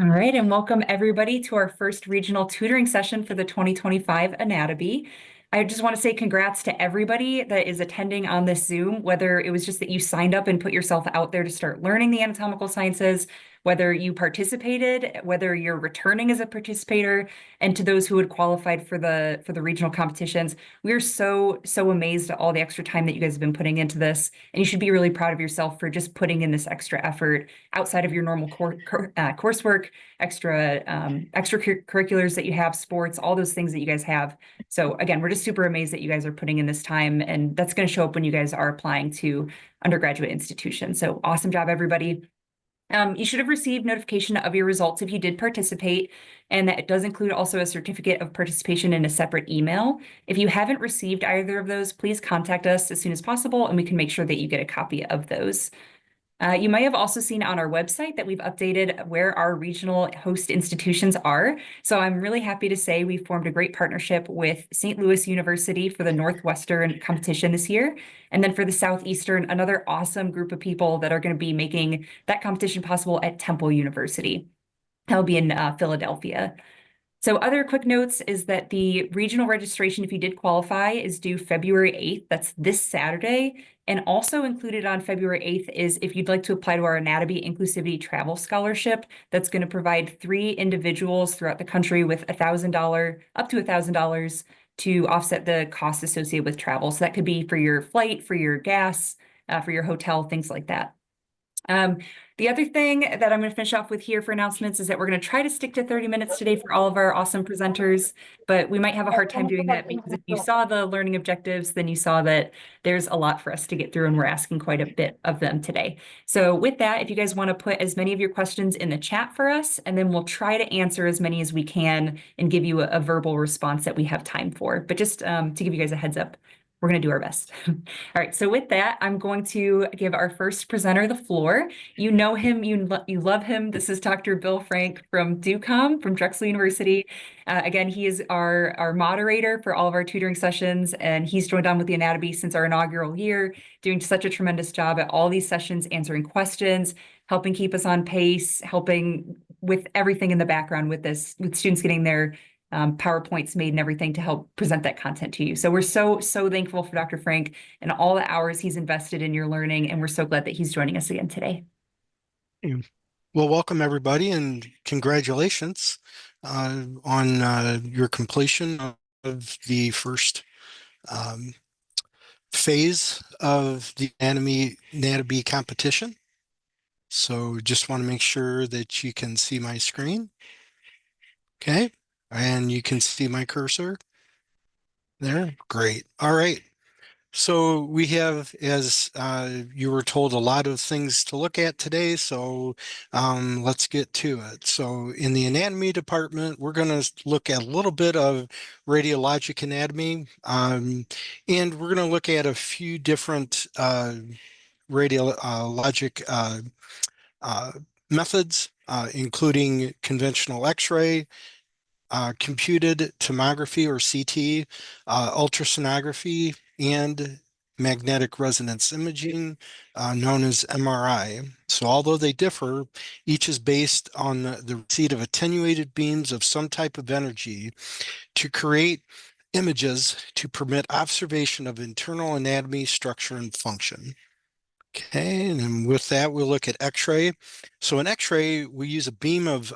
All right, and welcome everybody to our first regional tutoring session for the 2025 Anato-Bee. I just want to say congrats to everybody that is attending on this Zoom, whether it was just that you signed up and put yourself out there to start learning the anatomical sciences, whether you participated, whether you're returning as a participator, and to those who had qualified for the regional competitions. We are so amazed at all the extra time that you guys have been putting into this, and you should be really proud of yourself for just putting in this extra effort outside of your normal coursework, extracurriculars that you have, sports, all those things that you guys have. So again, we're just super amazed that you guys are putting in this time, and that's going to show up when you guys are applying to undergraduate institutions. So awesome job, everybody. You should have received notification of your results if you did participate, and that it does include also a certificate of participation in a separate email. If you haven't received either of those, please contact us as soon as possible, and we can make sure that you get a copy of those. You might have also seen on our website that we've updated where our regional host institutions are. So I'm really happy to say we formed a great partnership with St. Louis University for the Northwestern competition this year. And then for the Southeastern, another awesome group of people that are going to be making that competition possible at Temple University. That'll be in Philadelphia. So other quick notes is that the regional registration, if you did qualify, is due February 8th. That's this Saturday. And also included on February 8th is if you'd like to apply to our Anato-Bee Inclusivity Travel Scholarship, that's going to provide 3 individuals throughout the country with $1,000, up to $1,000 to offset the costs associated with travel. So that could be for your flight, for your gas, for your hotel, things like that. The other thing that I'm going to finish off with here for announcements is that we're going to try to stick to 30 minutes today for all of our awesome presenters, but we might have a hard time doing that because if you saw the learning objectives, then you saw that there's a lot for us to get through and we're asking quite a bit of them today. So with that, if you guys want to put as many of your questions in the chat for us, and then we'll try to answer as many as we can and give you a verbal response that we have time for. But just to give you guys a heads up, we're going to do our best. All right, so with that, I'm going to give our first presenter the floor. You know him, you love him. This is Dr. Bill Frank from DuCom, from Drexel University. Again, he is our moderator for all of our tutoring sessions, and he's joined on with the Anato-Bee since our inaugural year, doing such a tremendous job at all these sessions, answering questions, helping keep us on pace, helping with everything in the background with this, with students getting their PowerPoints made and everything to help present that content to you. So we're so thankful for Dr. Frank and all the hours he's invested in your learning, and we're so glad that he's joining us again today. Well, welcome everybody, and congratulations on your completion of the first phase of the Anato-Bee competition. So just want to make sure that you can see my screen. Okay. And you can see my cursor there. Great. All right. So we have, as you were told, a lot of things to look at today. So let's get to it. So in the anatomy department, we're going to look at a little bit of radiologic anatomy, and we're going to look at a few different radiologic methods, including conventional X-ray, computed tomography or CT, ultrasonography, and magnetic resonance imaging, known as MRI. So although they differ, each is based on the receipt of attenuated beams of some type of energy to create images to permit observation of internal anatomy, structure, and function. Okay, and with that, we'll look at X-ray. So in X-ray, we use a beam of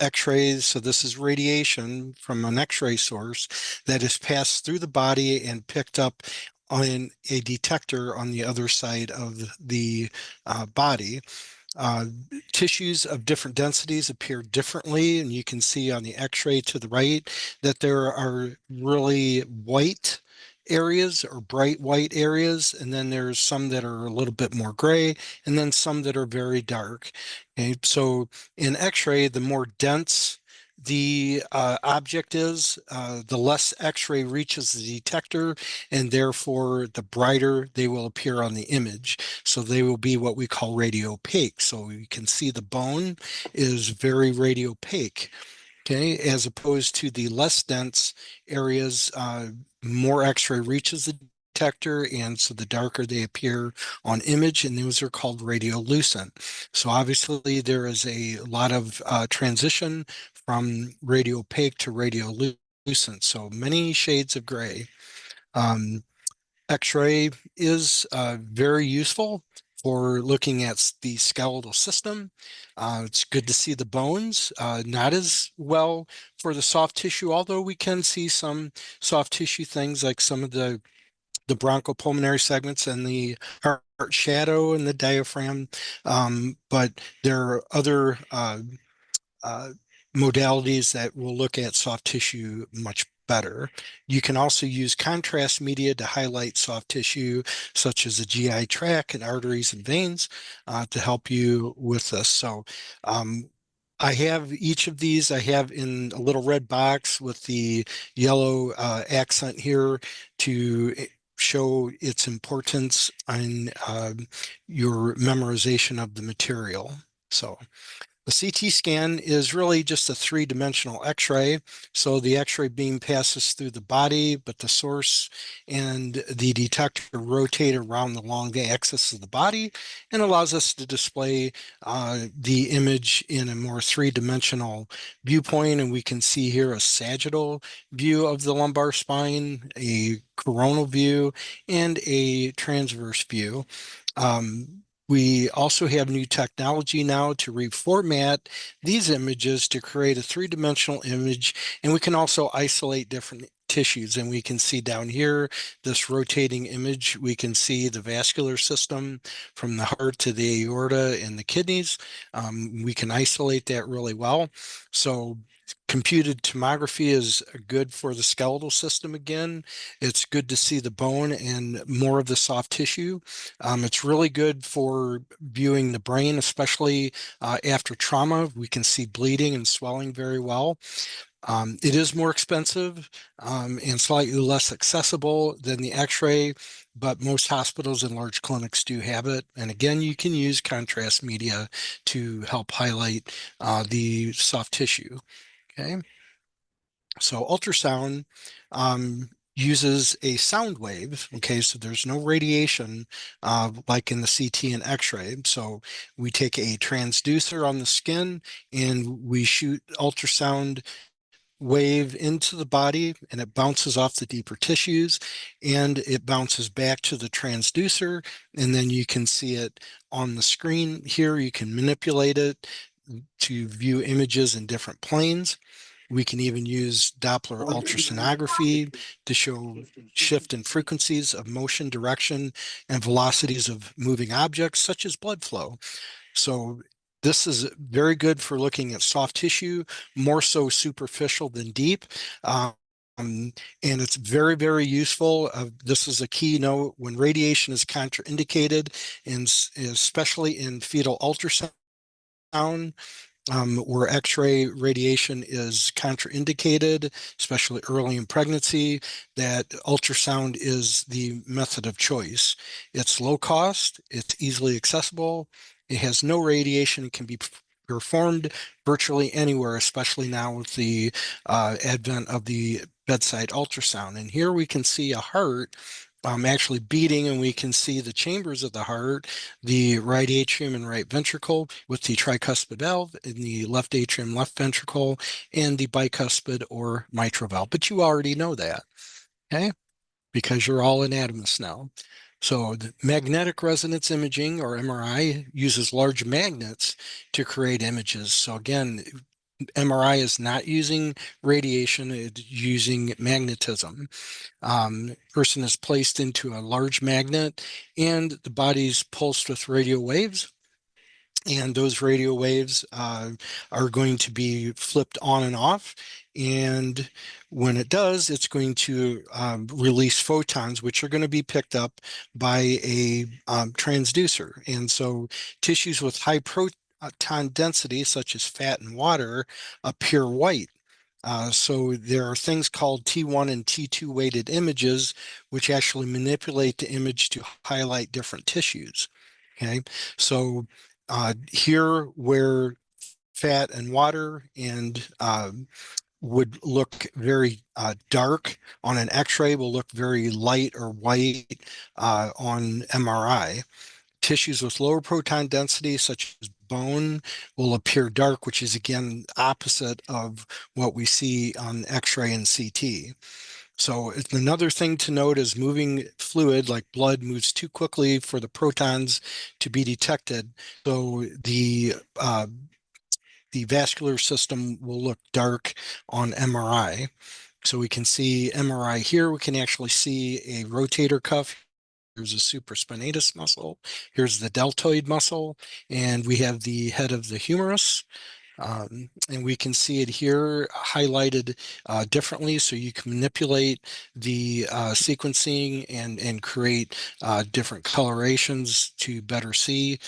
X-rays. So this is radiation from an X-ray source that is passed through the body and picked up on a detector on the other side of the body. Tissues of different densities appear differently, and you can see on the X-ray to the right that there are really white areas or bright white areas, and then there's some that are a little bit more gray, and then some that are very dark. Okay, so in X-ray, the more dense the object is, the less X-ray reaches the detector, and therefore the brighter they will appear on the image. So they will be what we call radiopaque. So you can see the bone is very radiopaque. Okay, as opposed to the less dense areas, more X-ray reaches the detector, and so the darker they appear on image, and those are called radiolucent. So obviously there is a lot of transition from radiopaque to radiolucent, so many shades of gray. Um, X-ray is very useful for looking at the skeletal system. It's good to see the bones, not as well for the soft tissue, although we can see some soft tissue things like some of the bronchopulmonary segments and the heart shadow and the diaphragm. But there are other uh, modalities that will look at soft tissue much better. You can also use contrast media to highlight soft tissue, such as the GI tract and arteries and veins, to help you with this. So I have each of these. I have in a little red box with the yellow accent here to show its importance on your memorization of the material. So the CT scan is really just a three-dimensional X-ray. So the X-ray beam passes through the body, but the source and the detector rotate around the long axis of the body and allows us to display the image in a more three-dimensional viewpoint. And we can see here a sagittal view of the lumbar spine, a coronal view, and a transverse view. We also have new technology now to reformat these images to create a three-dimensional image, and we can also isolate different tissues. And we can see down here this rotating image. We can see the vascular system from the heart to the aorta and the kidneys. We can isolate that really well. So computed tomography is good for the skeletal system again. It's good to see the bone and more of the soft tissue. It's really good for viewing the brain, especially after trauma. We can see bleeding and swelling very well. It is more expensive and slightly less accessible than the X-ray, but most hospitals and large clinics do have it. And again, you can use contrast media to help highlight the soft tissue. Okay, so ultrasound uses a sound wave. Okay, so there's no radiation like in the CT and X-ray. So we take a transducer on the skin and we shoot ultrasound wave into the body, and it bounces off the deeper tissues and it bounces back to the transducer, and then you can see it on the screen here. You can manipulate it to view images in different planes. We can even use Doppler ultrasonography to show shift in frequencies of motion, direction, and velocities of moving objects, such as blood flow. So this is very good for looking at soft tissue, more so superficial than deep. And it's very, very useful. This is a keynote when radiation is contraindicated, and especially in fetal ultrasound. Where X-ray radiation is contraindicated, especially early in pregnancy, that ultrasound is the method of choice. It's low cost, it's easily accessible, it has no radiation, it can be performed virtually anywhere, especially now with the advent of the bedside ultrasound. And here we can see a heart actually beating, and we can see the chambers of the heart, the right atrium and right ventricle with the tricuspid valve, in the left atrium, left ventricle, and the bicuspid or mitral valve. But you already know that, okay? Because you're all anatomists now. So the magnetic resonance imaging, or MRI, uses large magnets to create images. So again, MRI is not using radiation, it's using magnetism. Person is placed into a large magnet and the body's pulsed with radio waves. And those radio waves are going to be flipped on and off. And when it does, it's going to release photons, which are going to be picked up by a transducer. And so tissues with high proton density, such as fat and water, appear white. So there are things called T1 and T2 weighted images, which actually manipulate the image to highlight different tissues. Okay, so here where fat and water and would look very dark on an X-ray, will look very light or white on MRI. Tissues with lower proton density, such as bone, will appear dark, which is again opposite of what we see on X-ray and CT. So another thing to note is moving fluid like blood moves too quickly for the protons to be detected. So the vascular system will look dark on MRI. So we can see MRI here. We can actually see a rotator cuff. Here's a supraspinatus muscle. Here's the deltoid muscle. And we have the head of the humerus. And we can see it here highlighted differently, so you can manipulate the sequencing and create different colorations to better see.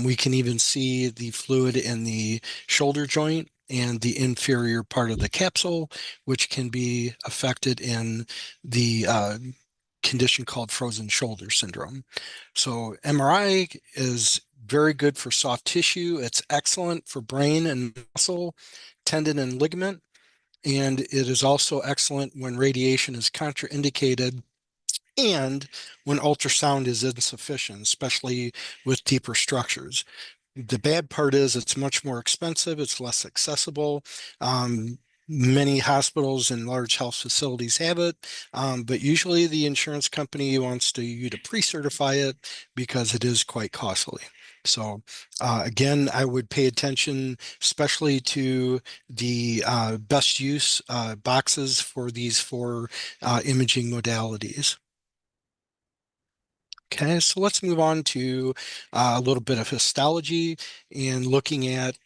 We can even see the fluid in the shoulder joint and the inferior part of the capsule, which can be affected in the condition called frozen shoulder syndrome. So MRI is very good for soft tissue. It's excellent for brain and muscle, tendon and ligament. And it is also excellent when radiation is contraindicated and when ultrasound is insufficient, especially with deeper structures. The bad part is it's much more expensive. It's less accessible. Many hospitals and large health facilities have it, but usually the insurance company wants you to pre-certify it because it is quite costly. So again, I would pay attention especially to the best use boxes for these four imaging modalities. Okay, so let's move on to a little bit of histology and looking at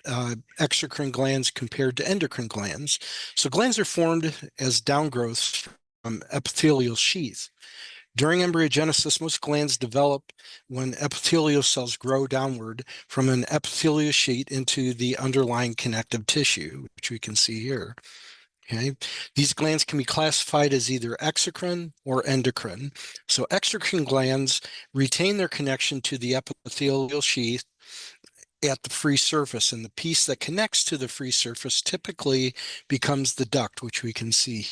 exocrine glands compared to endocrine glands. So glands are formed as downgrowths from epithelial sheath. During embryogenesis, most glands develop when epithelial cells grow downward from an epithelial sheet into the underlying connective tissue, which we can see here. Okay. These glands can be classified as either exocrine or endocrine. So exocrine glands retain their connection to the epithelial sheath at the free surface, and the piece that connects to the free surface typically becomes the duct, which we can see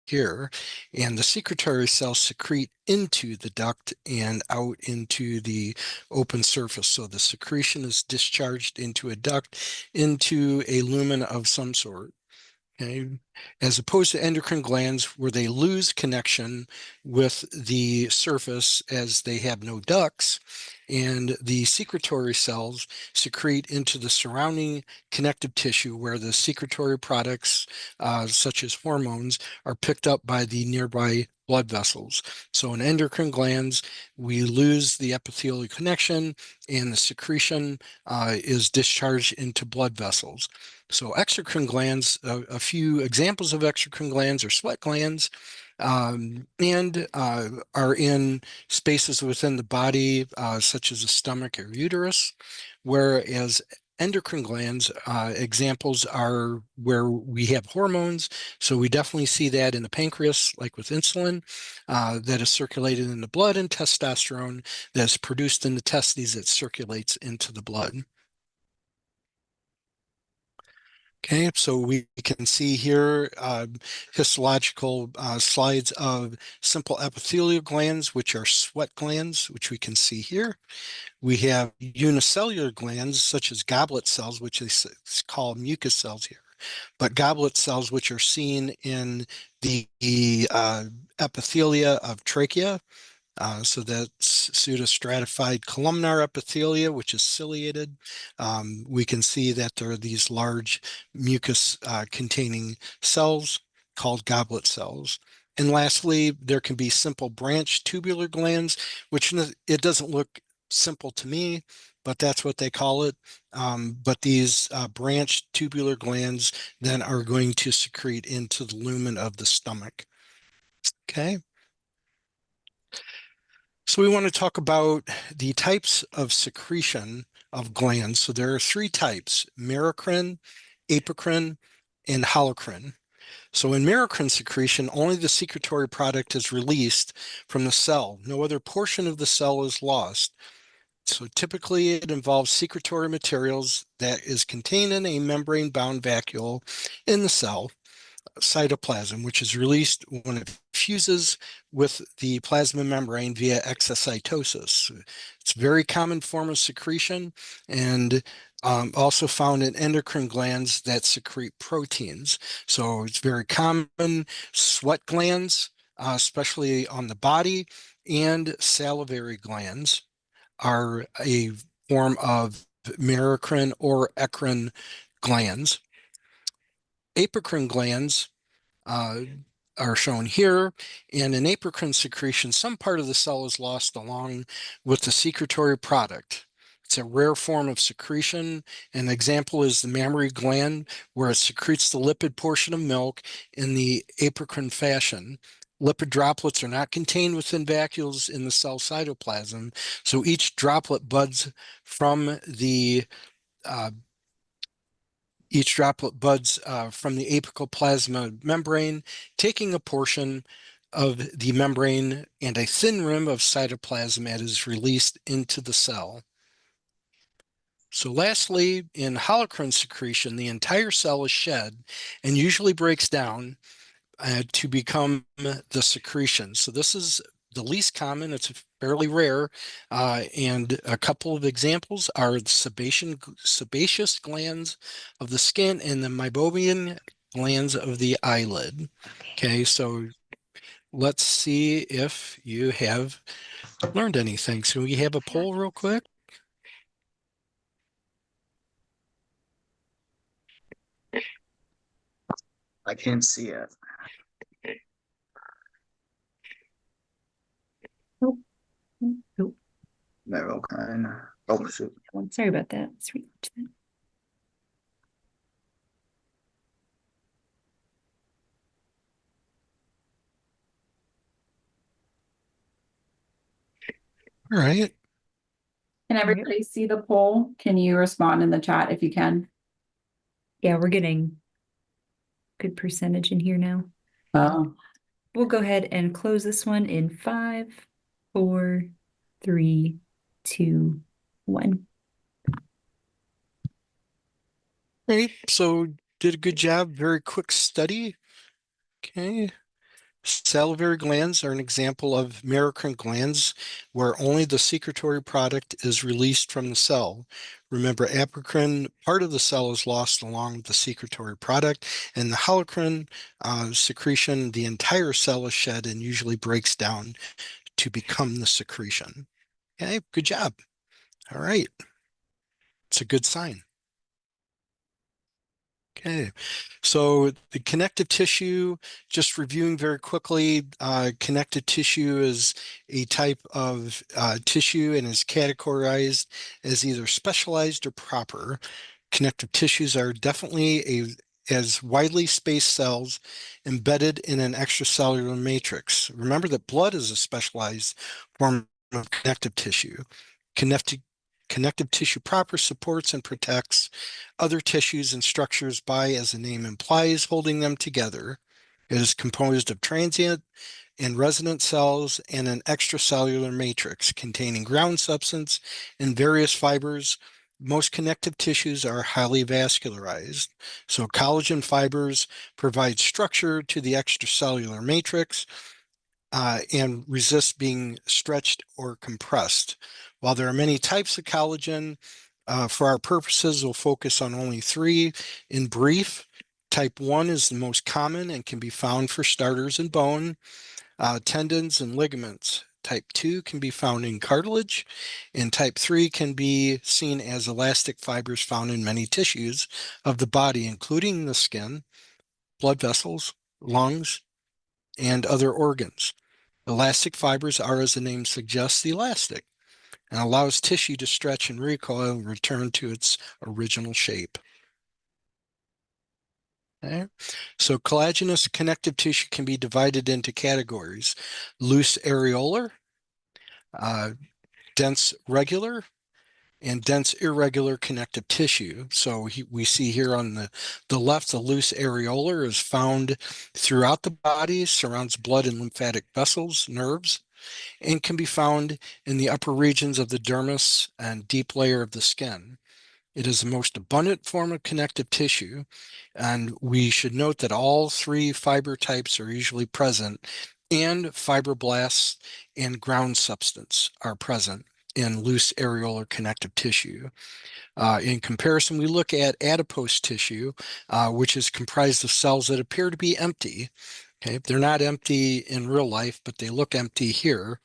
here. And the secretory cells secrete into the duct and out into the open surface. So the secretion is discharged into a duct, into a lumen of some sort. Okay. As opposed to endocrine glands where they lose connection with the surface as they have no ducts, and the secretory cells secrete into the surrounding connective tissue where the secretory products, such as hormones, are picked up by the nearby blood vessels. So in endocrine glands, we lose the epithelial connection and the secretion is discharged into blood vessels. So exocrine glands, a few examples of exocrine glands are sweat glands, and are in spaces within the body, such as the stomach or uterus, whereas endocrine glands, examples are where we have hormones. So we definitely see that in the pancreas, like with insulin, that is circulated in the blood, and testosterone that's produced in the testes that circulates into the blood. Okay, so we can see here histological slides of simple epithelial glands, which are sweat glands, which we can see here. We have unicellular glands, such as goblet cells, which is called mucus cells here, but goblet cells, which are seen in the epithelia of trachea. So that's pseudostratified columnar epithelia, which is ciliated. We can see that there are these large mucus containing cells called goblet cells. And lastly, there can be simple branch tubular glands, which it doesn't look simple to me, but that's what they call it. But these branch tubular glands then are going to secrete into the lumen of the stomach. Okay. So we want to talk about the types of secretion of glands. So there are three types: merocrine, apocrine, and holocrine. So in merocrine secretion, only the secretory product is released from the cell. No other portion of the cell is lost. So typically it involves secretory materials that is contained in a membrane-bound vacuole in the cell. cytoplasm, which is released when it fuses with the plasma membrane via exocytosis. It's a very common form of secretion and also found in endocrine glands that secrete proteins. So it's very common. Sweat glands, especially on the body, and salivary glands are a form of merocrine or eccrine glands. Apocrine glands uh, are shown here. And in apocrine secretion, some part of the cell is lost along with the secretory product. It's a rare form of secretion. An example is the mammary gland, where it secretes the lipid portion of milk in the apocrine fashion. Lipid droplets are not contained within vacuoles in the cell cytoplasm, so each droplet buds from the from the apical plasma membrane, taking a portion of the membrane and a thin rim of cytoplasm that is released into the cell. So lastly, in holocrine secretion, the entire cell is shed and usually breaks down to become the secretion. So this is the least common. It's fairly rare. And a couple of examples are the sebaceous glands of the skin and the meibomian glands of the eyelid. Okay, so let's see if you have learned anything. So we have a poll real quick. I can't see it. Oh, Merocrine. Oh, shoot. sorry about that. Let's rewatch that. All right. Can everybody see the poll? Can you respond in the chat if you can? Yeah, we're getting good percentage in here now. Oh, We'll go ahead and close this one in 5, 4, 3, 2, 1. Great. So did a good job. Very quick study. Okay. Salivary glands are an example of merocrine glands where only the secretory product is released from the cell. Remember, apocrine part of the cell is lost along with the secretory product, and the holocrine secretion, the entire cell is shed and usually breaks down to become the secretion. Okay, good job. All right. It's a good sign. Okay, so the connective tissue, just reviewing very quickly, connective tissue is a type of tissue and is categorized as either specialized or proper. Connective tissues are definitely as widely spaced cells embedded in an extracellular matrix. Remember that blood is a specialized form of connective tissue. Connective tissue proper supports and protects other tissues and structures by, as the name implies, holding them together. It is composed of transient and resident cells and an extracellular matrix containing ground substance and various fibers. Most connective tissues are highly vascularized. So collagen fibers provide structure to the extracellular matrix and resist being stretched or compressed. While there are many types of collagen, for our purposes, we'll focus on only 3. In brief, type 1 is the most common and can be found for starters in bone, tendons, and ligaments. Type 2 can be found in cartilage, and type 3 can be seen as elastic fibers found in many tissues of the body, including the skin, blood vessels, lungs, and other organs. Elastic fibers are, as the name suggests, elastic and allows tissue to stretch and recoil and return to its original shape. Okay. So collagenous connective tissue can be divided into categories: loose areolar, dense regular, and dense irregular connective tissue. So we see here on the left, the loose areolar is found throughout the body, surrounds blood and lymphatic vessels, nerves, and can be found in the upper regions of the dermis and deep layer of the skin. It is the most abundant form of connective tissue, and we should note that all three fiber types are usually present, and fibroblasts and ground substance are present in loose areolar connective tissue. In comparison, we look at adipose tissue, which is comprised of cells that appear to be empty. Okay, they're not empty in real life, but they look empty here.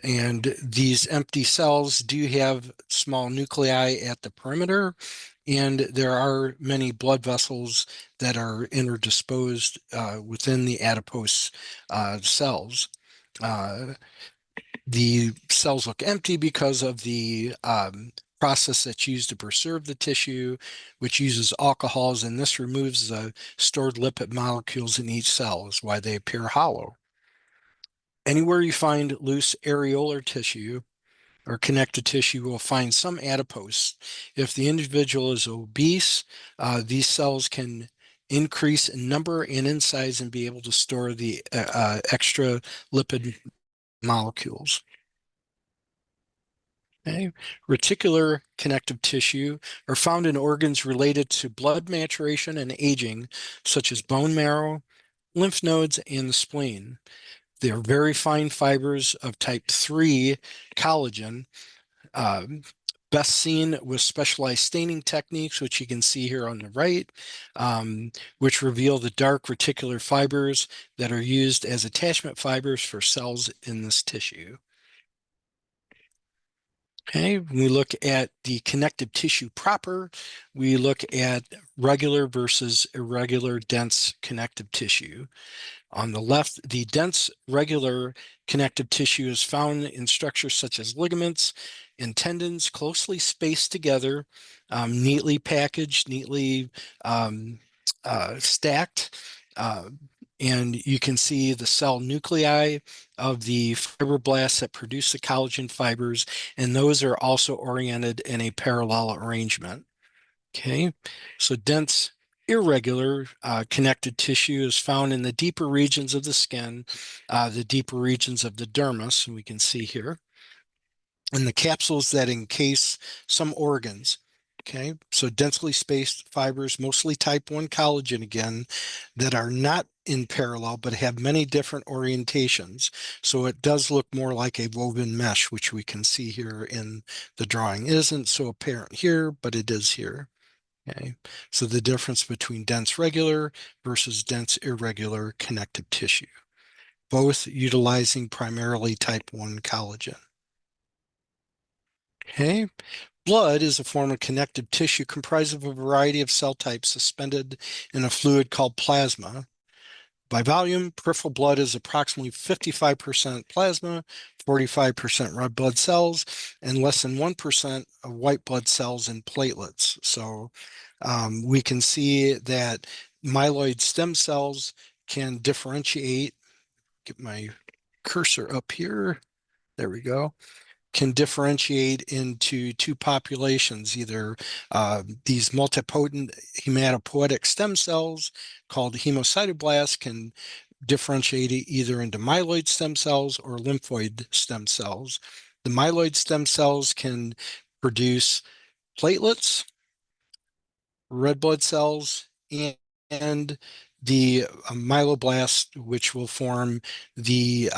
And these empty cells do have small nuclei at the perimeter, and there are many blood vessels that are interdisposed within the adipose cells. The cells look empty because of the process that's used to preserve the tissue, which uses alcohols, and this removes the stored lipid molecules in each cell, is why they appear hollow. Anywhere you find loose areolar tissue or connective tissue, you will find some adipose. If the individual is obese, these cells can increase in number and in size and be able to store the extra lipid molecules. Okay. Reticular connective tissue are found in organs related to blood maturation and aging, such as bone marrow, lymph nodes, and the spleen. They are very fine fibers of type 3 collagen, best seen with specialized staining techniques, which you can see here on the right, which reveal the dark reticular fibers that are used as attachment fibers for cells in this tissue. Okay, when we look at the connective tissue proper, we look at regular versus irregular dense connective tissue. On the left, the dense regular connective tissue is found in structures such as ligaments and tendons, closely spaced together, neatly packaged, neatly stacked. And you can see the cell nuclei of the fibroblasts that produce the collagen fibers, and those are also oriented in a parallel arrangement. Okay, so dense irregular connected tissue is found in the deeper regions of the skin, the deeper regions of the dermis, and we can see here, and the capsules that encase some organs. Okay, so densely spaced fibers, mostly type 1 collagen again, that are not in parallel but have many different orientations. So it does look more like a woven mesh, which we can see here in the drawing. It isn't so apparent here, but it is here. Okay, so the difference between dense regular versus dense irregular connective tissue, both utilizing primarily type 1 collagen. Okay, blood is a form of connective tissue comprised of a variety of cell types suspended in a fluid called plasma. By volume, peripheral blood is approximately 55% plasma, 45% red blood cells, and less than 1% of white blood cells and platelets. So we can see that myeloid stem cells can differentiate. Get my cursor up here. There we go. Can differentiate into two populations, either these multipotent hematopoietic stem cells called hemocytoblasts can differentiate either into myeloid stem cells or lymphoid stem cells. The myeloid stem cells can produce platelets, red blood cells, and the myeloblast, which will form the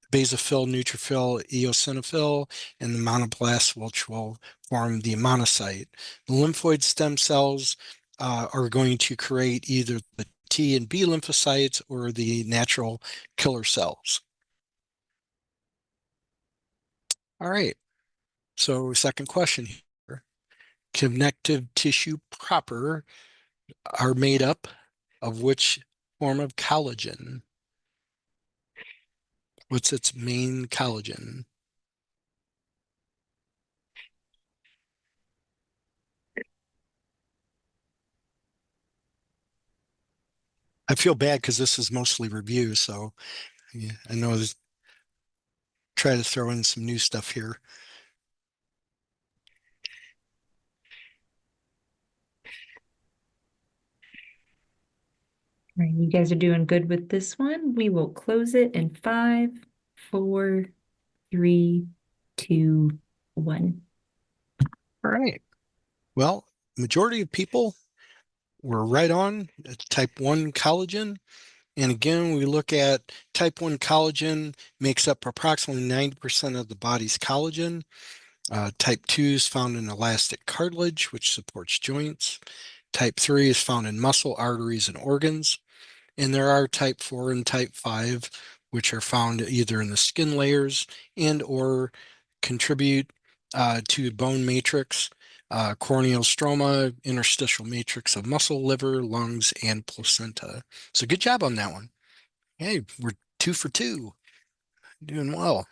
basophil, neutrophil, eosinophil, and the monoblast, which will form the monocyte. The lymphoid stem cells are going to create either the T and B lymphocytes or the natural killer cells. All right, so second question here. Connective tissue proper are made up of which form of collagen? What's its main collagen? I feel bad because this is mostly review, so yeah, I know try to throw in some new stuff here. All right, you guys are doing good with this one. We will close it in 5, 4, 3, 2, 1. All right. Well, majority of people were right on type 1 collagen. And again, we look at type 1 collagen makes up approximately 90% of the body's collagen. Type 2 is found in elastic cartilage, which supports joints. Type 3 is found in muscle, arteries, and organs. And there are type 4 and type 5, which are found either in the skin layers and or contribute to bone matrix, corneal stroma, interstitial matrix of muscle, liver, lungs, and placenta. So good job on that one. Hey, we're 2 for 2. Doing well.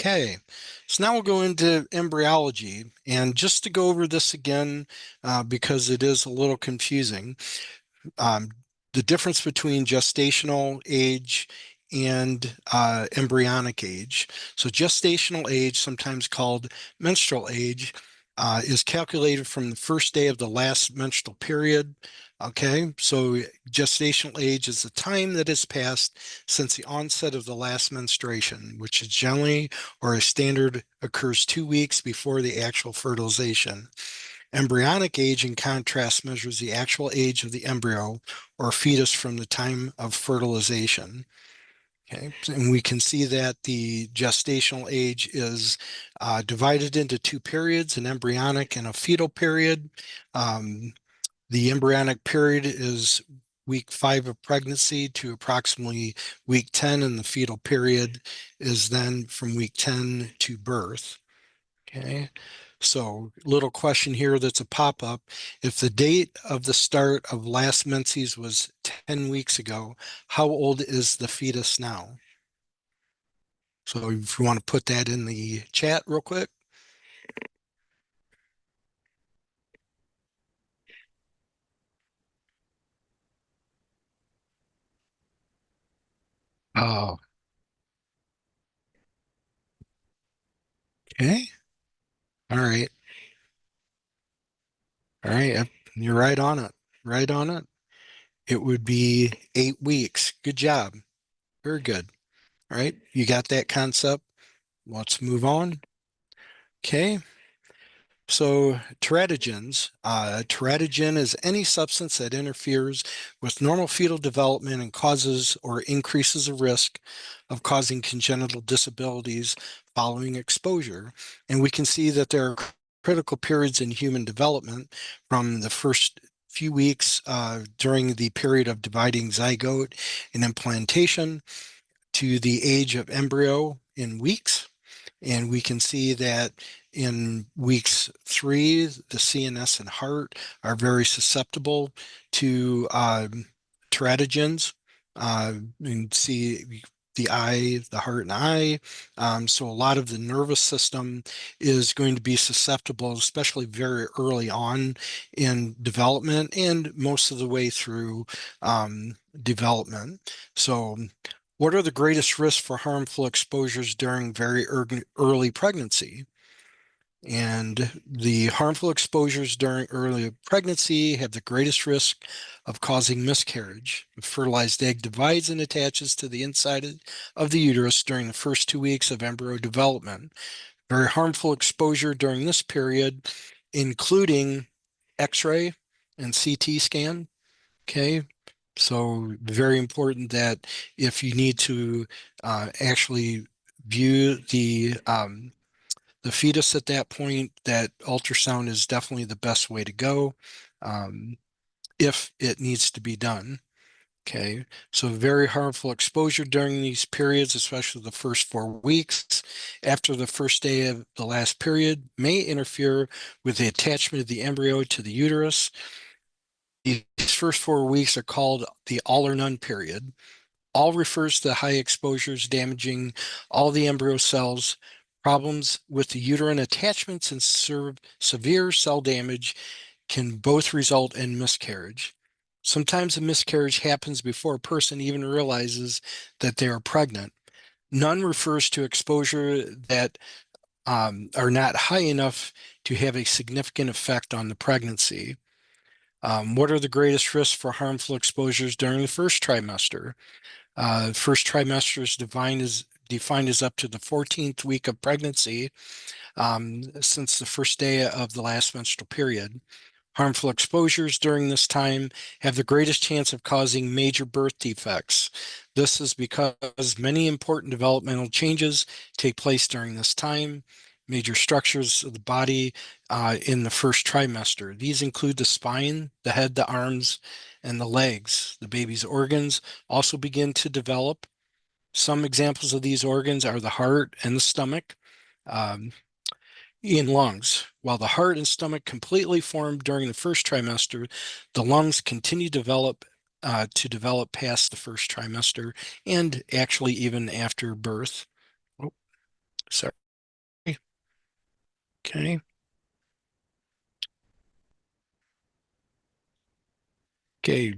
Okay, so now we'll go into embryology. And just to go over this again, because it is a little confusing, the difference between gestational age and embryonic age. So gestational age, sometimes called menstrual age, is calculated from the first day of the last menstrual period. Okay, so gestational age is the time that has passed since the onset of the last menstruation, which is generally or a standard occurs 2 weeks before the actual fertilization. Embryonic age, in contrast, measures the actual age of the embryo or fetus from the time of fertilization. Okay, and we can see that the gestational age is divided into 2 periods, an embryonic and a fetal period. The embryonic period is week 5 of pregnancy to approximately week 10, and the fetal period is then from week 10 to birth. Okay, so little question here that's a pop-up. If the date of the start of last menses was 10 weeks ago, how old is the fetus now? So if you want to put that in the chat real quick. Oh, okay. All right. All right. Yep, you're right on it. Right on it. It would be 8 weeks. Good job. Very good. All right. You got that concept. Let's move on. Okay. So teratogens. Teratogen is any substance that interferes with normal fetal development and causes or increases the risk of causing congenital disabilities following exposure. And we can see that there are critical periods in human development from the first few weeks during the period of dividing zygote and implantation to the age of embryo in weeks. And we can see that in weeks 3, the CNS and heart are very susceptible to teratogens. You can see the eye, the heart and eye. So a lot of the nervous system is going to be susceptible, especially very early on in development and most of the way through development. So what are the greatest risks for harmful exposures during very early pregnancy? And the harmful exposures during early pregnancy have the greatest risk of causing miscarriage. The fertilized egg divides and attaches to the inside of the uterus during the first 2 weeks of embryo development. Very harmful exposure during this period, including X-ray and CT scan. Okay, so very important that if you need to actually view the fetus at that point, that ultrasound is definitely the best way to go if it needs to be done. Okay, so very harmful exposure during these periods, especially the first 4 weeks after the first day of the last period, may interfere with the attachment of the embryo to the uterus. These first 4 weeks are called the all or none period. All refers to high exposures damaging all the embryo cells. Problems with the uterine attachments and severe cell damage can both result in miscarriage. Sometimes a miscarriage happens before a person even realizes that they are pregnant. None refers to exposure that are not high enough to have a significant effect on the pregnancy. What are the greatest risks for harmful exposures during the first trimester? First trimester is defined as up to the 14th week of pregnancy, since the first day of the last menstrual period. Harmful exposures during this time have the greatest chance of causing major birth defects. This is because many important developmental changes take place during this time. Major structures of the body in the first trimester. These include the spine, the head, the arms, and the legs. The baby's organs also begin to develop. Some examples of these organs are the heart and the stomach. In lungs. While the heart and stomach completely form during the first trimester, the lungs continue to develop past the first trimester and actually even after birth. Oh, sorry. Okay. Okay.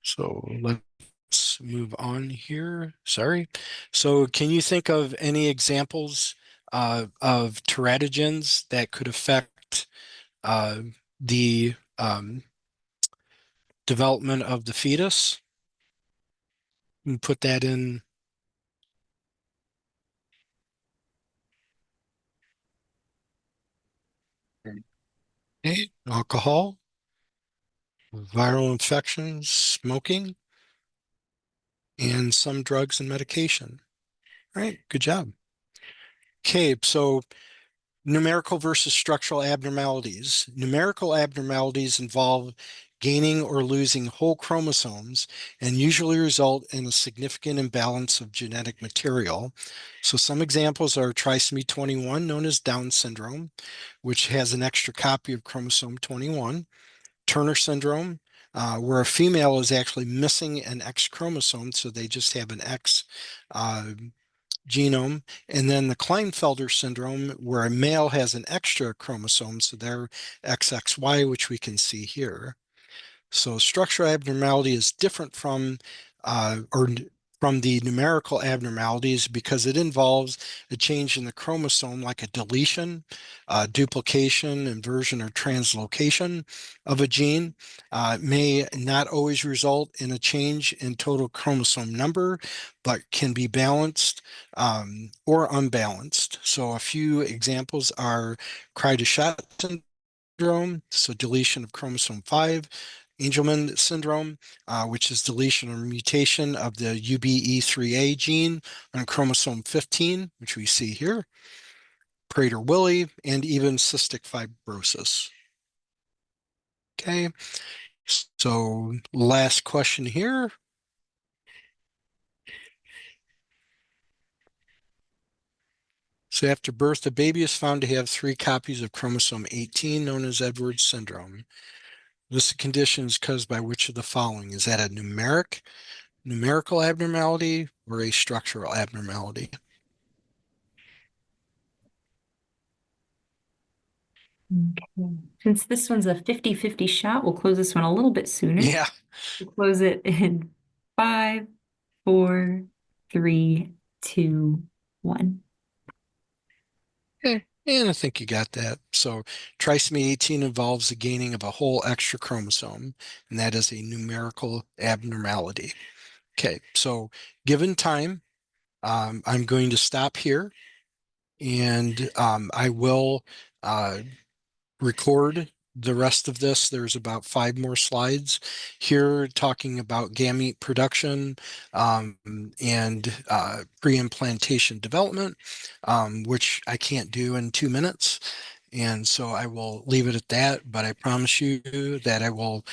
So let's move on here. Sorry. So can you think of any examples of teratogens that could affect the development of the fetus? And put that in. Okay. Alcohol, viral infections, smoking, and some drugs and medication. All right, good job. Okay, so numerical versus structural abnormalities. Numerical abnormalities involve gaining or losing whole chromosomes and usually result in a significant imbalance of genetic material. So some examples are trisomy 21, known as Down syndrome, which has an extra copy of chromosome 21. Turner syndrome, where a female is actually missing an X chromosome, so they just have an X genome. And then the Klinefelter syndrome, where a male has an extra chromosome, so they're XXY, which we can see here. So structural abnormality is different from the numerical abnormalities because it involves a change in the chromosome, like a deletion, duplication, inversion, or translocation of a gene. It may not always result in a change in total chromosome number, but can be balanced or unbalanced. So a few examples are Crider-Scott syndrome, so deletion of chromosome 5, Angelman syndrome, which is deletion or mutation of the UBE3A gene on chromosome 15, which we see here, Prader-Willi, and even cystic fibrosis. Okay, so last question here. So after birth, the baby is found to have 3 copies of chromosome 18, known as Edwards syndrome. This condition is caused by which of the following? Is that a numerical abnormality or a structural abnormality? Okay. Since this one's a 50-50 shot, we'll close this one a little bit sooner. Yeah. We'll close it in 5, 4, 3, 2, 1. Okay. And I think you got that. So trisomy 18 involves the gaining of a whole extra chromosome, and that is a numerical abnormality. Okay, so given time, I'm going to stop here, and I will record the rest of this. There's about 5 more slides here talking about gamete production and pre-implantation development, which I can't do in 2 minutes. And so I will leave it at that, but I promise you that I will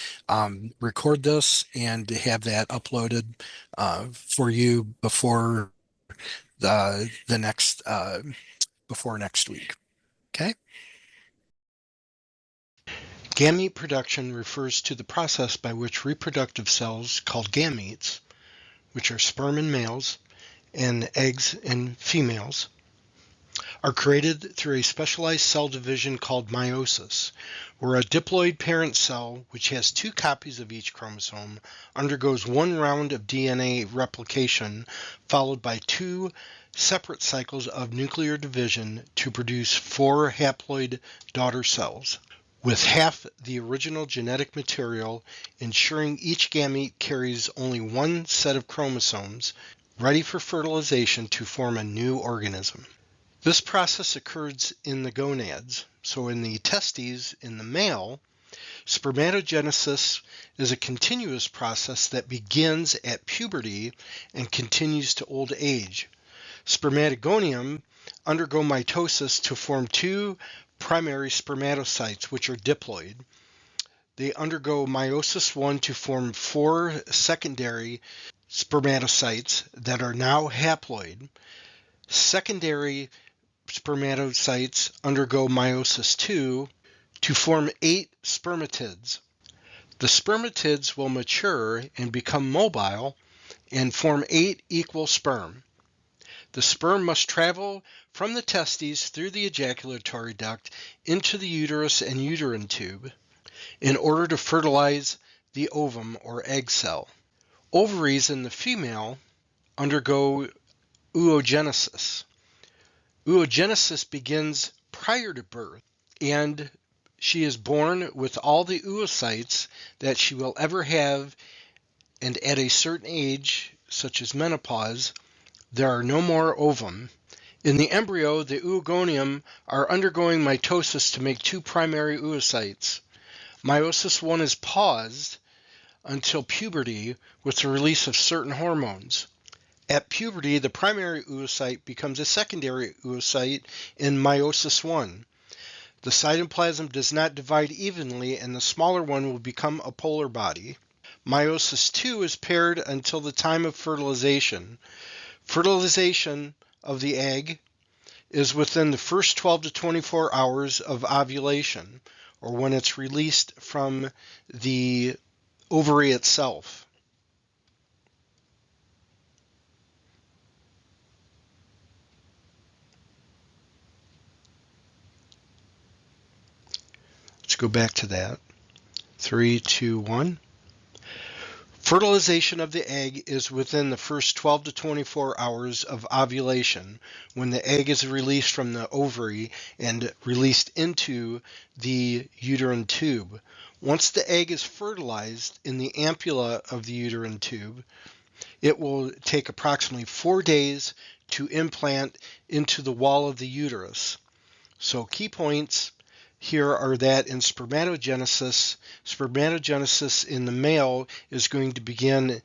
record this and have that uploaded for you before the next before next week. Okay. Gamete production refers to the process by which reproductive cells called gametes, which are sperm in males and eggs in females, are created through a specialized cell division called meiosis, where a diploid parent cell, which has 2 copies of each chromosome, undergoes 1 round of DNA replication, followed by 2 separate cycles of nuclear division to produce 4 haploid daughter cells, with half the original genetic material, ensuring each gamete carries only 1 set of chromosomes, ready for fertilization to form a new organism. This process occurs in the gonads. So in the testes, in the male, spermatogenesis is a continuous process that begins at puberty and continues to old age. Spermatogonium undergo mitosis to form two primary spermatocytes, which are diploid. They undergo meiosis 1 to form 4 secondary spermatocytes that are now haploid. Secondary spermatocytes undergo meiosis 2 to form 8 spermatids. The spermatids will mature and become mobile and form 8 equal sperm. The sperm must travel from the testes through the ejaculatory duct into the uterus and uterine tube in order to fertilize the ovum or egg cell. Ovaries in the female undergo oogenesis. Oogenesis begins prior to birth, and she is born with all the oocytes that she will ever have, and at a certain age, such as menopause, there are no more ovum. In the embryo, the oogonium are undergoing mitosis to make two primary oocytes. Meiosis 1 is paused until puberty with the release of certain hormones. At puberty, the primary oocyte becomes a secondary oocyte in meiosis 1. The cytoplasm does not divide evenly, and the smaller one will become a polar body. Meiosis 2 is paired until the time of fertilization. Fertilization of the egg is within the first 12 to 24 hours of ovulation, or when it's released from the ovary itself. Let's go back to that. 3, 2, 1. Fertilization of the egg is within the first 12 to 24 hours of ovulation, when the egg is released from the ovary and released into the uterine tube. Once the egg is fertilized in the ampulla of the uterine tube, it will take approximately 4 days to implant into the wall of the uterus. So key points here are that in spermatogenesis in the male is going to begin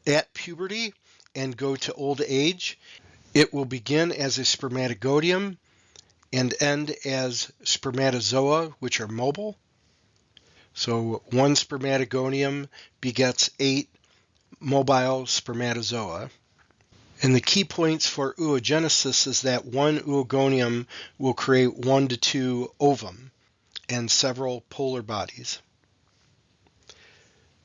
at puberty and go to old age. It will begin as a spermatogonium and end as spermatozoa, which are mobile. So one spermatogonium begets 8 mobile spermatozoa. And the key points for oogenesis is that one oogonium will create 1 to 2 ovum and several polar bodies.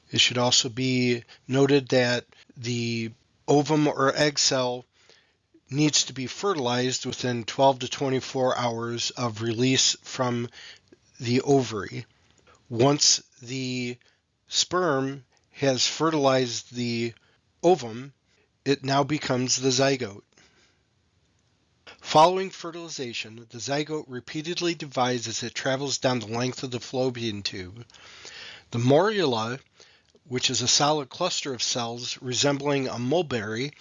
It should also be noted that the ovum or egg cell needs to be fertilized within 12 to 24 hours of release from the ovary. Once the sperm has fertilized the ovum, it now becomes the zygote. Following fertilization, the zygote repeatedly divides as it travels down the length of the fallopian tube. The morula, which is a solid cluster of cells resembling a mulberry,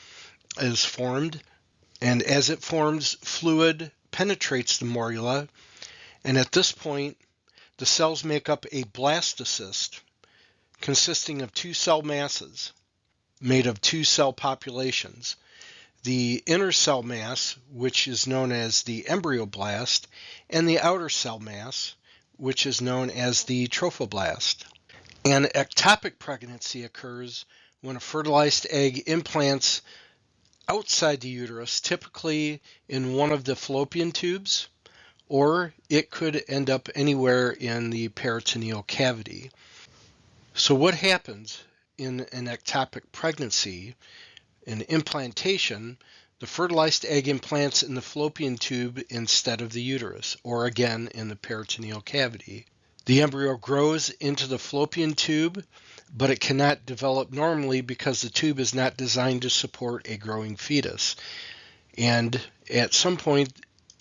is formed, and as it forms, fluid penetrates the morula, and at this point, the cells make up a blastocyst consisting of 2 cell masses made of 2 cell populations. The inner cell mass, which is known as the embryoblast, and the outer cell mass, which is known as the trophoblast. An ectopic pregnancy occurs when a fertilized egg implants outside the uterus, typically in one of the fallopian tubes, or it could end up anywhere in the peritoneal cavity. So what happens in an ectopic pregnancy? In implantation, the fertilized egg implants in the fallopian tube instead of the uterus, or again in the peritoneal cavity. The embryo grows into the fallopian tube, but it cannot develop normally because the tube is not designed to support a growing fetus. And at some point,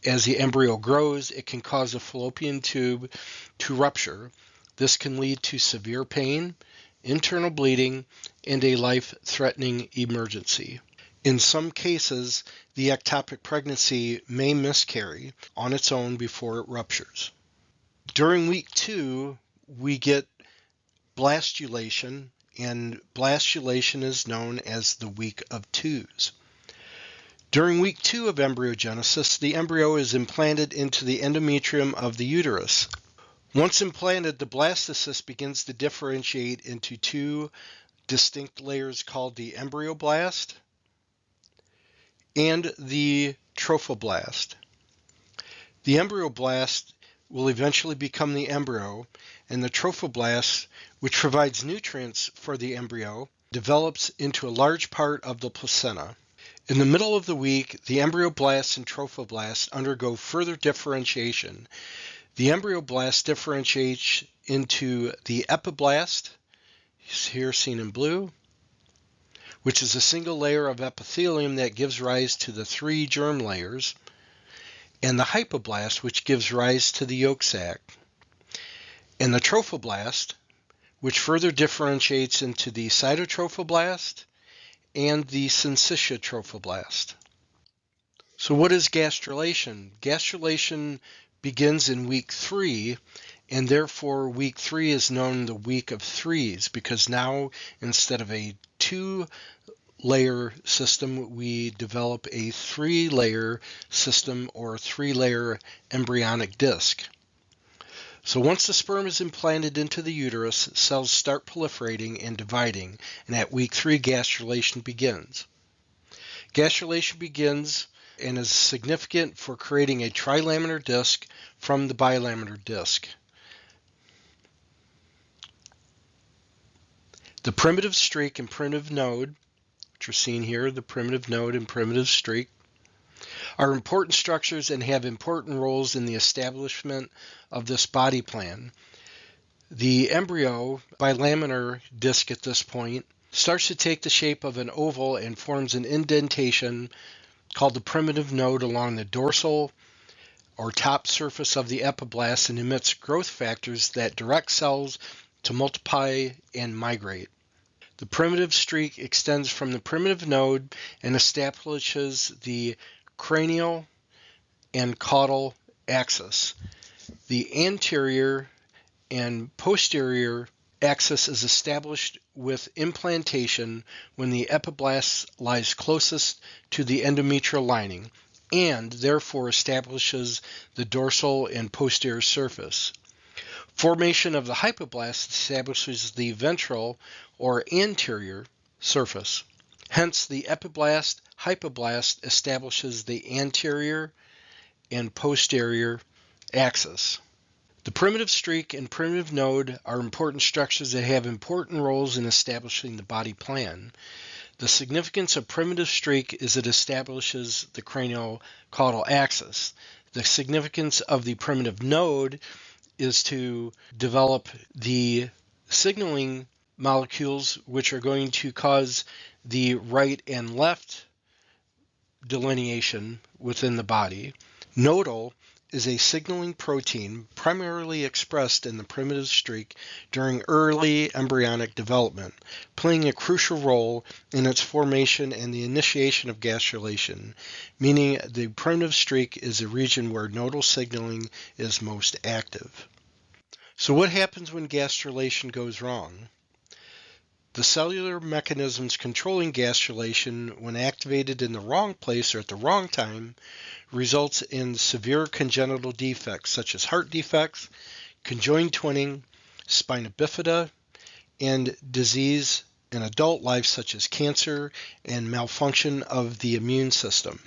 as the embryo grows, it can cause the fallopian tube to rupture. This can lead to severe pain, internal bleeding, and a life-threatening emergency. In some cases, the ectopic pregnancy may miscarry on its own before it ruptures. During week 2, we get blastulation, and blastulation is known as the week of 2s. During week 2 of embryogenesis, the embryo is implanted into the endometrium of the uterus. Once implanted, the blastocyst begins to differentiate into 2 distinct layers called the embryoblast and the trophoblast. The embryoblast will eventually become the embryo, and the trophoblast, which provides nutrients for the embryo, develops into a large part of the placenta. In the middle of the week, the embryoblasts and trophoblasts undergo further differentiation. The embryoblast differentiates into the epiblast, here seen in blue, which is a single layer of epithelium that gives rise to the 3 germ layers, and the hypoblast, which gives rise to the yolk sac, and the trophoblast, which further differentiates into the cytotrophoblast and the syncytia trophoblast. So what is gastrulation? Gastrulation begins in week 3, and therefore week 3 is known the week of 3s, because now instead of a 2-layer system, we develop a 3-layer system or 3-layer embryonic disc. So once the sperm is implanted into the uterus, cells start proliferating and dividing, and at week 3, gastrulation begins. Gastrulation begins and is significant for creating a trilaminar disc from the bilaminar disc. The primitive streak and primitive node, which are seen here, the primitive node and primitive streak, are important structures and have important roles in the establishment of this body plan. The embryo, bilaminar disc at this point, starts to take the shape of an oval and forms an indentation called the primitive node along the dorsal or top surface of the epiblast and emits growth factors that direct cells to multiply and migrate. The primitive streak extends from the primitive node and establishes the cranial and caudal axis. The anterior and posterior axis is established with implantation when the epiblast lies closest to the endometrial lining and therefore establishes the dorsal and posterior surface. Formation of the hypoblast establishes the ventral or anterior surface. Hence, the epiblast hypoblast establishes the anterior and posterior axis. The primitive streak and primitive node are important structures that have important roles in establishing the body plan. The significance of primitive streak is it establishes the cranial caudal axis. The significance of the primitive node is to develop the signaling molecules which are going to cause the right and left delineation within the body. Nodal is a signaling protein primarily expressed in the primitive streak during early embryonic development, playing a crucial role in its formation and the initiation of gastrulation, meaning the primitive streak is a region where nodal signaling is most active. So what happens when gastrulation goes wrong? The cellular mechanisms controlling gastrulation, when activated in the wrong place or at the wrong time, results in severe congenital defects such as heart defects, conjoined twinning, spina bifida, and disease in adult life such as cancer and malfunction of the immune system.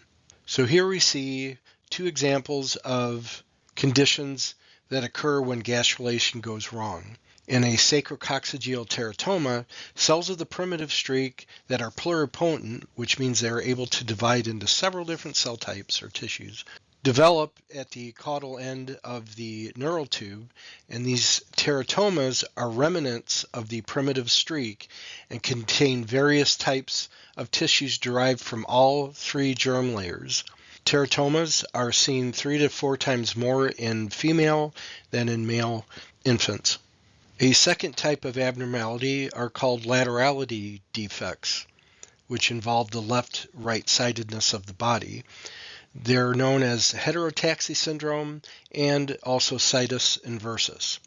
So here we see 2 examples of conditions that occur when gastrulation goes wrong. In a sacrococcygeal teratoma, cells of the primitive streak that are pluripotent, which means they are able to divide into several different cell types or tissues, develop at the caudal end of the neural tube, and these teratomas are remnants of the primitive streak and contain various types of tissues derived from all 3 germ layers. Teratomas are seen 3 to 4 times more in female than in male infants. A second type of abnormality are called laterality defects, which involve the left-right-sidedness of the body. They're known as heterotaxy syndrome and also situs inversus.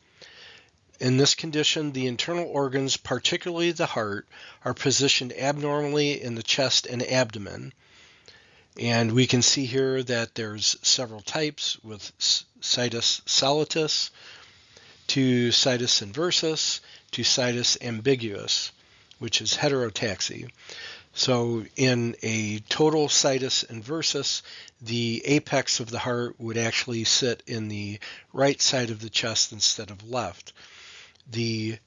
In this condition, the internal organs, particularly the heart, are positioned abnormally in the chest and abdomen. And we can see here that there's several types, with situs solatus to situs inversus to situs ambiguus, which is heterotaxy. So in a total situs inversus, the apex of the heart would actually sit in the right side of the chest instead of left. The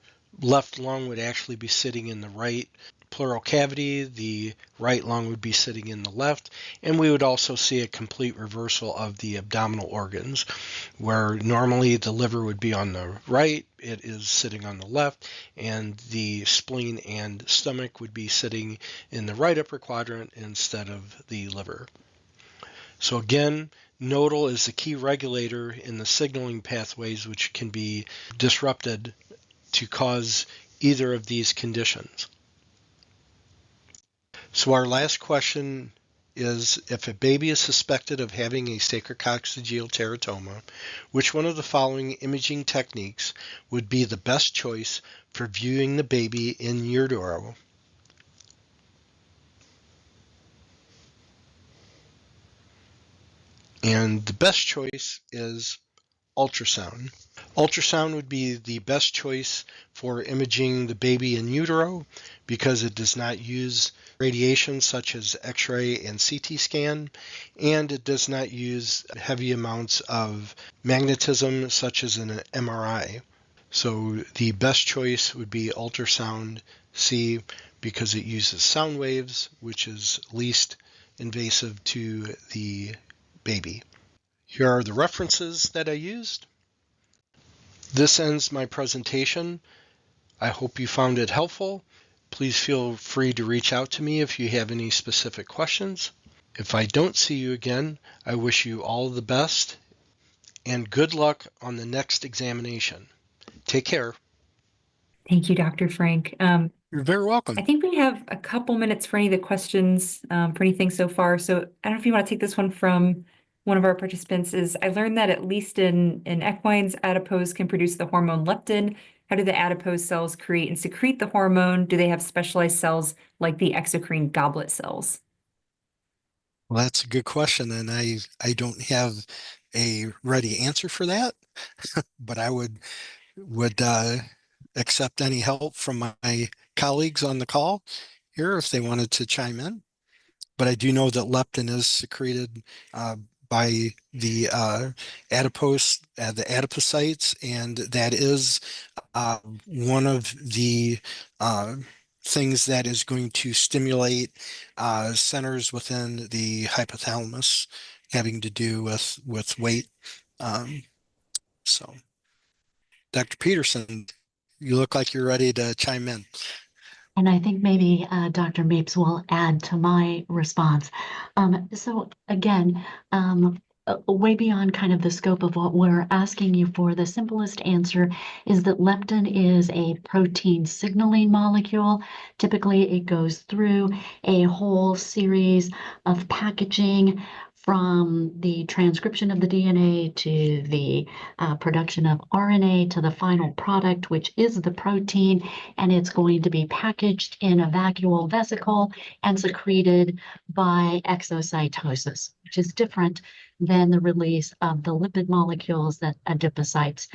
left lung would actually be sitting in the right pleural cavity, the right lung would be sitting in the left, and we would also see a complete reversal of the abdominal organs, where normally the liver would be on the right, it is sitting on the left, and the spleen and stomach would be sitting in the right upper quadrant instead of the liver. So again, nodal is the key regulator in the signaling pathways, which can be disrupted to cause either of these conditions. So our last question is, if a baby is suspected of having a sacrococcygeal teratoma, which one of the following imaging techniques would be the best choice for viewing the baby in utero? And the best choice is ultrasound. Ultrasound would be the best choice for imaging the baby in utero because it does not use radiation such as X-ray and CT scan, and it does not use heavy amounts of magnetism such as an MRI. So the best choice would be ultrasound C because it uses sound waves, which is least invasive to the baby. Here are the references that I used. This ends my presentation. I hope you found it helpful. Please feel free to reach out to me if you have any specific questions. If I don't see you again, I wish you all the best and good luck on the next examination. Take care. Thank you, Dr. Frank. You're very welcome. I think we have a couple minutes for any of the questions, for anything so far. So I don't know if you want to take this one from one of our participants. I learned that at least in equines, adipose can produce the hormone leptin. How do the adipose cells create and secrete the hormone? Do they have specialized cells like the exocrine goblet cells? Well, that's a good question, and I don't have a ready answer for that, but I would accept any help from my colleagues on the call here if they wanted to chime in. But I do know that leptin is secreted by the adipose, the adipocytes, and that is one of the things that is going to stimulate centers within the hypothalamus having to do with weight. So, Dr. Peterson, you look like you're ready to chime in. And I think maybe Dr. Mapes will add to my response. So again, way beyond kind of the scope of what we're asking you for, the simplest answer is that leptin is a protein signaling molecule. Typically, it goes through a whole series of packaging from the transcription of the DNA to the production of RNA to the final product, which is the protein, and it's going to be packaged in a vacuole vesicle and secreted by exocytosis, which is different than the release of the lipid molecules that adipocytes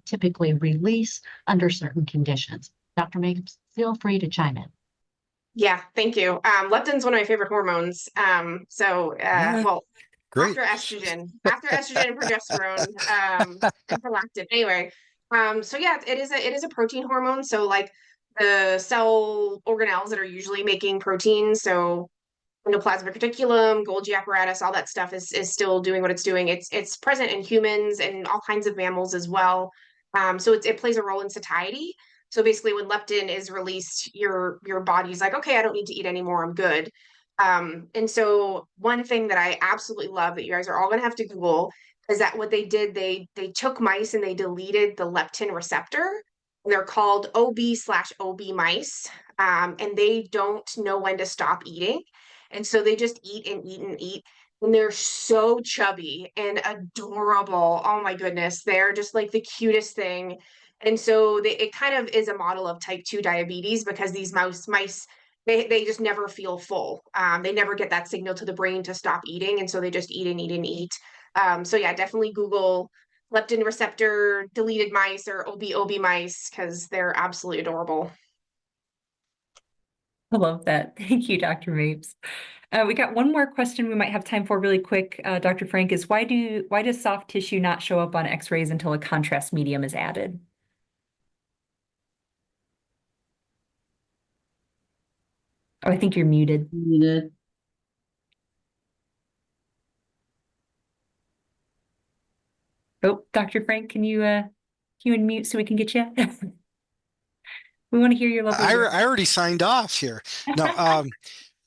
typically release under certain conditions. Dr. Mapes, feel free to chime in. Yeah, thank you. Leptin's one of my favorite hormones. Well, Great. after estrogen and progesterone, and prolactin. Anyway, so yeah, it is a protein hormone. So like the cell organelles that are usually making protein, so endoplasmic reticulum, Golgi apparatus, all that stuff is still doing what it's doing. It's present in humans and all kinds of mammals as well. So it plays a role in satiety. So basically, when leptin is released, your body's like, okay, I don't need to eat anymore. I'm good. And so one thing that I absolutely love that you guys are all gonna have to Google is that what they did, they took mice and they deleted the leptin receptor. And they're called OB/OB mice. And they don't know when to stop eating. And so they just eat and eat and eat. And they're so chubby and adorable. Oh my goodness. They're just like the cutest thing. And so it kind of is a model of type 2 diabetes because these mice, they just never feel full. They never get that signal to the brain to stop eating. And so they just eat and eat and eat. So yeah, definitely Google leptin receptor deleted mice or OB mice because they're absolutely adorable. I love that. Thank you, Dr. Mapes. We got one more question we might have time for really quick, Dr. Frank, is why does soft tissue not show up on x-rays until a contrast medium is added? Oh, I think you're muted. Muted. Oh, Dr. Frank, can you unmute so we can get you? We want to hear your lovely voice. I already signed off here. No,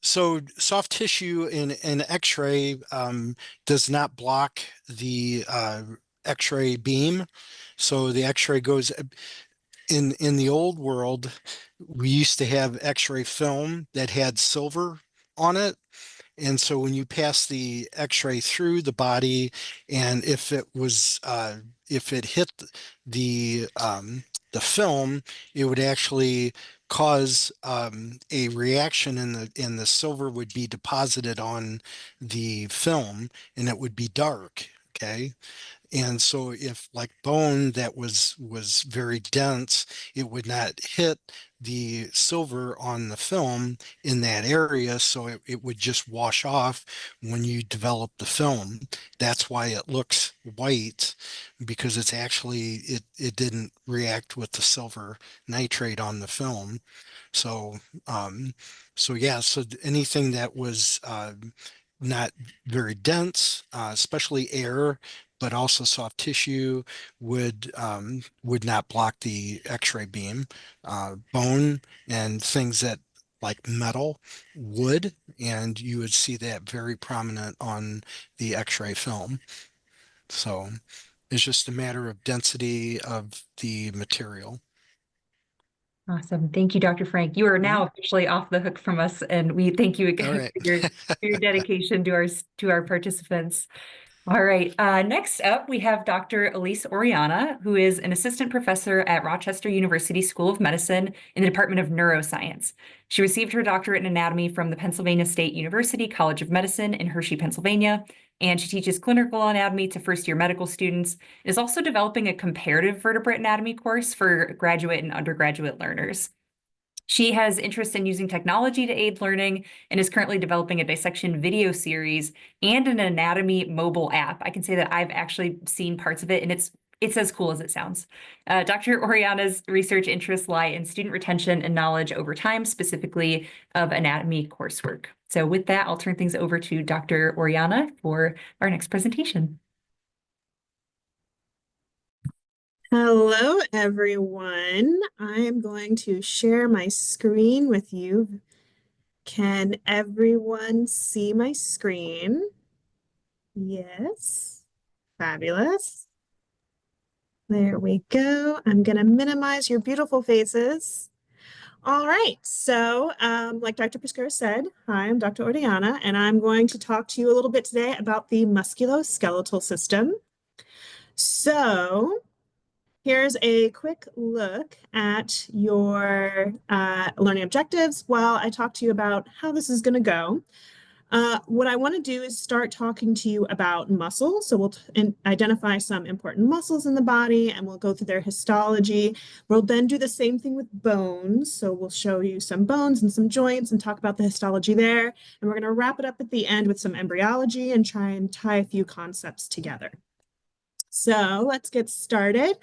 so soft tissue in X-ray does not block the X-ray beam. So the X-ray goes in the old world, we used to have X-ray film that had silver on it. And so when you pass the X-ray through the body, and if it hit the film, it would actually cause a reaction, and the silver would be deposited on the film, and it would be dark. Okay. And so if like bone that was very dense, it would not hit the silver on the film in that area. So it would just wash off when you develop the film. That's why it looks white, because it's actually, it didn't react with the silver nitrate on the film. So, yeah, so anything that was not very dense, especially air, but also soft tissue would not block the X-ray beam. Bone and things that like metal would, and you would see that very prominent on the X-ray film. So it's just a matter of density of the material. Awesome. Thank you, Dr. Frank. You are now officially off the hook from us, and we thank you again All right. for your dedication to our participants. All right. Next up, we have Dr. Elise Orellana, who is an assistant professor at Rochester University School of Medicine in the Department of Neuroscience. She received her doctorate in anatomy from the Pennsylvania State University College of Medicine in Hershey, Pennsylvania, and she teaches clinical anatomy to first-year medical students. Is also developing a comparative vertebrate anatomy course for graduate and undergraduate learners. She has interest in using technology to aid learning and is currently developing a dissection video series and an anatomy mobile app. I can say that I've actually seen parts of it, and it's as cool as it sounds. Dr. Orellana's research interests lie in student retention and knowledge over time, specifically of anatomy coursework. So with that, I'll turn things over to Dr. Orellana for our next presentation. Hello, everyone. I am going to share my screen with you. Can everyone see my screen? Yes. Fabulous. There we go. I'm going to minimize your beautiful faces. All right. So, like Dr. Piscura said, hi, I'm Dr. Orellana, and I'm going to talk to you a little bit today about the musculoskeletal system. So, here's a quick look at your learning objectives while I talk to you about how this is going to go. What I want to do is start talking to you about muscles. So we'll identify some important muscles in the body, and we'll go through their histology. We'll then do the same thing with bones. So we'll show you some bones and some joints and talk about the histology there. And we're going to wrap it up at the end with some embryology and try and tie a few concepts together. So let's get started.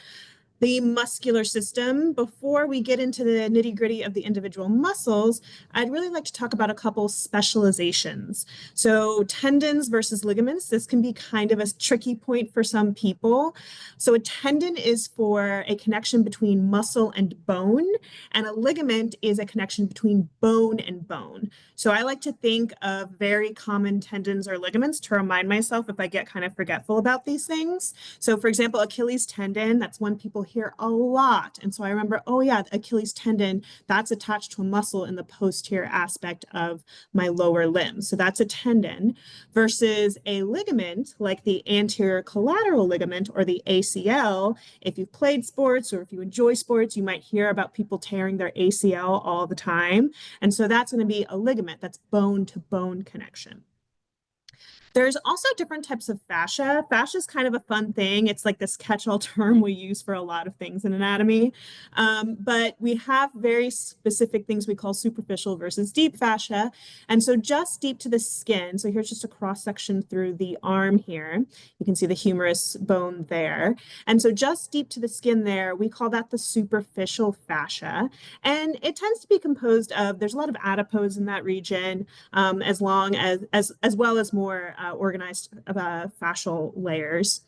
The muscular system. Before we get into the nitty-gritty of the individual muscles, I'd really like to talk about a couple specializations. So tendons versus ligaments, this can be kind of a tricky point for some people. So a tendon is for a connection between muscle and bone, and a ligament is a connection between bone and bone. So I like to think of very common tendons or ligaments to remind myself if I get kind of forgetful about these things. So for example, Achilles tendon, that's one people hear a lot. And so I remember, oh yeah, the Achilles tendon, that's attached to a muscle in the posterior aspect of my lower limb. So that's a tendon versus a ligament like the anterior collateral ligament or the ACL. If you've played sports or if you enjoy sports, you might hear about people tearing their ACL all the time. And so that's going to be a ligament, that's bone to bone connection. There's also different types of fascia. Fascia is kind of a fun thing. It's like this catch-all term we use for a lot of things in anatomy. But we have very specific things we call superficial versus deep fascia. And so just deep to the skin. So here's just a cross-section through the arm here. You can see the humerus bone there. And so just deep to the skin there, we call that the superficial fascia. And it tends to be composed of, there's a lot of adipose in that region, as well as more organized fascial layers.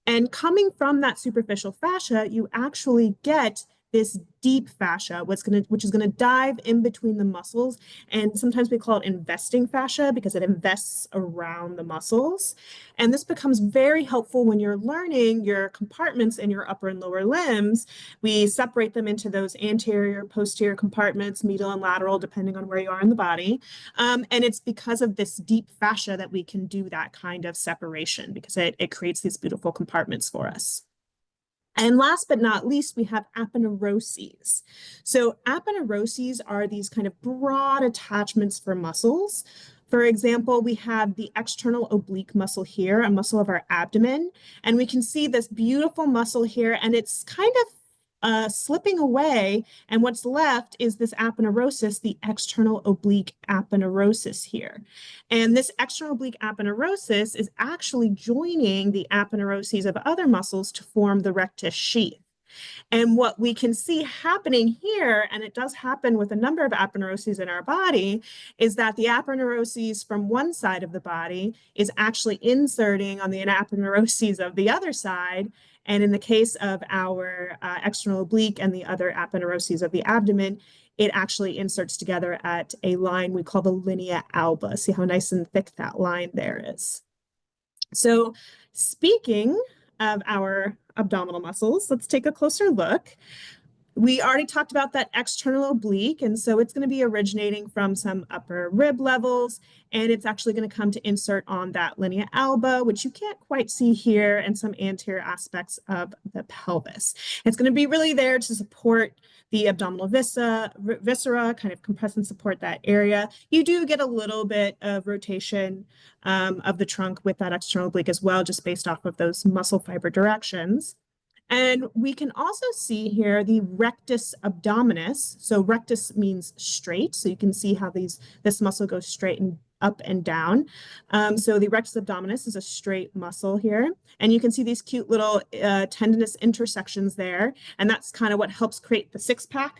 And coming from that superficial fascia, you actually get this deep fascia, which is going to dive in between the muscles. And sometimes we call it investing fascia because it invests around the muscles. And this becomes very helpful when you're learning your compartments in your upper and lower limbs. We separate them into those anterior, posterior compartments, medial and lateral, depending on where you are in the body. And it's because of this deep fascia that we can do that kind of separation, because it creates these beautiful compartments for us. And last but not least, we have aponeuroses. So aponeuroses are these kind of broad attachments for muscles. For example, we have the external oblique muscle here, a muscle of our abdomen, and we can see this beautiful muscle here, and it's kind of slipping away, and what's left is this aponeurosis, the external oblique aponeurosis here. And this external oblique aponeurosis is actually joining the aponeuroses of other muscles to form the rectus sheath. And what we can see happening here, and it does happen with a number of aponeuroses in our body, is that the aponeuroses from one side of the body is actually inserting on the aponeuroses of the other side. And in the case of our external oblique and the other aponeuroses of the abdomen, it actually inserts together at a line we call the linea alba. See how nice and thick that line there is. So speaking of our abdominal muscles, let's take a closer look. We already talked about that external oblique, and so it's going to be originating from some upper rib levels, and it's actually going to come to insert on that linea alba, which you can't quite see here, and some anterior aspects of the pelvis. It's going to be really there to support the abdominal viscera, kind of compress and support that area. You do get a little bit of rotation of the trunk with that external oblique as well, just based off of those muscle fiber directions. And we can also see here the rectus abdominis. So rectus means straight. So you can see how this muscle goes straight and up and down. So the rectus abdominis is a straight muscle here. And you can see these cute little tendinous intersections there. And that's kind of what helps create the six pack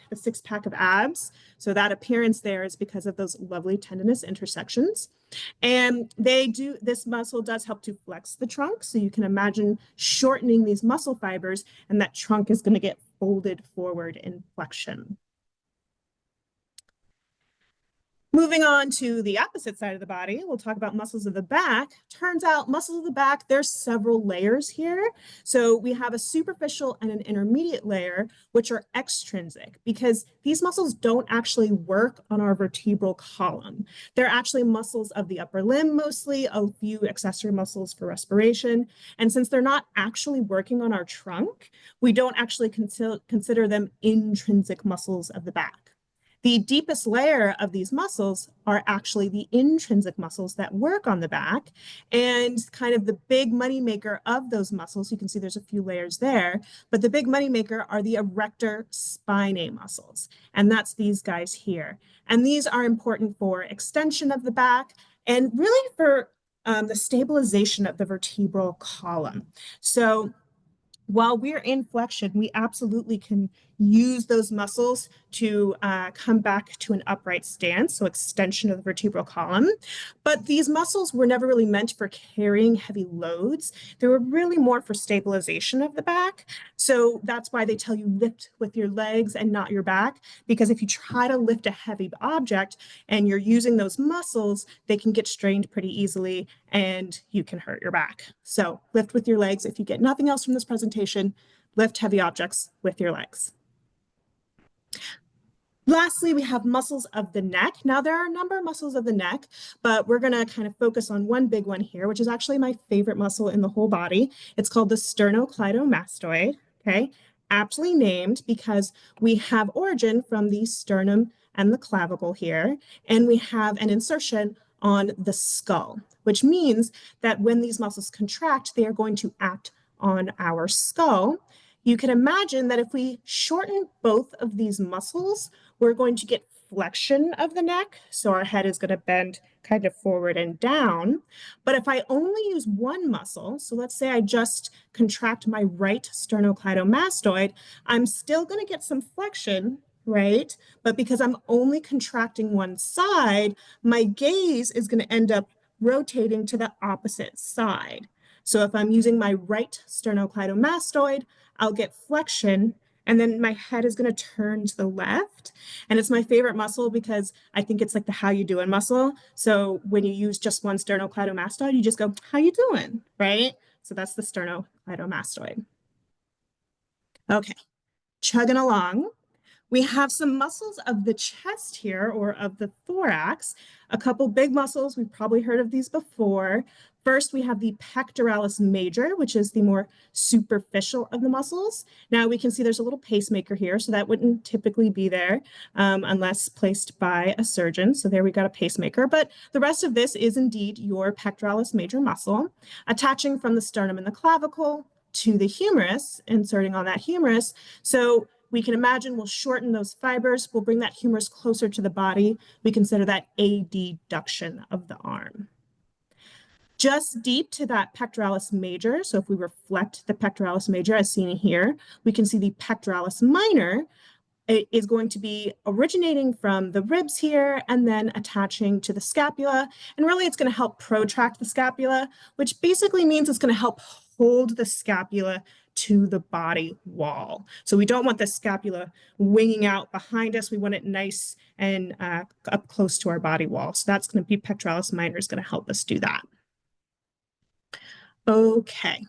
of abs. So that appearance there is because of those lovely tendinous intersections. And this muscle does help to flex the trunk. So you can imagine shortening these muscle fibers, and that trunk is going to get folded forward in flexion. Moving on to the opposite side of the body, we'll talk about muscles of the back. Turns out muscles of the back, there's several layers here. So we have a superficial and an intermediate layer, which are extrinsic, because these muscles don't actually work on our vertebral column. They're actually muscles of the upper limb, mostly a few accessory muscles for respiration. And since they're not actually working on our trunk, we don't actually consider them intrinsic muscles of the back. The deepest layer of these muscles are actually the intrinsic muscles that work on the back, and kind of the big moneymaker of those muscles, you can see there's a few layers there, but the big moneymaker are the erector spinae muscles, and that's these guys here. And these are important for extension of the back and really for the stabilization of the vertebral column. So while we're in flexion, we absolutely can use those muscles to come back to an upright stance, so extension of the vertebral column. But these muscles were never really meant for carrying heavy loads. They were really more for stabilization of the back. So that's why they tell you lift with your legs and not your back, because if you try to lift a heavy object and you're using those muscles, they can get strained pretty easily and you can hurt your back. So lift with your legs. If you get nothing else from this presentation, lift heavy objects with your legs. Lastly, we have muscles of the neck. Now, there are a number of muscles of the neck, but we're going to kind of focus on one big one here, which is actually my favorite muscle in the whole body. It's called the sternocleidomastoid, okay? Aptly named because we have origin from the sternum and the clavicle here, and we have an insertion on the skull, which means that when these muscles contract, they are going to act on our skull. You can imagine that if we shorten both of these muscles, we're going to get flexion of the neck. So our head is going to bend kind of forward and down. But if I only use one muscle, so let's say I just contract my right sternocleidomastoid, I'm still going to get some flexion, right? But because I'm only contracting one side, my gaze is going to end up rotating to the opposite side. So if I'm using my right sternocleidomastoid, I'll get flexion, and then my head is going to turn to the left. And it's my favorite muscle because I think it's like the how you doing muscle. So when you use just one sternocleidomastoid, you just go, how you doing, right? So that's the sternocleidomastoid. Okay, chugging along. We have some muscles of the chest here, or of the thorax, a couple big muscles. We've probably heard of these before. First, we have the pectoralis major, which is the more superficial of the muscles. Now we can see there's a little pacemaker here, so that wouldn't typically be there unless placed by a surgeon. So there we got a pacemaker, but the rest of this is indeed your pectoralis major muscle, attaching from the sternum and the clavicle to the humerus, inserting on that humerus. So we can imagine we'll shorten those fibers. We'll bring that humerus closer to the body. We consider that adduction of the arm. Just deep to that pectoralis major, so if we reflect the pectoralis major as seen here, we can see the pectoralis minor. It is going to be originating from the ribs here and then attaching to the scapula. And really it's going to help protract the scapula, which basically means it's going to help hold the scapula to the body wall. So we don't want the scapula winging out behind us. We want it nice and up close to our body wall. So that's going to be pectoralis minor is going to help us do that. Okay.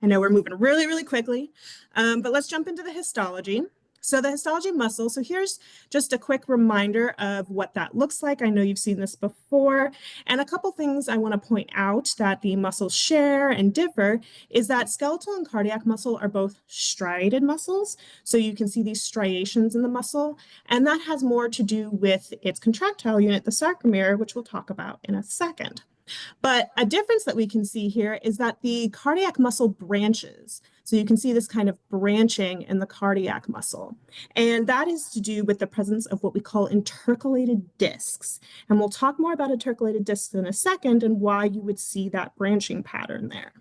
I know we're moving really, really quickly, but let's jump into the histology. So the histology muscle, so here's just a quick reminder of what that looks like. I know you've seen this before, and a couple things I want to point out that the muscles share and differ is that skeletal and cardiac muscle are both striated muscles. So you can see these striations in the muscle, and that has more to do with its contractile unit, the sarcomere, which we'll talk about in a second. But a difference that we can see here is that the cardiac muscle branches. So you can see this kind of branching in the cardiac muscle. And that is to do with the presence of what we call intercalated discs. And we'll talk more about intercalated discs in a second and why you would see that branching pattern there.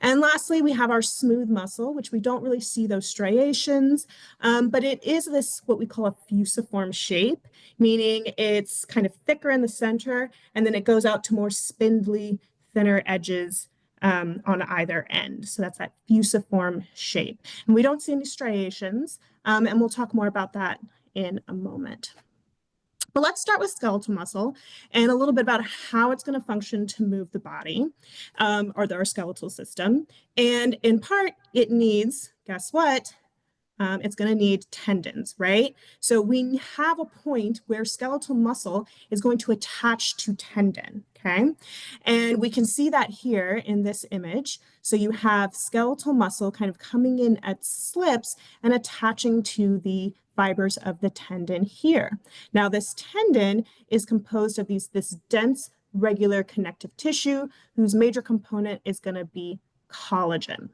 And lastly, we have our smooth muscle, which we don't really see those striations, but it is this what we call a fusiform shape, meaning it's kind of thicker in the center, and then it goes out to more spindly, thinner edges on either end. So that's that fusiform shape. And we don't see any striations, and we'll talk more about that in a moment. But let's start with skeletal muscle and a little bit about how it's going to function to move the body or our skeletal system. And in part, it needs, guess what? It's going to need tendons, right? So we have a point where skeletal muscle is going to attach to tendon, okay? And we can see that here in this image. So you have skeletal muscle kind of coming in at slips and attaching to the fibers of the tendon here. Now this tendon is composed of this dense regular connective tissue whose major component is going to be collagen.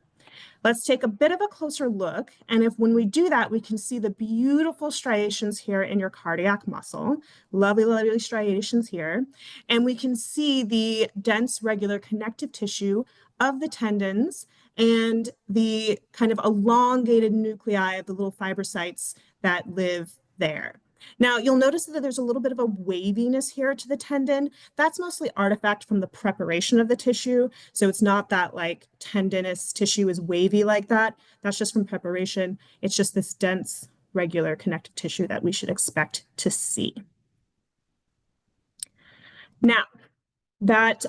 Let's take a bit of a closer look. And when we do that, we can see the beautiful striations here in your cardiac muscle. Lovely, lovely striations here. And we can see the dense regular connective tissue of the tendons and the kind of elongated nuclei of the little fibrocytes that live there. Now, you'll notice that there's a little bit of a waviness here to the tendon. That's mostly artifact from the preparation of the tissue. So it's not that like tendinous tissue is wavy like that. That's just from preparation. It's just this dense, regular connective tissue that we should expect to see. Now, that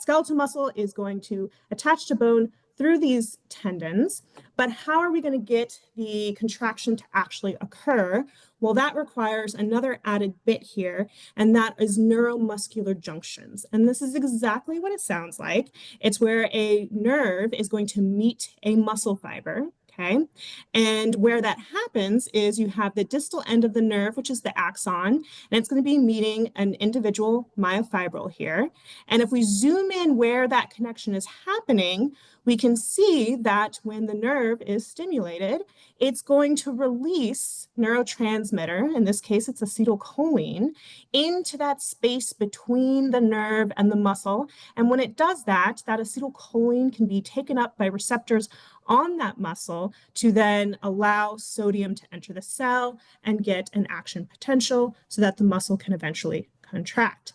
skeletal muscle is going to attach to bone through these tendons, but how are we going to get the contraction to actually occur? Well, that requires another added bit here, and that is neuromuscular junctions. And this is exactly what it sounds like. It's where a nerve is going to meet a muscle fiber. Okay, and where that happens is you have the distal end of the nerve, which is the axon, and it's going to be meeting an individual myofibril here. And if we zoom in where that connection is happening, we can see that when the nerve is stimulated, it's going to release neurotransmitter, in this case it's acetylcholine, into that space between the nerve and the muscle. And when it does that, that acetylcholine can be taken up by receptors on that muscle to then allow sodium to enter the cell and get an action potential so that the muscle can eventually contract.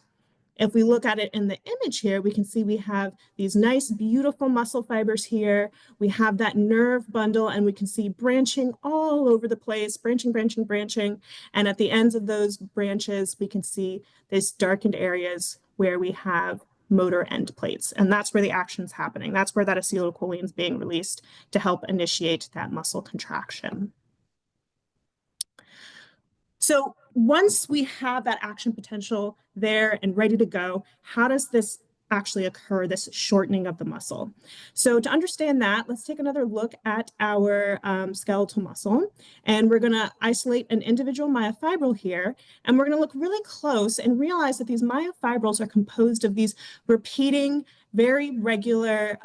If we look at it in the image here, we can see we have these nice, beautiful muscle fibers here. We have that nerve bundle, and we can see branching all over the place, branching. And at the ends of those branches, we can see these darkened areas where we have motor end plates. And that's where the action's happening. That's where that acetylcholine is being released to help initiate that muscle contraction. So once we have that action potential there and ready to go, how does this actually occur, this shortening of the muscle? So to understand that, let's take another look at our skeletal muscle. And we're going to isolate an individual myofibril here. And we're going to look really close and realize that these myofibrils are composed of these repeating, very regular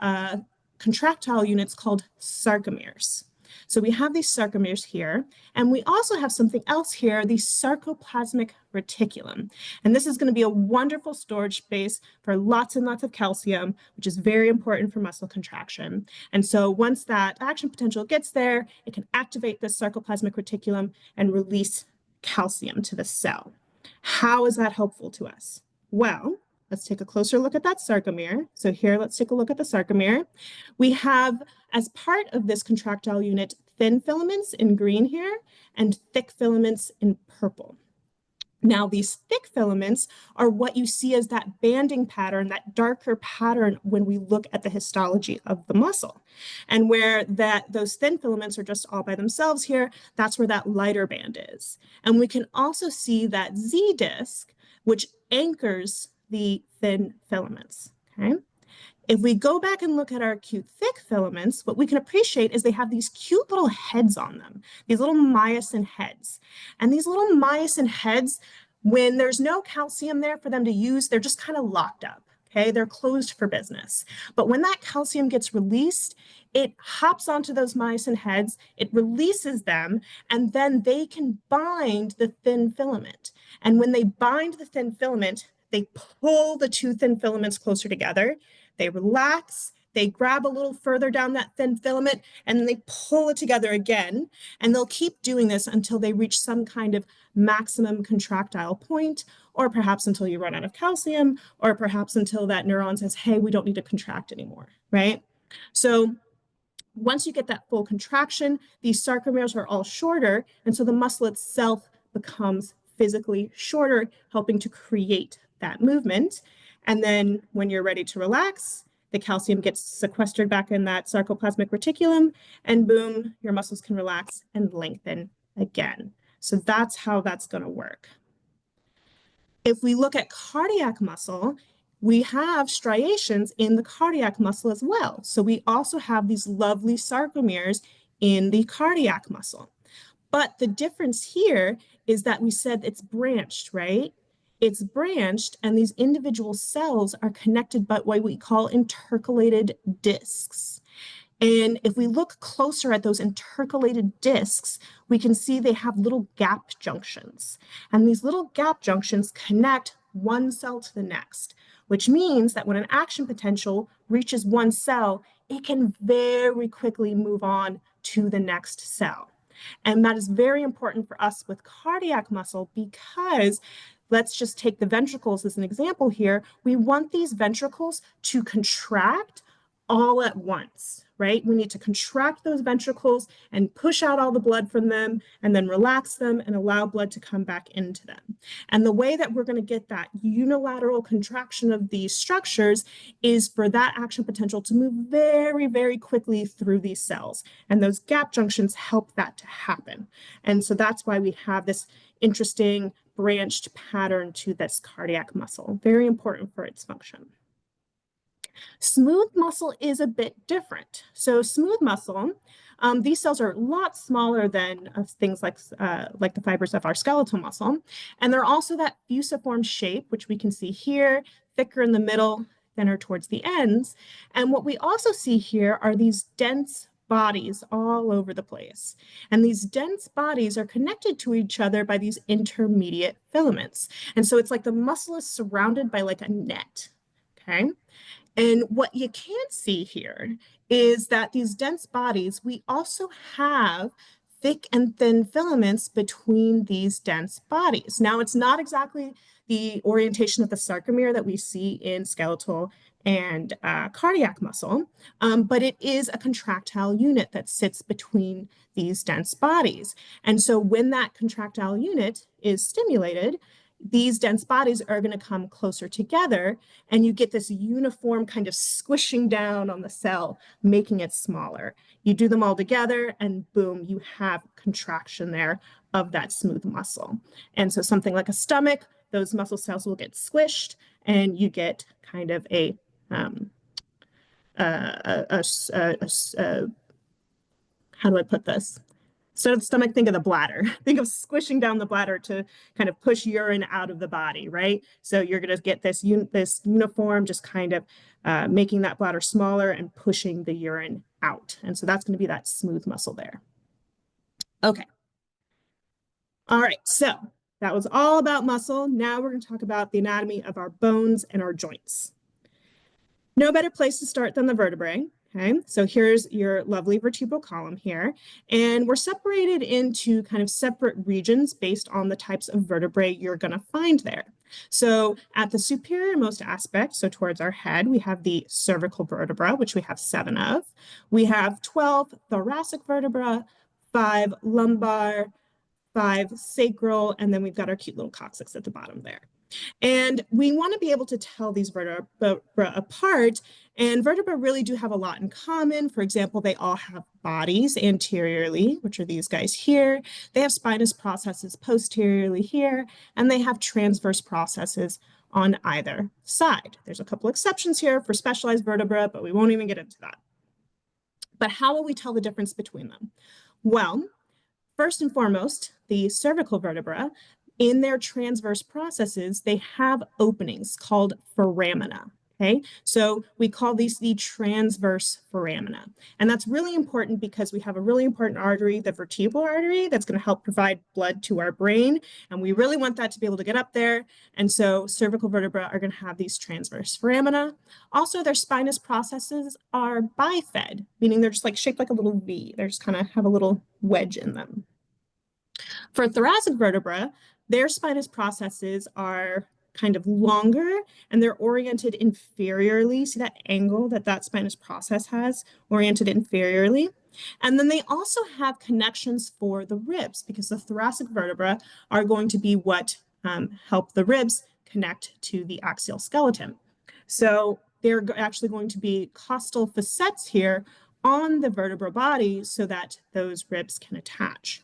contractile units called sarcomeres. So we have these sarcomeres here, and we also have something else here, the sarcoplasmic reticulum. And this is going to be a wonderful storage space for lots and lots of calcium, which is very important for muscle contraction. And so once that action potential gets there, it can activate this sarcoplasmic reticulum and release calcium to the cell. How is that helpful to us? Well, let's take a closer look at that sarcomere. So here, let's take a look at the sarcomere. We have, as part of this contractile unit, thin filaments in green here and thick filaments in purple. Now, these thick filaments are what you see as that banding pattern, that darker pattern when we look at the histology of the muscle. And where those thin filaments are just all by themselves here, that's where that lighter band is. And we can also see that Z disc, which anchors the thin filaments, okay? If we go back and look at our cute thick filaments, what we can appreciate is they have these cute little heads on them, these little myosin heads. And these little myosin heads, when there's no calcium there for them to use, they're just kind of locked up, okay? They're closed for business. But when that calcium gets released, it hops onto those myosin heads, it releases them, and then they can bind the thin filament. And when they bind the thin filament, they pull the two thin filaments closer together. They relax, they grab a little further down that thin filament, and then they pull it together again. And they'll keep doing this until they reach some kind of maximum contractile point, or perhaps until you run out of calcium, or perhaps until that neuron says, hey, we don't need to contract anymore, right? So once you get that full contraction, these sarcomeres are all shorter, and so the muscle itself becomes physically shorter, helping to create that movement. And then when you're ready to relax, the calcium gets sequestered back in that sarcoplasmic reticulum, and boom, your muscles can relax and lengthen again. So that's how that's going to work. If we look at cardiac muscle, we have striations in the cardiac muscle as well. So we also have these lovely sarcomeres in the cardiac muscle. But the difference here is that we said it's branched, right? It's branched, and these individual cells are connected by what we call intercalated discs. And if we look closer at those intercalated discs, we can see they have little gap junctions. And these little gap junctions connect one cell to the next, which means that when an action potential reaches one cell, it can very quickly move on to the next cell. And that is very important for us with cardiac muscle because let's just take the ventricles as an example here. We want these ventricles to contract all at once, right? We need to contract those ventricles and push out all the blood from them and then relax them and allow blood to come back into them. And the way that we're going to get that unilateral contraction of these structures is for that action potential to move very, very quickly through these cells. And those gap junctions help that to happen. And so that's why we have this interesting branched pattern to this cardiac muscle, very important for its function. Smooth muscle is a bit different. So smooth muscle, these cells are a lot smaller than things like the fibers of our skeletal muscle. And they're also that fusiform shape, which we can see here, thicker in the middle, thinner towards the ends. And what we also see here are these dense bodies all over the place. And these dense bodies are connected to each other by these intermediate filaments. And so it's like the muscle is surrounded by like a net, okay? And what you can't see here is that these dense bodies, we also have thick and thin filaments between these dense bodies. Now, it's not exactly the orientation of the sarcomere that we see in skeletal and cardiac muscle, but it is a contractile unit that sits between these dense bodies. And so when that contractile unit is stimulated, these dense bodies are going to come closer together, and you get this uniform kind of squishing down on the cell, making it smaller. You do them all together, and boom, you have contraction there of that smooth muscle. And so something like a stomach, those muscle cells will get squished, and you get kind of a how do I put this? So the stomach, think of the bladder. Think of squishing down the bladder to kind of push urine out of the body, right? So you're going to get this uniform, just kind of making that bladder smaller and pushing the urine out. And so that's going to be that smooth muscle there. Okay. All right, so that was all about muscle. Now we're going to talk about the anatomy of our bones and our joints. No better place to start than the vertebrae. Okay, so here's your lovely vertebral column here, and we're separated into kind of separate regions based on the types of vertebrae you're going to find there. So at the superiormost aspect, so towards our head, we have the cervical vertebra, which we have 7 of. We have 12 thoracic vertebra, 5 lumbar, 5 sacral, and then we've got our cute little coccyx at the bottom there. And we want to be able to tell these vertebrae apart, and vertebrae really do have a lot in common. For example, they all have bodies anteriorly, which are these guys here. They have spinous processes posteriorly here, and they have transverse processes on either side. There's a couple exceptions here for specialized vertebrae, but we won't even get into that. But how will we tell the difference between them? Well, first and foremost, the cervical vertebra, in their transverse processes, they have openings called foramina, okay? So we call these the transverse foramina. And that's really important because we have a really important artery, the vertebral artery, that's going to help provide blood to our brain. And we really want that to be able to get up there. And so cervical vertebrae are going to have these transverse foramina. Also, their spinous processes are bifid, meaning they're just like shaped like a little V. They just kind of have a little wedge in them. For thoracic vertebra, their spinous processes are kind of longer and they're oriented inferiorly. See that angle that that spinous process has, oriented inferiorly? And then they also have connections for the ribs because the thoracic vertebra are going to be what help the ribs connect to the axial skeleton. So they're actually going to be costal facets here on the vertebral body so that those ribs can attach.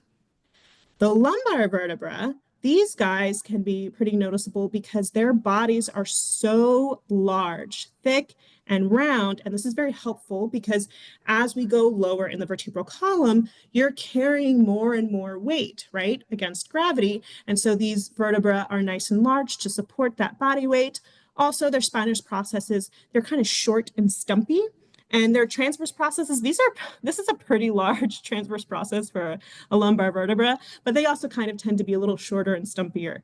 The lumbar vertebra, these guys can be pretty noticeable because their bodies are so large, thick, and round. And this is very helpful because as we go lower in the vertebral column, you're carrying more and more weight, right, against gravity. And so these vertebrae are nice and large to support that body weight. Also, their spinous processes, they're kind of short and stumpy. And their transverse processes, this is a pretty large transverse process for a lumbar vertebra, but they also kind of tend to be a little shorter and stumpier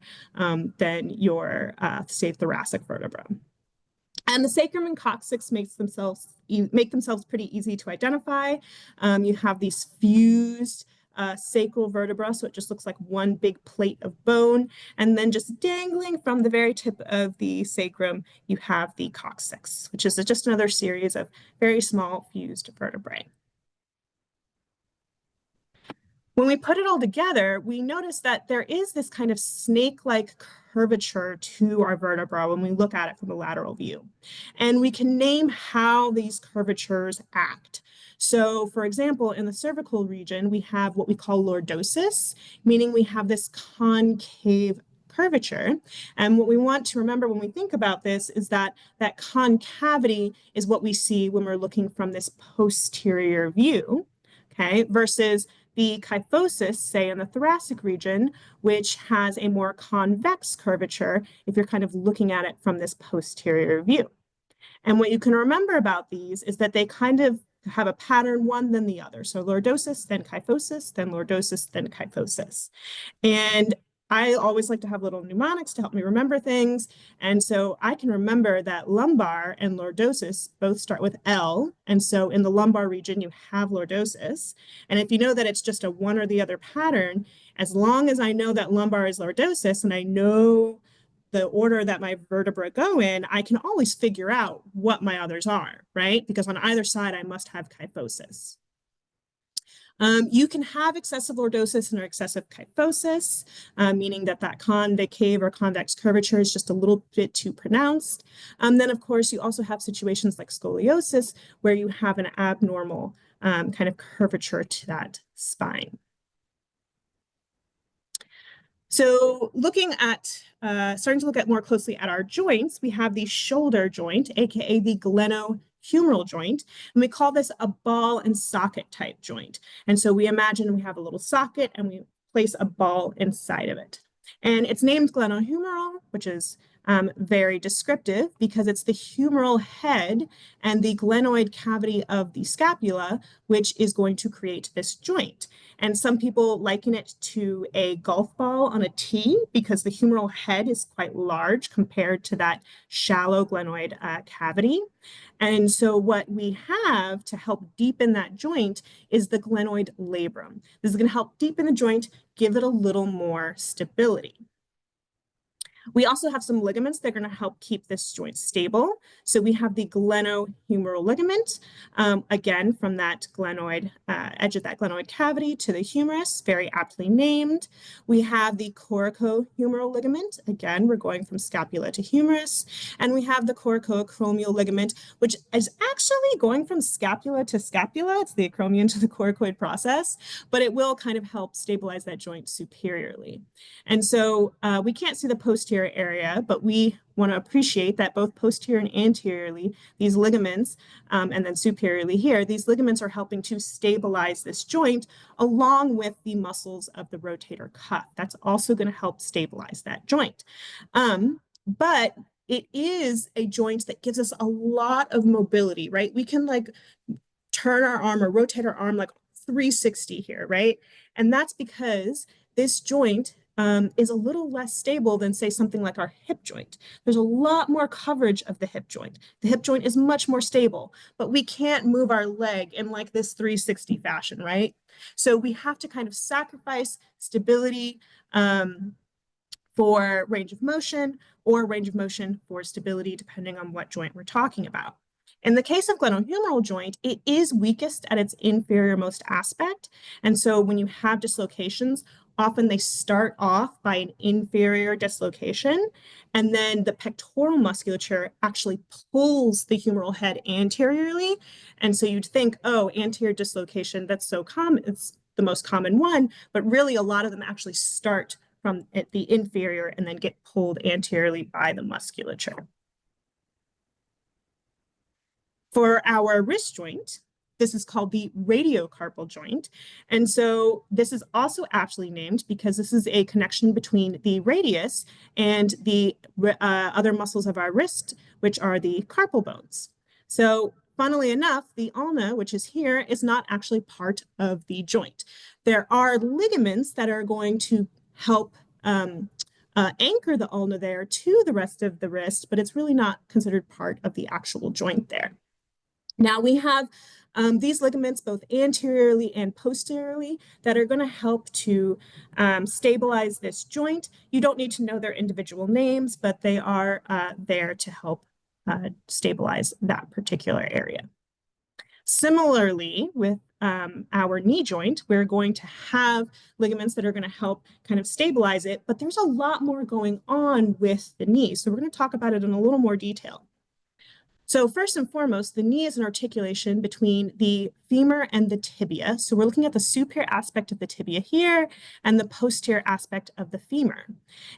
than your, say, thoracic vertebra. And the sacrum and coccyx make themselves pretty easy to identify. You have these fused sacral vertebra, so it just looks like one big plate of bone. And then just dangling from the very tip of the sacrum, you have the coccyx, which is just another series of very small fused vertebrae. When we put it all together, we notice that there is this kind of snake-like curvature to our vertebra when we look at it from a lateral view. And we can name how these curvatures act. So, for example, in the cervical region, we have what we call lordosis, meaning we have this concave curvature. And what we want to remember when we think about this is that that concavity is what we see when we're looking from this posterior view, okay, versus the kyphosis, say in the thoracic region, which has a more convex curvature if you're kind of looking at it from this posterior view. And what you can remember about these is that they kind of have a pattern, one then the other. So lordosis, then kyphosis, then lordosis, then kyphosis. And I always like to have little mnemonics to help me remember things. And so I can remember that lumbar and lordosis both start with L. And so in the lumbar region, you have lordosis. And if you know that it's just a one or the other pattern, as long as I know that lumbar is lordosis and I know the order that my vertebrae go in, I can always figure out what my others are, right? Because on either side, I must have kyphosis. You can have excessive lordosis and or excessive kyphosis, meaning that that concave or convex curvature is just a little bit too pronounced. Then, of course, you also have situations like scoliosis, where you have an abnormal kind of curvature to that spine. So looking at, starting to look at more closely at our joints, we have the shoulder joint, aka the glenohumeral joint, and we call this a ball and socket type joint. And so we imagine we have a little socket and we place a ball inside of it. And it's named glenohumeral, which is very descriptive because it's the humeral head and the glenoid cavity of the scapula, which is going to create this joint. And some people liken it to a golf ball on a tee because the humeral head is quite large compared to that shallow glenoid cavity. And so what we have to help deepen that joint is the glenoid labrum. This is going to help deepen the joint, give it a little more stability. We also have some ligaments that are going to help keep this joint stable. So we have the glenohumeral ligament, again, from that glenoid, edge of that glenoid cavity to the humerus, very aptly named. We have the coracohumeral ligament. Again, we're going from scapula to humerus. And we have the coracoacromial ligament, which is actually going from scapula to scapula. It's the acromion to the coracoid process, but it will kind of help stabilize that joint superiorly. And so we can't see the posterior area, but we want to appreciate that both posterior and anteriorly, these ligaments, and then superiorly here, these ligaments are helping to stabilize this joint along with the muscles of the rotator cuff. That's also going to help stabilize that joint. But it is a joint that gives us a lot of mobility, right? We can like turn our arm or rotate our arm like 360 here, right? And that's because this joint is a little less stable than, say, something like our hip joint. There's a lot more coverage of the hip joint. The hip joint is much more stable, but we can't move our leg in like this 360 fashion, right? So we have to kind of sacrifice stability for range of motion or range of motion for stability, depending on what joint we're talking about. In the case of glenohumeral joint, it is weakest at its inferior-most aspect. And so when you have dislocations, often they start off by an inferior dislocation, and then the pectoral musculature actually pulls the humeral head anteriorly. And so you'd think, oh, anterior dislocation, that's so common, it's the most common one, but really a lot of them actually start from the inferior and then get pulled anteriorly by the musculature. For our wrist joint, this is called the radiocarpal joint. And so this is also aptly named because this is a connection between the radius and the other muscles of our wrist, which are the carpal bones. So funnily enough, the ulna, which is here, is not actually part of the joint. There are ligaments that are going to help anchor the ulna there to the rest of the wrist, but it's really not considered part of the actual joint there. Now we have these ligaments both anteriorly and posteriorly that are going to help to stabilize this joint. You don't need to know their individual names, but they are there to help stabilize that particular area. Similarly, with our knee joint, we're going to have ligaments that are going to help kind of stabilize it, but there's a lot more going on with the knee. So we're going to talk about it in a little more detail. So first and foremost, the knee is an articulation between the femur and the tibia. So we're looking at the superior aspect of the tibia here and the posterior aspect of the femur.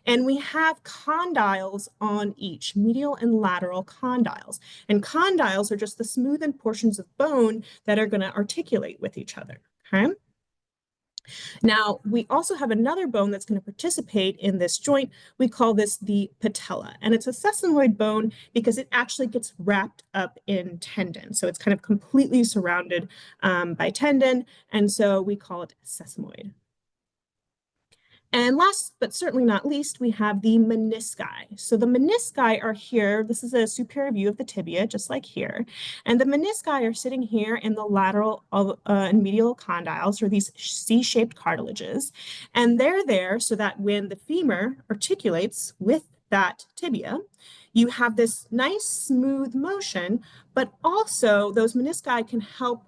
And we have condyles on each, medial and lateral condyles. And condyles are just the smoothened portions of bone that are going to articulate with each other, okay? Now, we also have another bone that's going to participate in this joint. We call this the patella, and it's a sesamoid bone because it actually gets wrapped up in tendon. So it's kind of completely surrounded by tendon, and so we call it sesamoid. And last, but certainly not least, we have the menisci. So the menisci are here. This is a superior view of the tibia, just like here. And the menisci are sitting here in the lateral and medial condyles, or these C-shaped cartilages. And they're there so that when the femur articulates with that tibia, you have this nice smooth motion, but also those menisci can help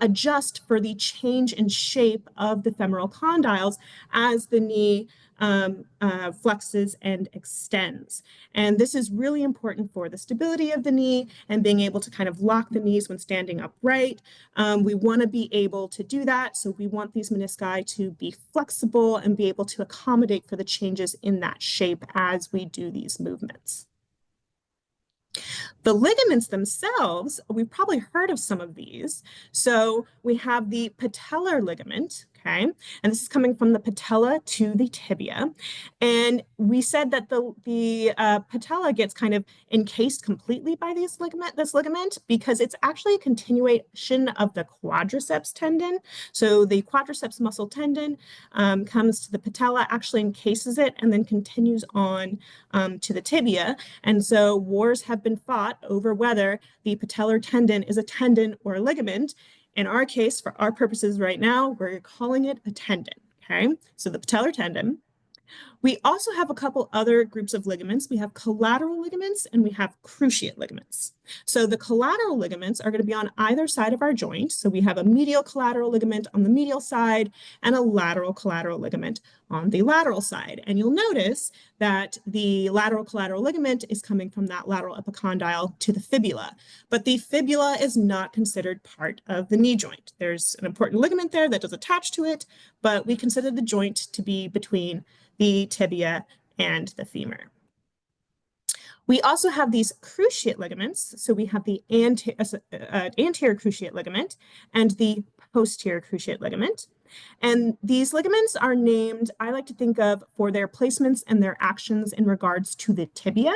adjust for the change in shape of the femoral condyles as the knee flexes and extends. And this is really important for the stability of the knee and being able to kind of lock the knees when standing upright. We want to be able to do that. So we want these menisci to be flexible and be able to accommodate for the changes in that shape as we do these movements. The ligaments themselves, we've probably heard of some of these. So we have the patellar ligament, okay? And this is coming from the patella to the tibia. And we said that the patella gets kind of encased completely by this ligament because it's actually a continuation of the quadriceps tendon. So the quadriceps muscle tendon comes to the patella, actually encases it, and then continues on to the tibia. And so wars have been fought over whether the patellar tendon is a tendon or a ligament. In our case, for our purposes right now, we're calling it a tendon, okay? So the patellar tendon. We also have a couple other groups of ligaments. We have collateral ligaments and we have cruciate ligaments. So the collateral ligaments are going to be on either side of our joint. So we have a medial collateral ligament on the medial side and a lateral collateral ligament on the lateral side. And you'll notice that the lateral collateral ligament is coming from that lateral epicondyle to the fibula. But the fibula is not considered part of the knee joint. There's an important ligament there that does attach to it, but we consider the joint to be between the tibia and the femur. We also have these cruciate ligaments. So we have the anterior cruciate ligament and the posterior cruciate ligament. And these ligaments are named, I like to think of, for their placements and their actions in regards to the tibia.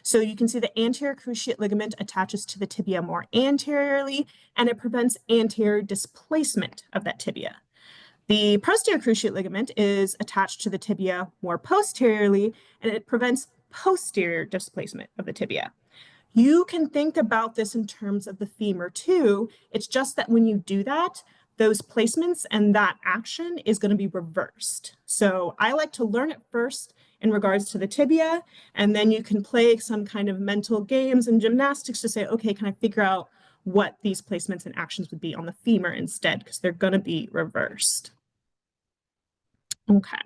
So you can see the anterior cruciate ligament attaches to the tibia more anteriorly, and it prevents anterior displacement of that tibia. The posterior cruciate ligament is attached to the tibia more posteriorly, and it prevents posterior displacement of the tibia. You can think about this in terms of the femur too. It's just that when you do that, those placements and that action is going to be reversed. So I like to learn it first in regards to the tibia, and then you can play some kind of mental games and gymnastics to say, okay, can I figure out what these placements and actions would be on the femur instead, because they're going to be reversed. Okay.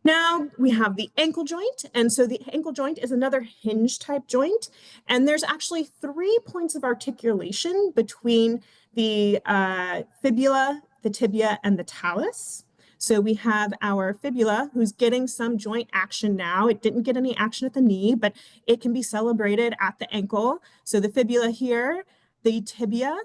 Now we have the ankle joint. And so the ankle joint is another hinge type joint. And there's actually 3 points of articulation between the fibula, the tibia, and the talus. So we have our fibula, who's getting some joint action now. It didn't get any action at the knee, but it can be celebrated at the ankle. So the fibula here, the tibia,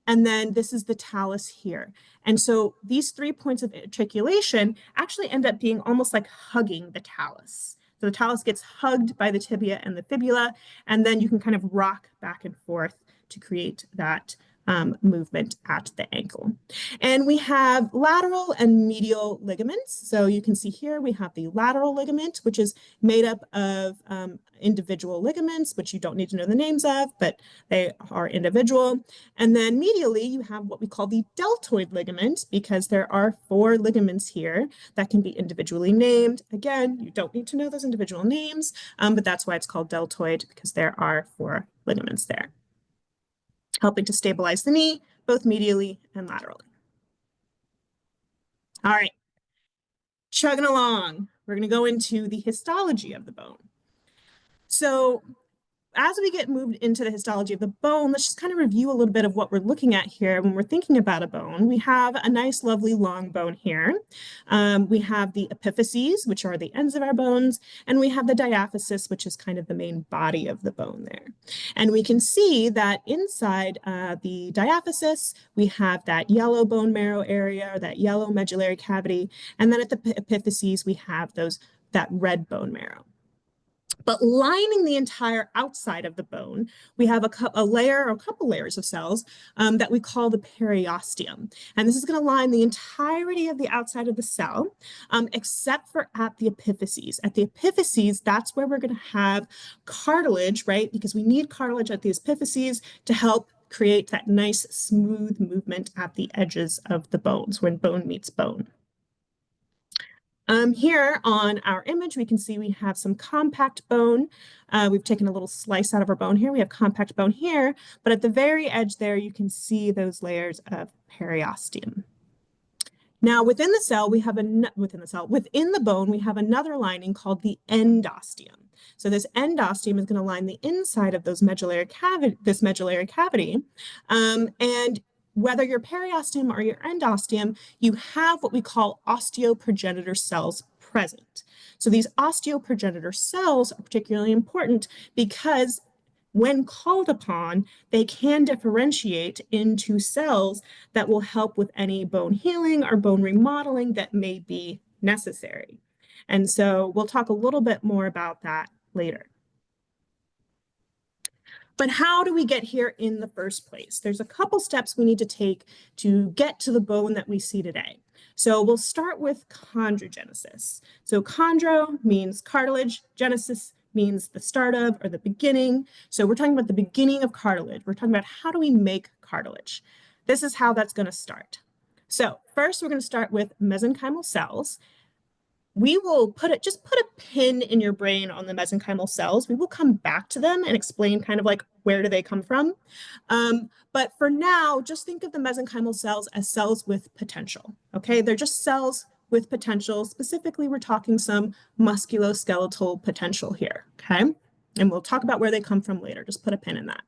and then this is the talus here. And so these 3 points of articulation actually end up being almost like hugging the talus. So the talus gets hugged by the tibia and the fibula, and then you can kind of rock back and forth to create that movement at the ankle. And we have lateral and medial ligaments. So you can see here we have the lateral ligament, which is made up of individual ligaments, which you don't need to know the names of, but they are individual. And then medially, you have what we call the deltoid ligament, because there are 4 ligaments here that can be individually named. Again, you don't need to know those individual names, but that's why it's called deltoid, because there are 4 ligaments there, helping to stabilize the knee, both medially and laterally. All right, chugging along, we're going to go into the histology of the bone. So as we get moved into the histology of the bone, let's just kind of review a little bit of what we're looking at here when we're thinking about a bone. We have a nice, lovely long bone here. We have the epiphyses, which are the ends of our bones, and we have the diaphysis, which is kind of the main body of the bone there. And we can see that inside the diaphysis, we have that yellow bone marrow area, or that yellow medullary cavity, and then at the epiphyses, we have that red bone marrow. But lining the entire outside of the bone, we have a layer or a couple layers of cells that we call the periosteum. And this is going to line the entirety of the outside of the cell, except for at the epiphyses. At the epiphyses, that's where we're going to have cartilage, right? Because we need cartilage at the epiphyses to help create that nice smooth movement at the edges of the bones when bone meets bone. Here on our image, we can see we have some compact bone. We've taken a little slice out of our bone here. We have compact bone here, but at the very edge there, you can see those layers of periosteum. Now, within the cell, within the bone, we have another lining called the endosteum. So this endosteum is going to line the inside of those medullary cavity, and whether your periosteum or your endosteum, you have what we call osteoprogenitor cells present. So these osteoprogenitor cells are particularly important because when called upon, they can differentiate into cells that will help with any bone healing or bone remodeling that may be necessary. And so we'll talk a little bit more about that later. But how do we get here in the first place? There's a couple steps we need to take to get to the bone that we see today. So we'll start with chondrogenesis. So chondro means cartilage, genesis means the start of or the beginning. So we're talking about the beginning of cartilage. We're talking about how do we make cartilage. This is how that's going to start. So first we're going to start with mesenchymal cells. We will just put a pin in your brain on the mesenchymal cells. We will come back to them and explain kind of like where do they come from. But for now, just think of the mesenchymal cells as cells with potential, okay? They're just cells with potential. Specifically, we're talking some musculoskeletal potential here, okay? And we'll talk about where they come from later. Just put a pin in that.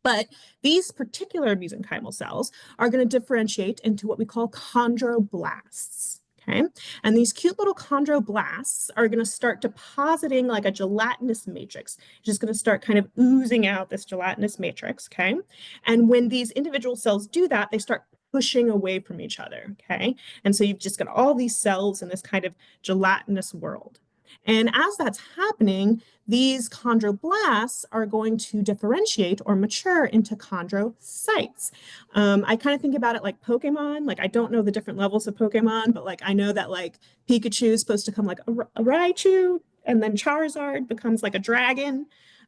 But these particular mesenchymal cells are going to differentiate into what we call chondroblasts. Okay, and these cute little chondroblasts are going to start depositing like a gelatinous matrix. It's just going to start kind of oozing out this gelatinous matrix, okay? And when these individual cells do that, they start pushing away from each other, okay? And so you've just got all these cells in this kind of gelatinous world. And as that's happening, these chondroblasts are going to differentiate or mature into chondrocytes. I kind of think about it like Pokemon. Like, I don't know the different levels of Pokemon, but like I know that like Pikachu is supposed to come like a Raichu, and then Charizard becomes like a dragon.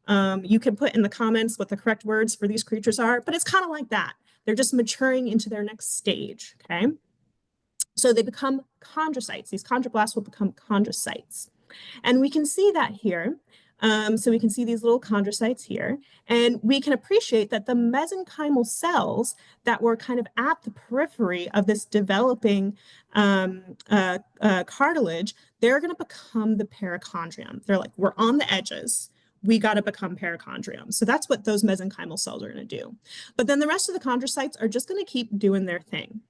You can put in the comments what the correct words for these creatures are, but it's kind of like that. They're just maturing into their next stage, okay? So they become chondrocytes. These chondroblasts will become chondrocytes. And we can see that here. So we can see these little chondrocytes here, and we can appreciate that the mesenchymal cells that were kind of at the periphery of this developing cartilage, they're going to become the perichondrium. They're like, we're on the edges. We got to become perichondrium. So that's what those mesenchymal cells are going to do. But then the rest of the chondrocytes are just going to keep doing their thing.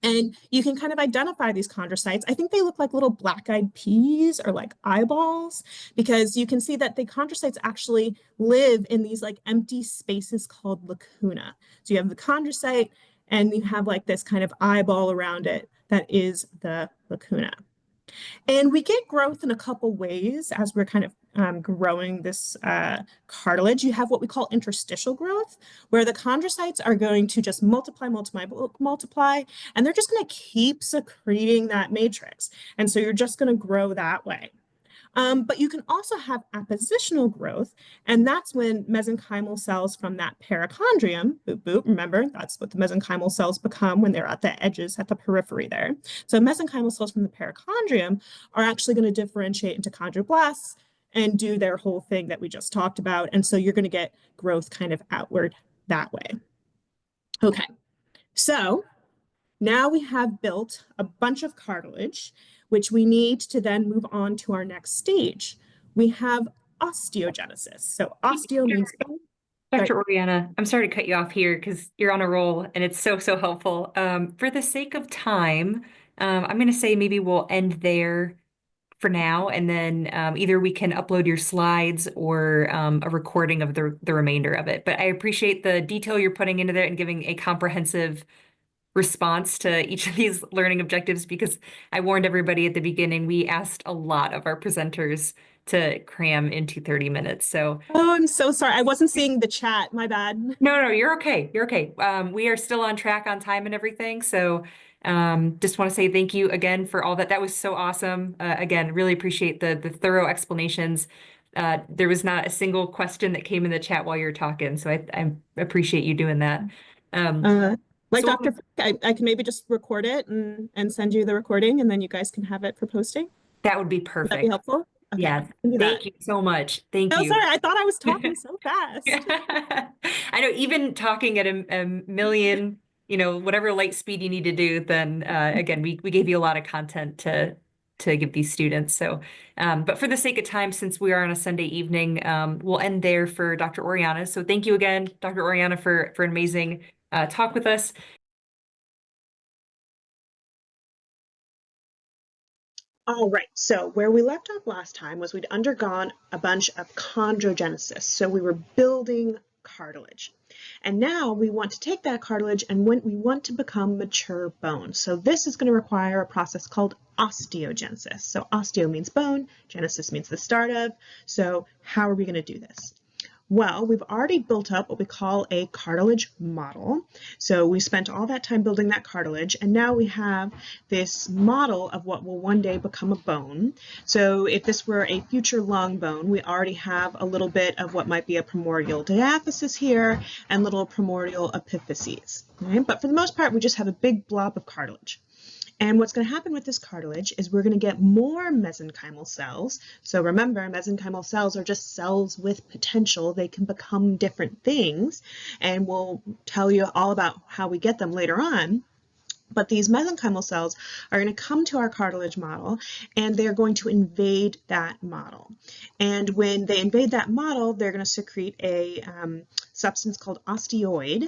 And you can kind of identify these chondrocytes. I think they look like little black-eyed peas or like eyeballs, because you can see that the chondrocytes actually live in these like empty spaces called lacuna. So you have the chondrocyte and you have like this kind of eyeball around it that is the lacuna. And we get growth in a couple ways as we're kind of growing this cartilage. You have what we call interstitial growth, where the chondrocytes are going to just multiply, and they're just going to keep secreting that matrix. And so you're just going to grow that way. But you can also have appositional growth, and that's when mesenchymal cells from that perichondrium, remember, that's what the mesenchymal cells become when they're at the edges, at the periphery there. So mesenchymal cells from the perichondrium are actually going to differentiate into chondroblasts and do their whole thing that we just talked about. And so you're going to get growth kind of outward that way. Okay, so now we have built a bunch of cartilage, which we need to then move on to our next stage. We have osteogenesis. So osteo means bone. Dr. Orellana, I'm sorry to cut you off here because you're on a roll and it's so helpful. For the sake of time, I'm going to say maybe we'll end there for now, and then either we can upload your slides or a recording of the remainder of it. But I appreciate the detail you're putting into there and giving a comprehensive response to each of these learning objectives, because I warned everybody at the beginning, we asked a lot of our presenters to cram into 30 minutes. So oh, I'm so sorry. I wasn't seeing the chat. My bad. no, you're okay. You're okay. We are still on track on time and everything. So just want to say thank you again for all that. That was so awesome. Again, really appreciate the thorough explanations. There was not a single question that came in the chat while you're talking. So I appreciate you doing that. Like so Dr. Frick, I can maybe just record it and send you the recording, and then you guys can have it for posting. that would be Would perfect. that be helpful? Okay, Yeah. I can do Thank that. you so much. Thank No, you. sorry, I thought I was talking so fast. I know, even talking at a million, whatever light speed you need to do, then again, we gave you a lot of content to give these students. So, but for the sake of time, since we are on a Sunday evening, we'll end there for Dr. Orellana. So thank you again, Dr. Orellana, for an amazing talk with us. All right, so where we left off last time was we'd undergone a bunch of chondrogenesis. So we were building cartilage. And now we want to take that cartilage and we want to become mature bone. So this is going to require a process called osteogenesis. So osteo means bone, genesis means the start of. So how are we going to do this? Well, we've already built up what we call a cartilage model. So we spent all that time building that cartilage, and now we have this model of what will one day become a bone. So if this were a future long bone, we already have a little bit of what might be a primordial diaphysis here and little primordial epiphyses. Right? But for the most part, we just have a big blob of cartilage. And what's going to happen with this cartilage is we're going to get more mesenchymal cells. So remember, mesenchymal cells are just cells with potential. They can become different things, and we'll tell you all about how we get them later on. But these mesenchymal cells are going to come to our cartilage model, and they're going to invade that model. And when they invade that model, they're going to secrete a substance called osteoid,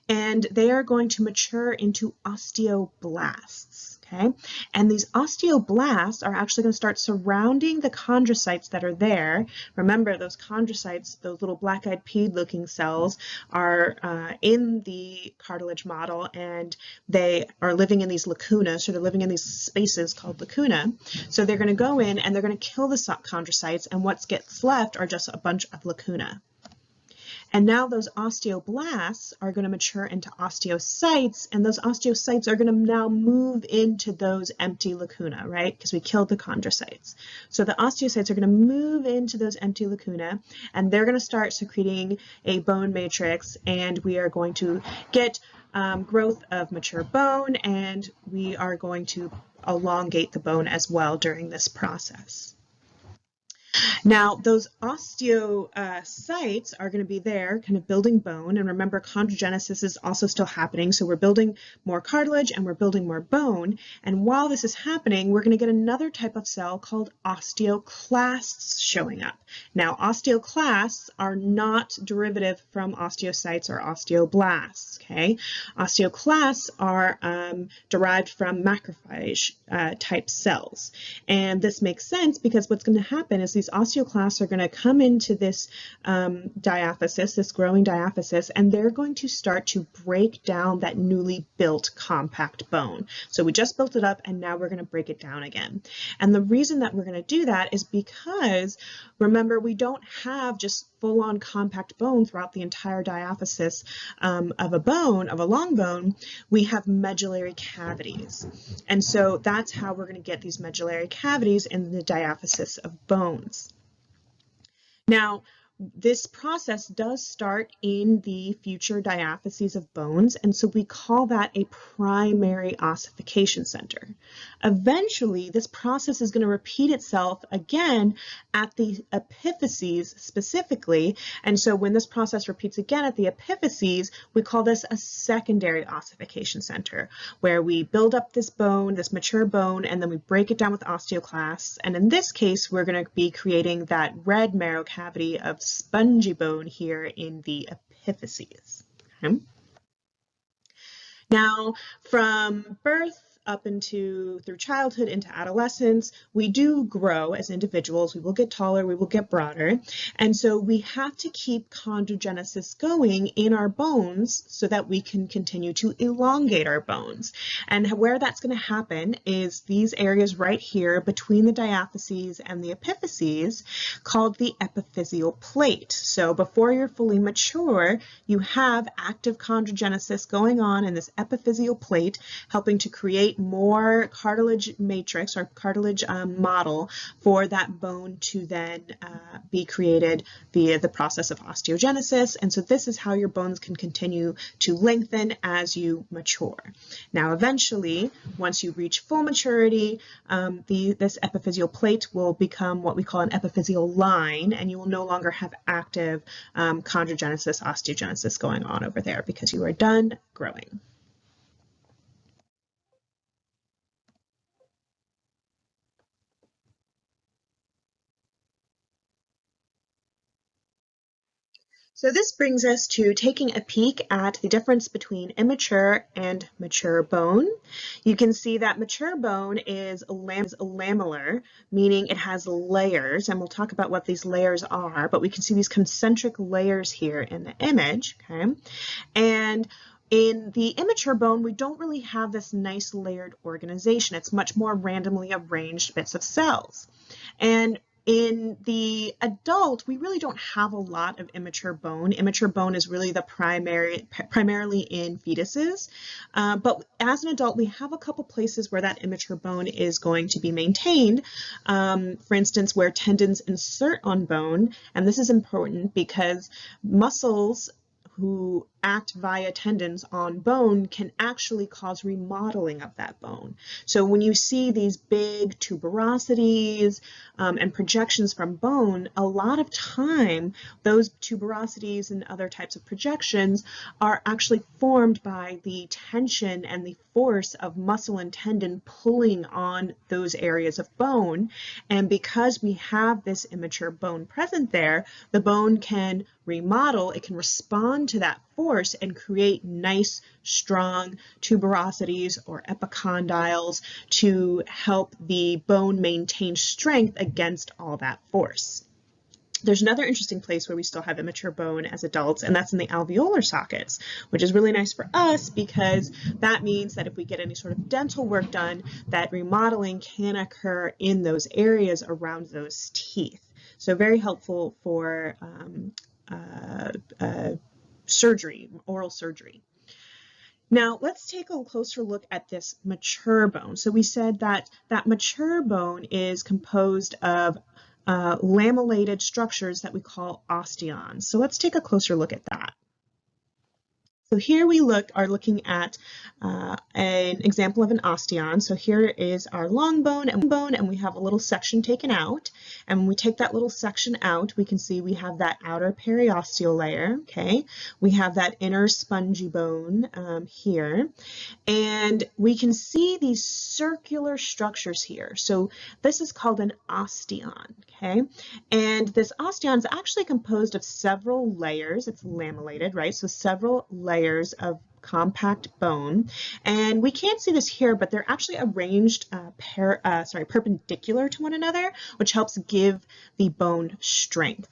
and they are going to mature into osteoblasts. Okay, and these osteoblasts are actually going to start surrounding the chondrocytes that are there. Remember, those chondrocytes, those little black-eyed pea-looking cells, are in the cartilage model, and they are living in these lacunae, so they're living in these spaces called lacunae. So they're going to go in and they're going to kill the chondrocytes, and what gets left are just a bunch of lacunae. And now those osteoblasts are going to mature into osteocytes, and those osteocytes are going to now move into those empty lacunae, right? Because we killed the chondrocytes. So the osteocytes are going to move into those empty lacunae, and they're going to start secreting a bone matrix, and we are going to get growth of mature bone, and we are going to elongate the bone as well during this process. Now, those osteocytes are going to be there kind of building bone. And remember, chondrogenesis is also still happening. So we're building more cartilage and we're building more bone. And while this is happening, we're going to get another type of cell called osteoclasts showing up. Now, osteoclasts are not derivative from osteocytes or osteoblasts. Okay, osteoclasts are derived from macrophage type cells. And this makes sense because what's going to happen is these these osteoclasts are going to come into this diaphysis, this growing diaphysis, and they're going to start to break down that newly built compact bone. So we just built it up and now we're going to break it down again. And the reason that we're going to do that is because, remember, we don't have just full-on compact bone throughout the entire diaphysis of a bone, of a long bone. We have medullary cavities. And so that's how we're going to get these medullary cavities in the diaphysis of bones. Now, this process does start in the future diaphyses of bones, and so we call that a primary ossification center. Eventually, this process is going to repeat itself again at the epiphyses specifically, and so when this process repeats again at the epiphyses, we call this a secondary ossification center, where we build up this bone, this mature bone, and then we break it down with osteoclasts, and in this case, we're going to be creating that red marrow cavity of spongy bone here in the epiphyses. Okay. Now, from birth up through childhood into adolescence, we do grow as individuals. We will get taller, we will get broader. And so we have to keep chondrogenesis going in our bones so that we can continue to elongate our bones. And where that's going to happen is these areas right here between the diaphyses and the epiphyses, called the epiphyseal plate. So before you're fully mature, you have active chondrogenesis going on in this epiphyseal plate, helping to create more cartilage matrix or cartilage model for that bone to then be created via the process of osteogenesis. And so this is how your bones can continue to lengthen as you mature. Now, eventually, once you reach full maturity, this epiphyseal plate will become what we call an epiphyseal line, and you will no longer have active chondrogenesis, osteogenesis going on over there because you are done growing. So this brings us to taking a peek at the difference between immature and mature bone. You can see that mature bone is lamellar, meaning it has layers, and we'll talk about what these layers are, but we can see these concentric layers here in the image, okay? And in the immature bone, we don't really have this nice layered organization. It's much more randomly arranged bits of cells. And in the adult, we really don't have a lot of immature bone. Immature bone is really the primarily in fetuses. But as an adult, we have a couple places where that immature bone is going to be maintained. For instance, where tendons insert on bone. And this is important because muscles who act via tendons on bone can actually cause remodeling of that bone. So when you see these big tuberosities and projections from bone, a lot of time those tuberosities and other types of projections are actually formed by the tension and the force of muscle and tendon pulling on those areas of bone. And because we have this immature bone present there, the bone can remodel, it can respond to that force and create nice, strong tuberosities or epicondyles to help the bone maintain strength against all that force. There's another interesting place where we still have immature bone as adults, and that's in the alveolar sockets, which is really nice for us because that means that if we get any sort of dental work done, that remodeling can occur in those areas around those teeth. So very helpful for surgery, oral surgery. Now let's take a closer look at this mature bone. So we said that that mature bone is composed of lamellated structures that we call osteons. So let's take a closer look at that. So here we are looking at an example of an osteon. So here is our long bone, and we have a little section taken out. And when we take that little section out, we can see we have that outer periosteal layer, okay? We have that inner spongy bone here. And we can see these circular structures here. So this is called an osteon, okay? And this osteon is actually composed of several layers. It's lamellated, right? So several layers of compact bone. And we can't see this here, but they're actually arranged perpendicular to one another, which helps give the bone strength.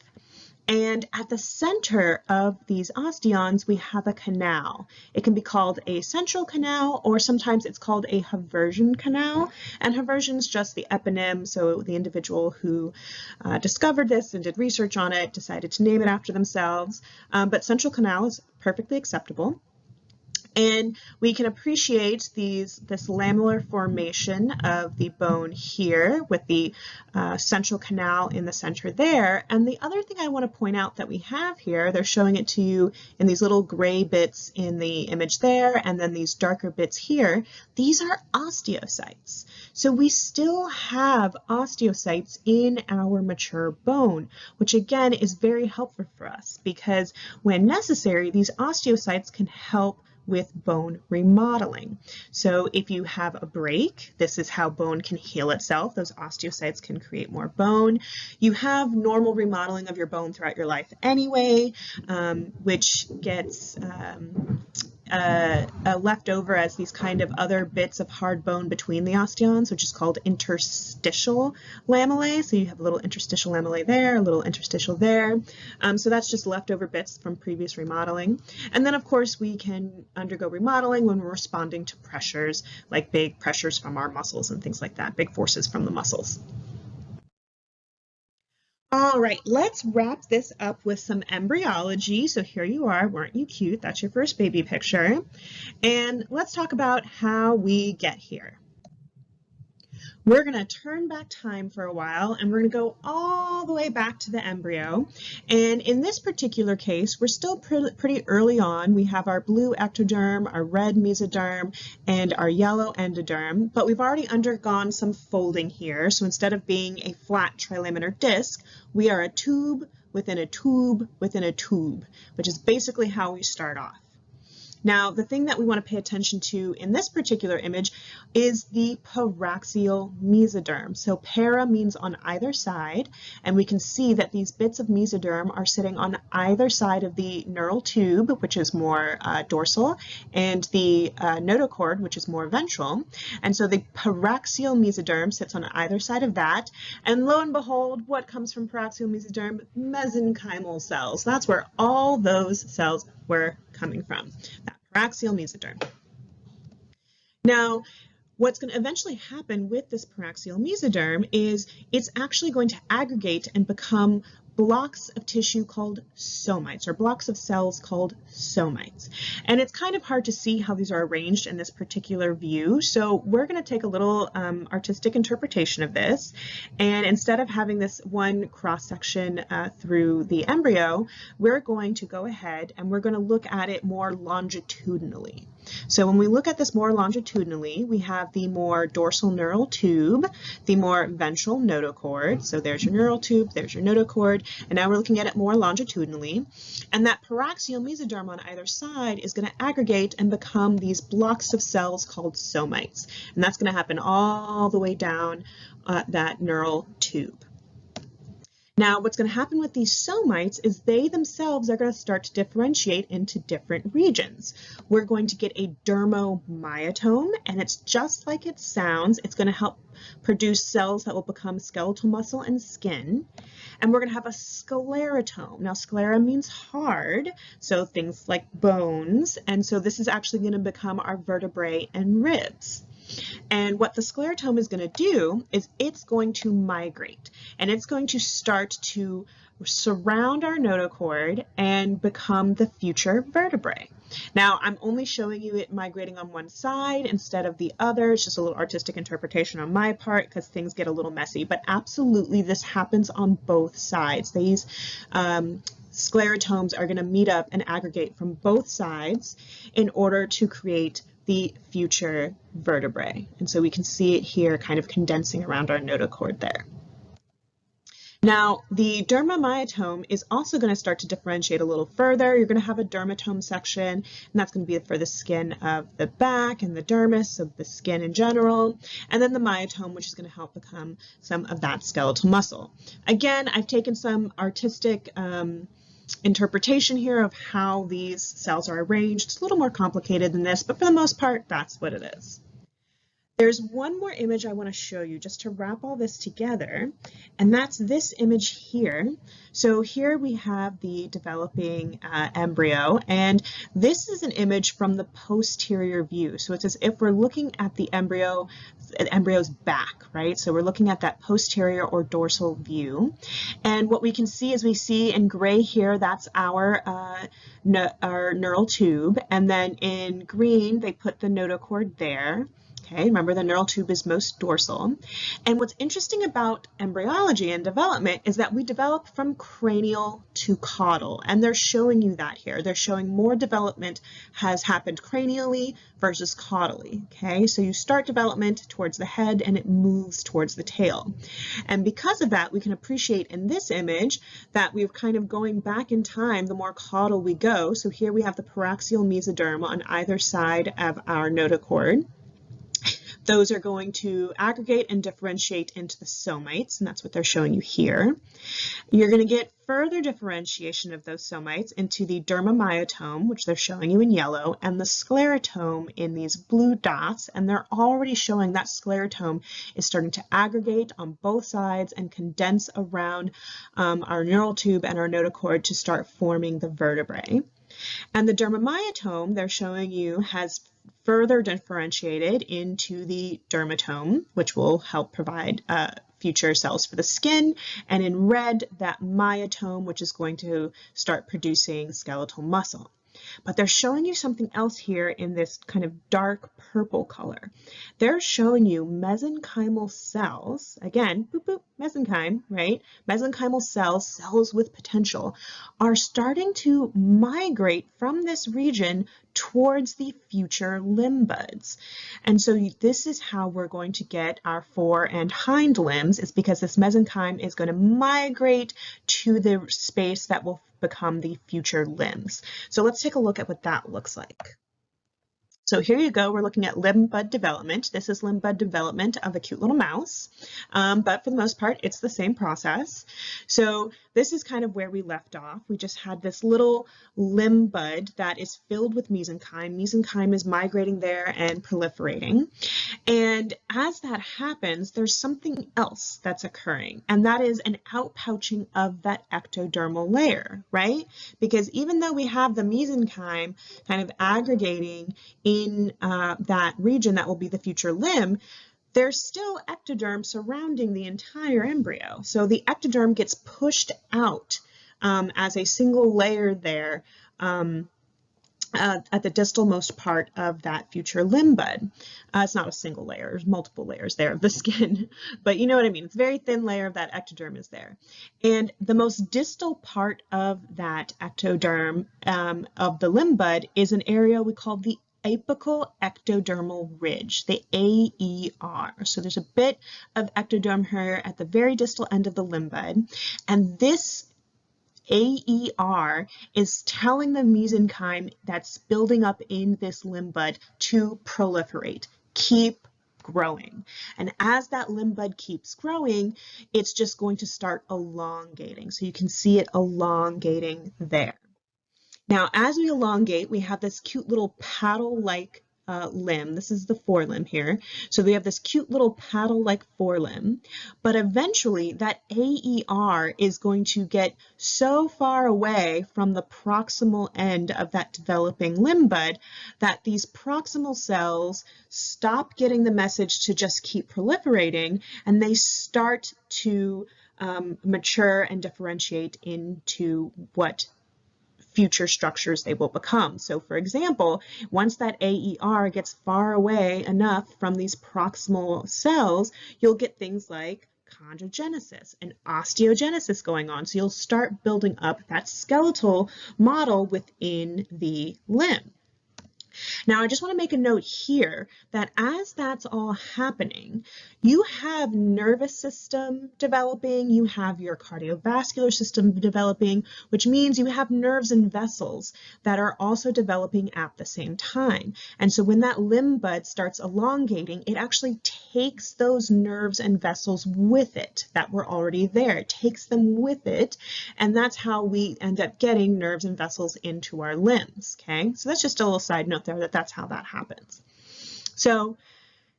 And at the center of these osteons, we have a canal. It can be called a central canal, or sometimes it's called a haversian canal. And haversian is just the eponym, so the individual who discovered this and did research on it decided to name it after themselves. But central canal is perfectly acceptable. And we can appreciate this lamellar formation of the bone here with the central canal in the center there. And the other thing I want to point out that we have here, they're showing it to you in these little gray bits in the image there, and then these darker bits here. These are osteocytes. So we still have osteocytes in our mature bone, which again is very helpful for us because when necessary, these osteocytes can help with bone remodeling. So if you have a break, this is how bone can heal itself. Those osteocytes can create more bone. You have normal remodeling of your bone throughout your life anyway, which gets left over as these kind of other bits of hard bone between the osteons, which is called interstitial lamellae. So you have a little interstitial lamellae there, a little interstitial there. So that's just leftover bits from previous remodeling. And then of course we can undergo remodeling when we're responding to pressures, like big pressures from our muscles and things like that, big forces from the muscles. All right, let's wrap this up with some embryology. So here you are, weren't you cute? That's your first baby picture. And let's talk about how we get here. We're going to turn back time for a while and we're going to go all the way back to the embryo. And in this particular case, we're still pretty early on. We have our blue ectoderm, our red mesoderm, and our yellow endoderm, but we've already undergone some folding here. So instead of being a flat trilaminar disc, we are a tube within a tube within a tube, which is basically how we start off. Now, the thing that we want to pay attention to in this particular image is the paraxial mesoderm. So para means on either side, and we can see that these bits of mesoderm are sitting on either side of the neural tube, which is more dorsal, and the notochord, which is more ventral. And so the paraxial mesoderm sits on either side of that. And lo and behold, what comes from paraxial mesoderm? Mesenchymal cells. That's where all those cells were coming from, that paraxial mesoderm. Now, what's going to eventually happen with this paraxial mesoderm is it's actually going to aggregate and become blocks of tissue called somites, or blocks of cells called somites. And it's kind of hard to see how these are arranged in this particular view, so we're going to take a little artistic interpretation of this, and instead of having this one cross-section through the embryo, we're going to go ahead and we're going to look at it more longitudinally. So when we look at this more longitudinally, we have the more dorsal neural tube, the more ventral notochord. So there's your neural tube, there's your notochord, and now we're looking at it more longitudinally. And that paraxial mesoderm on either side is going to aggregate and become these blocks of cells called somites. And that's going to happen all the way down that neural tube. Now, what's going to happen with these somites is they themselves are going to start to differentiate into different regions. We're going to get a dermomyotome, and it's just like it sounds. It's going to help produce cells that will become skeletal muscle and skin. And we're going to have a sclerotome. Now, sclera means hard, so things like bones. And so this is actually going to become our vertebrae and ribs. And what the sclerotome is going to do is it's going to migrate, and it's going to start to surround our notochord and become the future vertebrae. Now, I'm only showing you it migrating on one side instead of the other. It's just a little artistic interpretation on my part because things get a little messy, but absolutely this happens on both sides. These sclerotomes are going to meet up and aggregate from both sides in order to create the future vertebrae. And so we can see it here kind of condensing around our notochord there. Now, the dermomyotome is also going to start to differentiate a little further. You're going to have a dermatome section, and that's going to be for the skin of the back and the dermis of the skin in general, and then the myotome, which is going to help become some of that skeletal muscle. Again, I've taken some artistic interpretation here of how these cells are arranged. It's a little more complicated than this, but for the most part, that's what it is. There's one more image I want to show you just to wrap all this together, and that's this image here. So here we have the developing embryo, and this is an image from the posterior view. So it's as if we're looking at the embryo's back, right? So we're looking at that posterior or dorsal view. And what we can see is we see in gray here, that's our neural tube, and then in green, they put the notochord there. Okay, remember the neural tube is most dorsal. And what's interesting about embryology and development is that we develop from cranial to caudal, and they're showing you that here. They're showing more development has happened cranially versus caudally. Okay, so you start development towards the head and it moves towards the tail. And because of that, we can appreciate in this image that we're kind of going back in time the more caudal we go. So here we have the paraxial mesoderm on either side of our notochord. Those are going to aggregate and differentiate into the somites, and that's what they're showing you here. You're going to get further differentiation of those somites into the dermamyotome, which they're showing you in yellow, and the sclerotome in these blue dots, and they're already showing that sclerotome is starting to aggregate on both sides and condense around our neural tube and our notochord to start forming the vertebrae. And the dermamyotome, they're showing you, has further differentiated into the dermatome, which will help provide future cells for the skin, and in red, that myotome, which is going to start producing skeletal muscle. But they're showing you something else here in this kind of dark purple color. They're showing you mesenchymal cells, again, boop, boop, mesenchyme, right? Mesenchymal cells, cells with potential, are starting to migrate from this region towards the future limb buds. And so this is how we're going to get our fore and hind limbs, is because this mesenchyme is going to migrate to the space that will become the future limbs. So let's take a look at what that looks like. So here you go, we're looking at limb bud development. This is limb bud development of a cute little mouse, but for the most part, it's the same process. So this is kind of where we left off. We just had this little limb bud that is filled with mesenchyme. Mesenchyme is migrating there and proliferating. And as that happens, there's something else that's occurring, and that is an outpouching of that ectodermal layer, right? Because even though we have the mesenchyme kind of aggregating in that region that will be the future limb, there's still ectoderm surrounding the entire embryo. So the ectoderm gets pushed out as a single layer there at the distalmost part of that future limb bud. It's not a single layer, there's multiple layers there of the skin, but you know what I mean. It's a very thin layer of that ectoderm is there. And the most distal part of that ectoderm of the limb bud is an area we call the apical ectodermal ridge, the AER. So there's a bit of ectoderm here at the very distal end of the limb bud, and this AER is telling the mesenchyme that's building up in this limb bud to proliferate, keep growing. And as that limb bud keeps growing, it's just going to start elongating. So you can see it elongating there. Now, as we elongate, we have this cute little paddle-like limb. This is the forelimb here. So we have this cute little paddle-like forelimb, but eventually that AER is going to get so far away from the proximal end of that developing limb bud that these proximal cells stop getting the message to just keep proliferating, and they start to mature and differentiate into what future structures they will become. So for example, once that AER gets far away enough from these proximal cells, you'll get things like chondrogenesis and osteogenesis going on. So you'll start building up that skeletal model within the limb. Now, I just want to make a note here that as that's all happening, you have nervous system developing, you have your cardiovascular system developing, which means you have nerves and vessels that are also developing at the same time. And so when that limb bud starts elongating, it actually takes those nerves and vessels with it that were already there. It takes them with it, and that's how we end up getting nerves and vessels into our limbs, okay? So that's just a little side note there that that's how that happens. So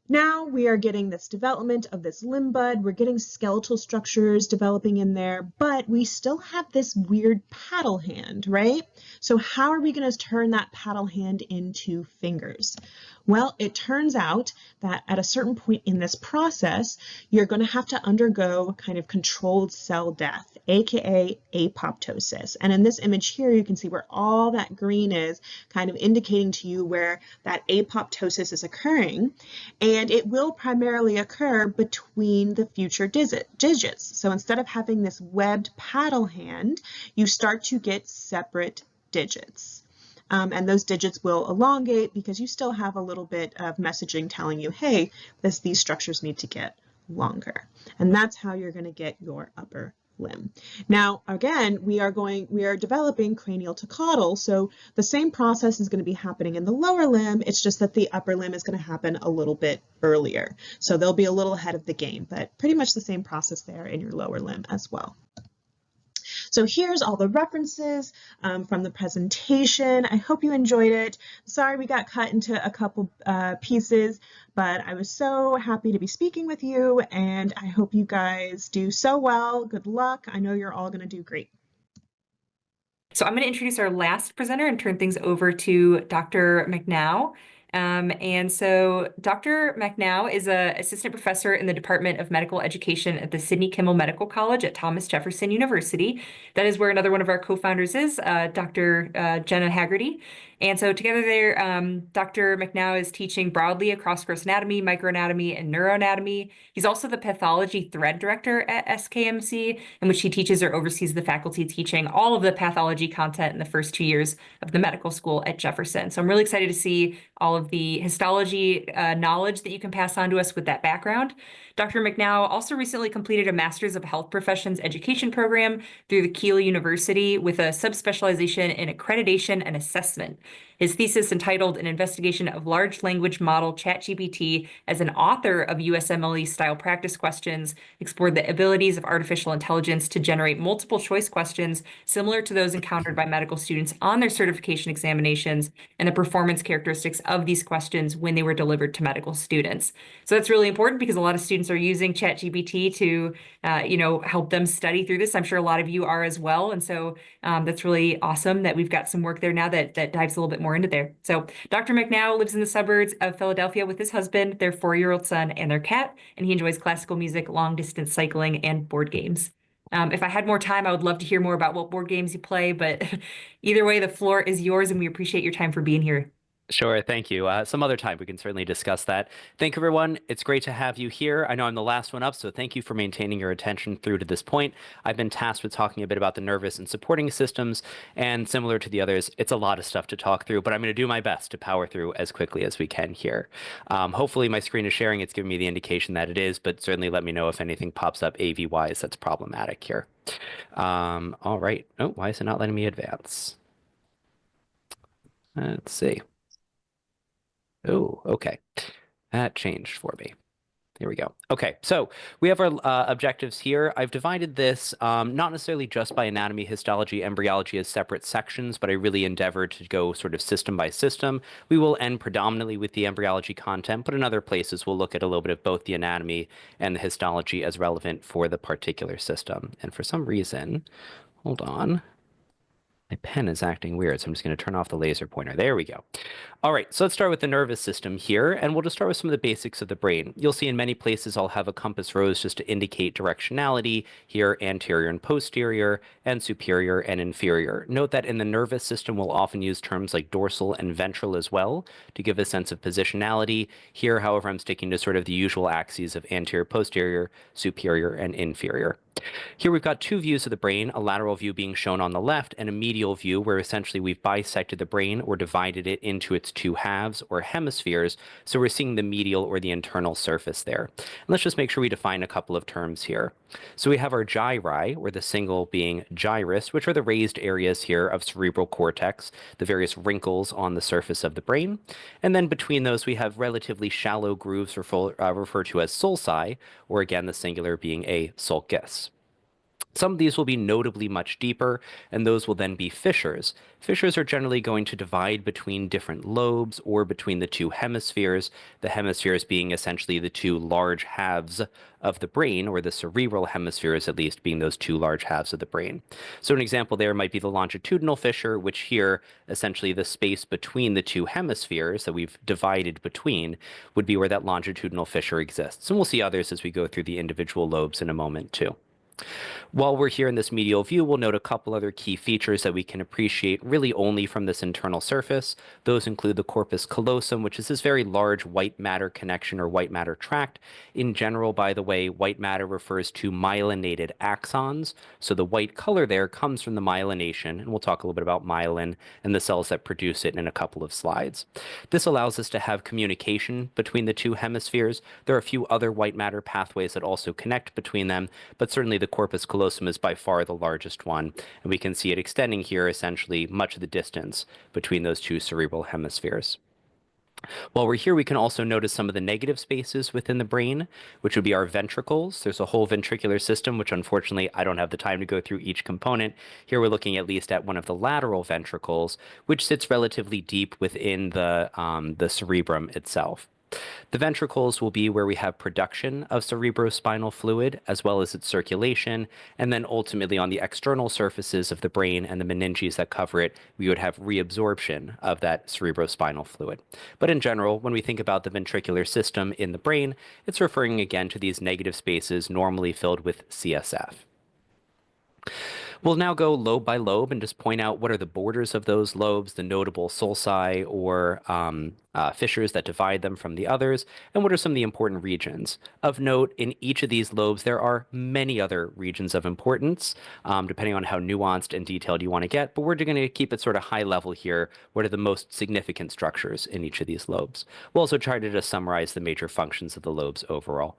now we are getting this development of this limb bud, we're getting skeletal structures developing in there, but we still have this weird paddle hand, right? So how are we going to turn that paddle hand into fingers? Well, it turns out that at a certain point in this process, you're going to have to undergo kind of controlled cell death, aka apoptosis. And in this image here, you can see where all that green is kind of indicating to you where that apoptosis is occurring. And it will primarily occur between the future digits. So instead of having this webbed paddle hand, you start to get separate digits. And those digits will elongate because you still have a little bit of messaging telling you, hey, these structures need to get longer. And that's how you're going to get your upper limb. Now, again, we are developing cranial to caudal. So the same process is going to be happening in the lower limb. It's just that the upper limb is going to happen a little bit earlier. So they'll be a little ahead of the game, but pretty much the same process there in your lower limb as well. So here's all the references from the presentation. I hope you enjoyed it. Sorry we got cut into a couple pieces, but I was so happy to be speaking with you, and I hope you guys do so well. Good luck. I know you're all going to do great. So I'm going to introduce our last presenter and turn things over to Dr. Macnow. And so Dr. Macnow is an assistant professor in the Department of Medical Education at the Sidney Kimmel Medical College at Thomas Jefferson University. That is where another one of our co-founders is, Dr. Jenna Haggerty. And so together there, Dr. Macnow is teaching broadly across gross anatomy, microanatomy, and neuroanatomy. He's also the pathology thread director at SKMC, in which he teaches or oversees the faculty teaching all of the pathology content in the first 2 years of the medical school at Jefferson. So I'm really excited to see all of the histology knowledge that you can pass on to us with that background. Dr. Macnow also recently completed a Master's of Health Professions education program through the Keele University with a subspecialization in accreditation and assessment. His thesis, entitled An Investigation of Large Language Model ChatGPT as an author of USMLE-style practice questions, explored the abilities of artificial intelligence to generate multiple choice questions similar to those encountered by medical students on their certification examinations and the performance characteristics of these questions when they were delivered to medical students. So that's really important because a lot of students are using ChatGPT to, help them study through this. I'm sure a lot of you are as well. And so that's really awesome that we've got some work there now that dives a little bit more into there. So Dr. Macnow lives in the suburbs of Philadelphia with his husband, their 4-year-old son, and their cat, and he enjoys classical music, long distance cycling, and board games. If I had more time, I would love to hear more about what board games you play, but either way, the floor is yours, and we appreciate your time for being here. Sure, thank you. Some other time we can certainly discuss that. Thank you, everyone. It's great to have you here. I know I'm the last one up, so thank you for maintaining your attention through to this point. I've been tasked with talking a bit about the nervous and supporting systems, and similar to the others, it's a lot of stuff to talk through, but I'm going to do my best to power through as quickly as we can here. Hopefully my screen is sharing. It's giving me the indication that it is, but certainly let me know if anything pops up AV-wise that's problematic here. All right. Oh, why is it not letting me advance? Let's see. Oh, okay. That changed for me. Here we go. Okay, so we have our objectives here. I've divided this not necessarily just by anatomy, histology, embryology as separate sections, but I really endeavored to go sort of system by system. We will end predominantly with the embryology content, but in other places we'll look at a little bit of both the anatomy and the histology as relevant for the particular system. And for some reason, hold on. My pen is acting weird, so I'm just going to turn off the laser pointer. There we go. All right, so let's start with the nervous system here, and we'll just start with some of the basics of the brain. You'll see in many places I'll have a compass rose just to indicate directionality, here anterior and posterior, and superior and inferior. Note that in the nervous system we'll often use terms like dorsal and ventral as well to give a sense of positionality. Here, however, I'm sticking to sort of the usual axes of anterior, posterior, superior, and inferior. Here we've got two views of the brain, a lateral view being shown on the left and a medial view where essentially we've bisected the brain or divided it into its two halves or hemispheres. So we're seeing the medial or the internal surface there. And let's just make sure we define a couple of terms here. So we have our gyri, or the single being gyrus, which are the raised areas here of cerebral cortex, the various wrinkles on the surface of the brain. And then between those, we have relatively shallow grooves referred to as sulci, or again, the singular being a sulcus. Some of these will be notably much deeper, and those will then be fissures. Fissures are generally going to divide between different lobes or between the two hemispheres, the hemispheres being essentially the two large halves of the brain, or the cerebral hemispheres at least being those two large halves of the brain. So an example there might be the longitudinal fissure, which here, essentially the space between the two hemispheres that we've divided between, would be where that longitudinal fissure exists. And we'll see others as we go through the individual lobes in a moment too. While we're here in this medial view, we'll note a couple other key features that we can appreciate really only from this internal surface. Those include the corpus callosum, which is this very large white matter connection or white matter tract. In general, by the way, white matter refers to myelinated axons. So the white color there comes from the myelination, and we'll talk a little bit about myelin and the cells that produce it in a couple of slides. This allows us to have communication between the two hemispheres. There are a few other white matter pathways that also connect between them, but certainly the corpus callosum is by far the largest one, and we can see it extending here essentially much of the distance between those two cerebral hemispheres. While we're here, we can also notice some of the negative spaces within the brain, which would be our ventricles. There's a whole ventricular system, which unfortunately I don't have the time to go through each component. Here we're looking at least at one of the lateral ventricles, which sits relatively deep within the cerebrum itself. The ventricles will be where we have production of cerebrospinal fluid, as well as its circulation, and then ultimately on the external surfaces of the brain and the meninges that cover it, we would have reabsorption of that cerebrospinal fluid. But in general, when we think about the ventricular system in the brain, it's referring again to these negative spaces normally filled with CSF. We'll now go lobe by lobe and just point out what are the borders of those lobes, the notable sulci or fissures that divide them from the others, and what are some of the important regions. Of note, in each of these lobes, there are many other regions of importance, depending on how nuanced and detailed you want to get, but we're going to keep it sort of high level here. What are the most significant structures in each of these lobes? We'll also try to just summarize the major functions of the lobes overall.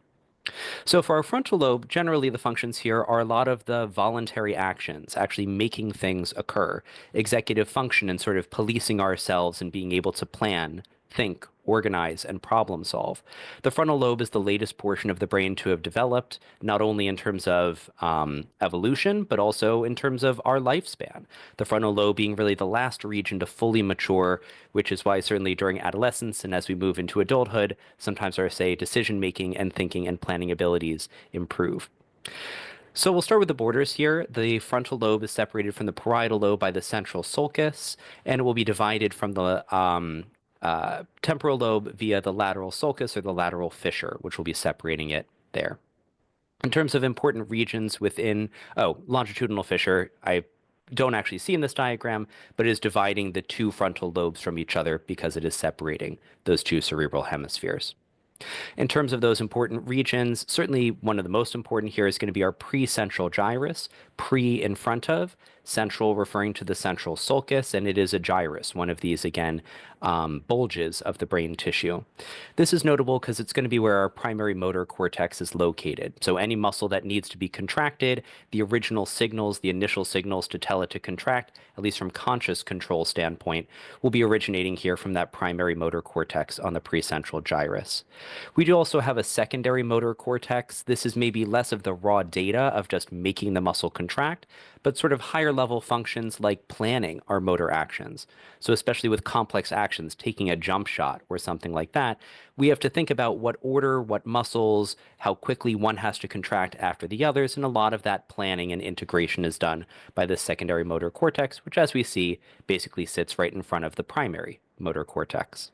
So for our frontal lobe, generally the functions here are a lot of the voluntary actions, actually making things occur, executive function and sort of policing ourselves and being able to plan, think, organize, and problem solve. The frontal lobe is the latest portion of the brain to have developed, not only in terms of evolution, but also in terms of our lifespan. The frontal lobe being really the last region to fully mature, which is why certainly during adolescence and as we move into adulthood, sometimes our, say, decision-making and thinking and planning abilities improve. So we'll start with the borders here. The frontal lobe is separated from the parietal lobe by the central sulcus, and it will be divided from the temporal lobe via the lateral sulcus or the lateral fissure, which will be separating it there. In terms of important regions within, longitudinal fissure, I don't actually see in this diagram, but it is dividing the two frontal lobes from each other because it is separating those two cerebral hemispheres. In terms of those important regions, certainly one of the most important here is going to be our precentral gyrus, pre in front of, central referring to the central sulcus, and it is a gyrus, one of these, again, bulges of the brain tissue. This is notable because it's going to be where our primary motor cortex is located. So any muscle that needs to be contracted, the original signals, the initial signals to tell it to contract, at least from conscious control standpoint, will be originating here from that primary motor cortex on the precentral gyrus. We do also have a secondary motor cortex. This is maybe less of the raw data of just making the muscle contract, but sort of higher level functions like planning our motor actions. So especially with complex actions, taking a jump shot or something like that, we have to think about what order, what muscles, how quickly one has to contract after the others, and a lot of that planning and integration is done by the secondary motor cortex, which as we see, basically sits right in front of the primary motor cortex.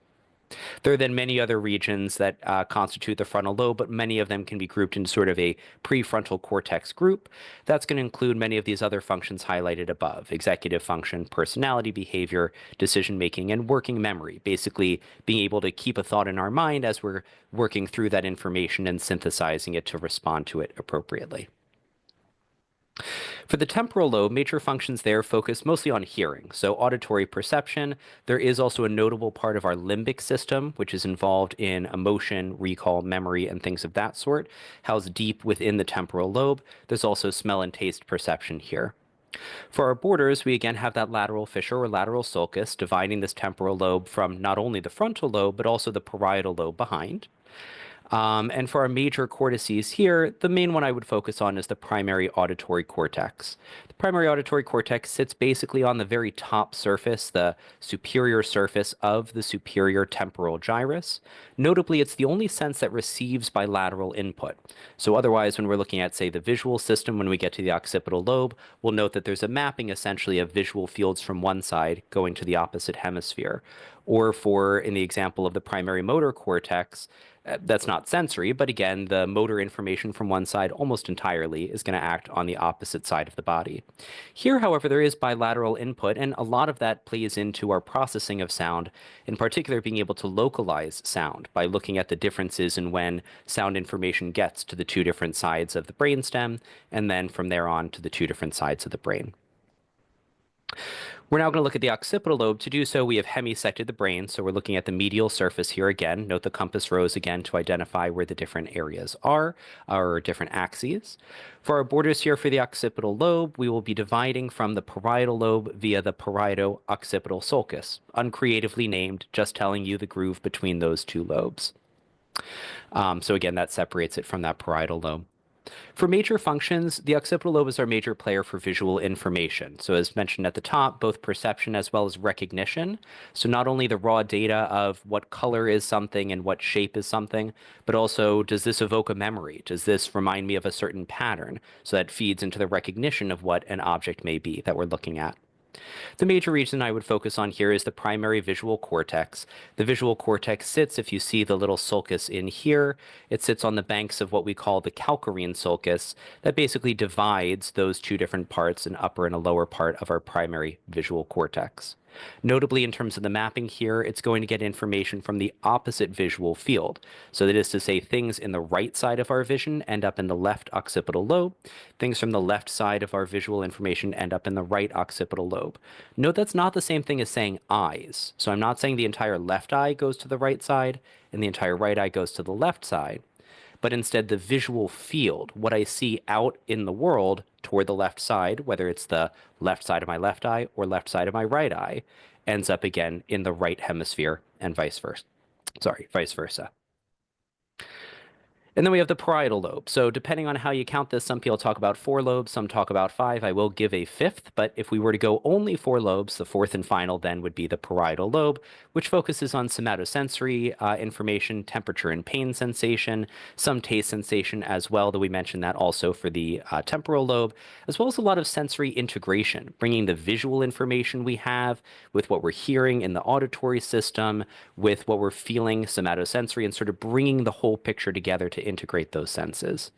There are then many other regions that constitute the frontal lobe, but many of them can be grouped into sort of a prefrontal cortex group. That's going to include many of these other functions highlighted above: executive function, personality behavior, decision-making, and working memory, basically being able to keep a thought in our mind as we're working through that information and synthesizing it to respond to it appropriately. For the temporal lobe, major functions there focus mostly on hearing, so auditory perception. There is also a notable part of our limbic system, which is involved in emotion, recall, memory, and things of that sort, housed deep within the temporal lobe. There's also smell and taste perception here. For our borders, we again have that lateral fissure or lateral sulcus dividing this temporal lobe from not only the frontal lobe, but also the parietal lobe behind. And for our major cortices here, the main one I would focus on is the primary auditory cortex. The primary auditory cortex sits basically on the very top surface, the superior surface of the superior temporal gyrus. Notably, it's the only sense that receives bilateral input. So otherwise, when we're looking at, say, the visual system, when we get to the occipital lobe, we'll note that there's a mapping essentially of visual fields from one side going to the opposite hemisphere. Or for, in the example of the primary motor cortex, that's not sensory, but again, the motor information from one side almost entirely is going to act on the opposite side of the body. Here, however, there is bilateral input, and a lot of that plays into our processing of sound, in particular being able to localize sound by looking at the differences in when sound information gets to the two different sides of the brainstem, and then from there on to the two different sides of the brain. We're now going to look at the occipital lobe. To do so, we have hemisected the brain, so we're looking at the medial surface here again. Note the compass rose again to identify where the different areas are, or different axes. For our borders here for the occipital lobe, we will be dividing from the parietal lobe via the parieto-occipital sulcus, uncreatively named, just telling you the groove between those two lobes. So again, that separates it from that parietal lobe. For major functions, the occipital lobe is our major player for visual information. So as mentioned at the top, both perception as well as recognition. So not only the raw data of what color is something and what shape is something, but also does this evoke a memory? Does this remind me of a certain pattern? So that feeds into the recognition of what an object may be that we're looking at. The major region I would focus on here is the primary visual cortex. The visual cortex sits, if you see the little sulcus in here, it sits on the banks of what we call the calcarine sulcus that basically divides those two different parts, an upper and a lower part of our primary visual cortex. Notably, in terms of the mapping here, it's going to get information from the opposite visual field. So that is to say, things in the right side of our vision end up in the left occipital lobe. Things from the left side of our visual information end up in the right occipital lobe. Note that's not the same thing as saying eyes. So I'm not saying the entire left eye goes to the right side and the entire right eye goes to the left side, but instead the visual field, what I see out in the world toward the left side, whether it's the left side of my left eye or left side of my right eye, ends up again in the right hemisphere and vice versa. Vice versa. And then we have the parietal lobe. So depending on how you count this, some people talk about 4 lobes, some talk about 5. I will give a 5th, but if we were to go only 4 lobes, the 4th and final then would be the parietal lobe, which focuses on somatosensory information, temperature and pain sensation, some taste sensation as well, though we mentioned that also for the temporal lobe, as well as a lot of sensory integration, bringing the visual information we have with what we're hearing in the auditory system, with what we're feeling somatosensory, and sort of bringing the whole picture together to integrate those senses.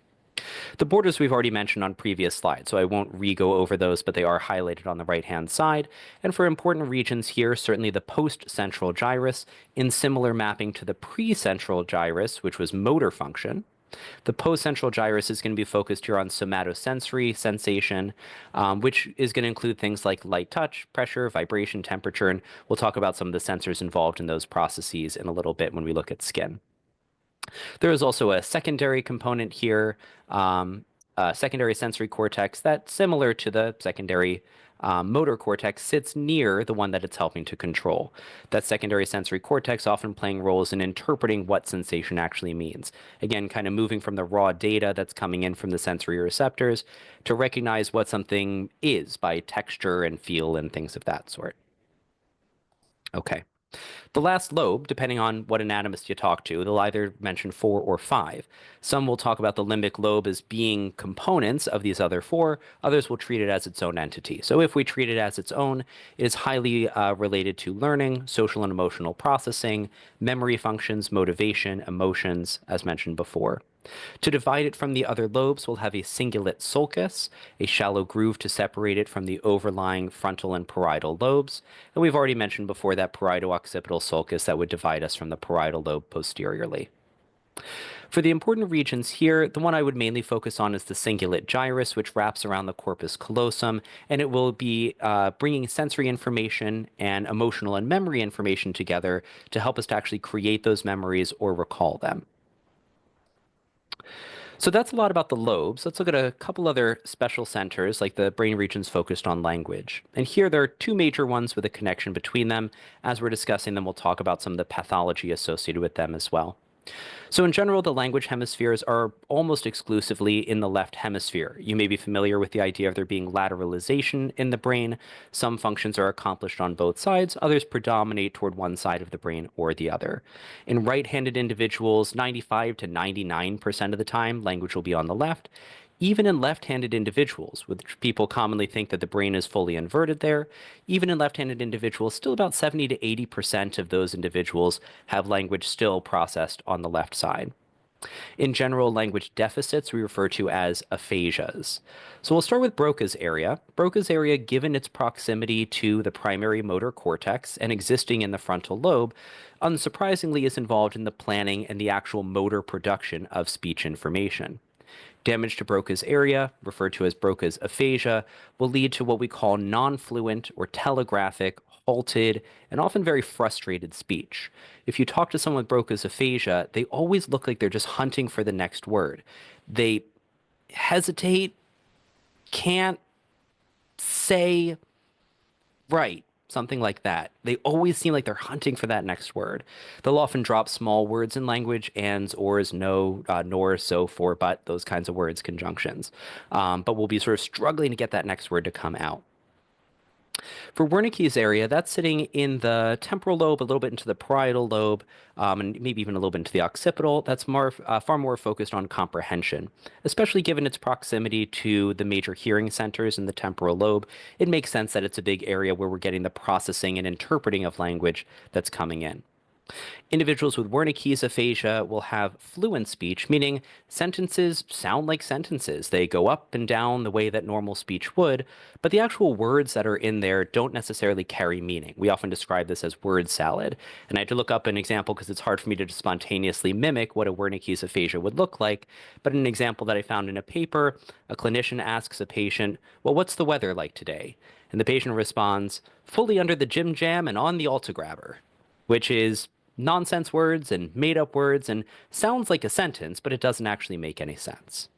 The borders we've already mentioned on previous slides, so I won't re-go over those, but they are highlighted on the right-hand side. And for important regions here, certainly the post-central gyrus, in similar mapping to the pre-central gyrus, which was motor function. The post-central gyrus is going to be focused here on somatosensory sensation, which is going to include things like light touch, pressure, vibration, temperature, and we'll talk about some of the sensors involved in those processes in a little bit when we look at skin. There is also a secondary component here, secondary sensory cortex that's similar to the secondary motor cortex, sits near the one that it's helping to control. That secondary sensory cortex often playing roles in interpreting what sensation actually means. Again, kind of moving from the raw data that's coming in from the sensory receptors to recognize what something is by texture and feel and things of that sort. Okay. The last lobe, depending on what anatomist you talk to, they'll either mention 4 or 5. Some will talk about the limbic lobe as being components of these other 4. Others will treat it as its own entity. So if we treat it as its own, it is highly related to learning, social and emotional processing, memory functions, motivation, emotions, as mentioned before. To divide it from the other lobes, we'll have a cingulate sulcus, a shallow groove to separate it from the overlying frontal and parietal lobes. And we've already mentioned before that parieto-occipital sulcus that would divide us from the parietal lobe posteriorly. For the important regions here, the one I would mainly focus on is the cingulate gyrus, which wraps around the corpus callosum, and it will be bringing sensory information and emotional and memory information together to help us to actually create those memories or recall them. So that's a lot about the lobes. Let's look at a couple other special centers, like the brain regions focused on language. And here there are two major ones with a connection between them. As we're discussing them, we'll talk about some of the pathology associated with them as well. So in general, the language hemispheres are almost exclusively in the left hemisphere. You may be familiar with the idea of there being lateralization in the brain. Some functions are accomplished on both sides, others predominate toward one side of the brain or the other. In right-handed individuals, 95 to 99% of the time, language will be on the left. Even in left-handed individuals, which people commonly think that the brain is fully inverted there, even in left-handed individuals, still about 70 to 80% of those individuals have language still processed on the left side. In general, language deficits we refer to as aphasias. So we'll start with Broca's area. Broca's area, given its proximity to the primary motor cortex and existing in the frontal lobe, unsurprisingly is involved in the planning and the actual motor production of speech information. Damage to Broca's area, referred to as Broca's aphasia, will lead to what we call non-fluent or telegraphic, halted, and often very frustrated speech. If you talk to someone with Broca's aphasia, they always look like they're just hunting for the next word. They hesitate, can't say right, something like that. They always seem like they're hunting for that next word. They'll often drop small words in language, ands, ors, no, nor, so, for, but, those kinds of words, conjunctions. But we'll be sort of struggling to get that next word to come out. For Wernicke's area, that's sitting in the temporal lobe, a little bit into the parietal lobe, and maybe even a little bit into the occipital. That's far more focused on comprehension, especially given its proximity to the major hearing centers in the temporal lobe. It makes sense that it's a big area where we're getting the processing and interpreting of language that's coming in. Individuals with Wernicke's aphasia will have fluent speech, meaning sentences sound like sentences. They go up and down the way that normal speech would, but the actual words that are in there don't necessarily carry meaning. We often describe this as word salad. And I had to look up an example because it's hard for me to spontaneously mimic what a Wernicke's aphasia would look like. But an example that I found in a paper, a clinician asks a patient, well, what's the weather like today? And the patient responds, fully under the Jim Jam and on the Altagrabber, which is nonsense words and made-up words and sounds like a sentence, but it doesn't actually make any sense.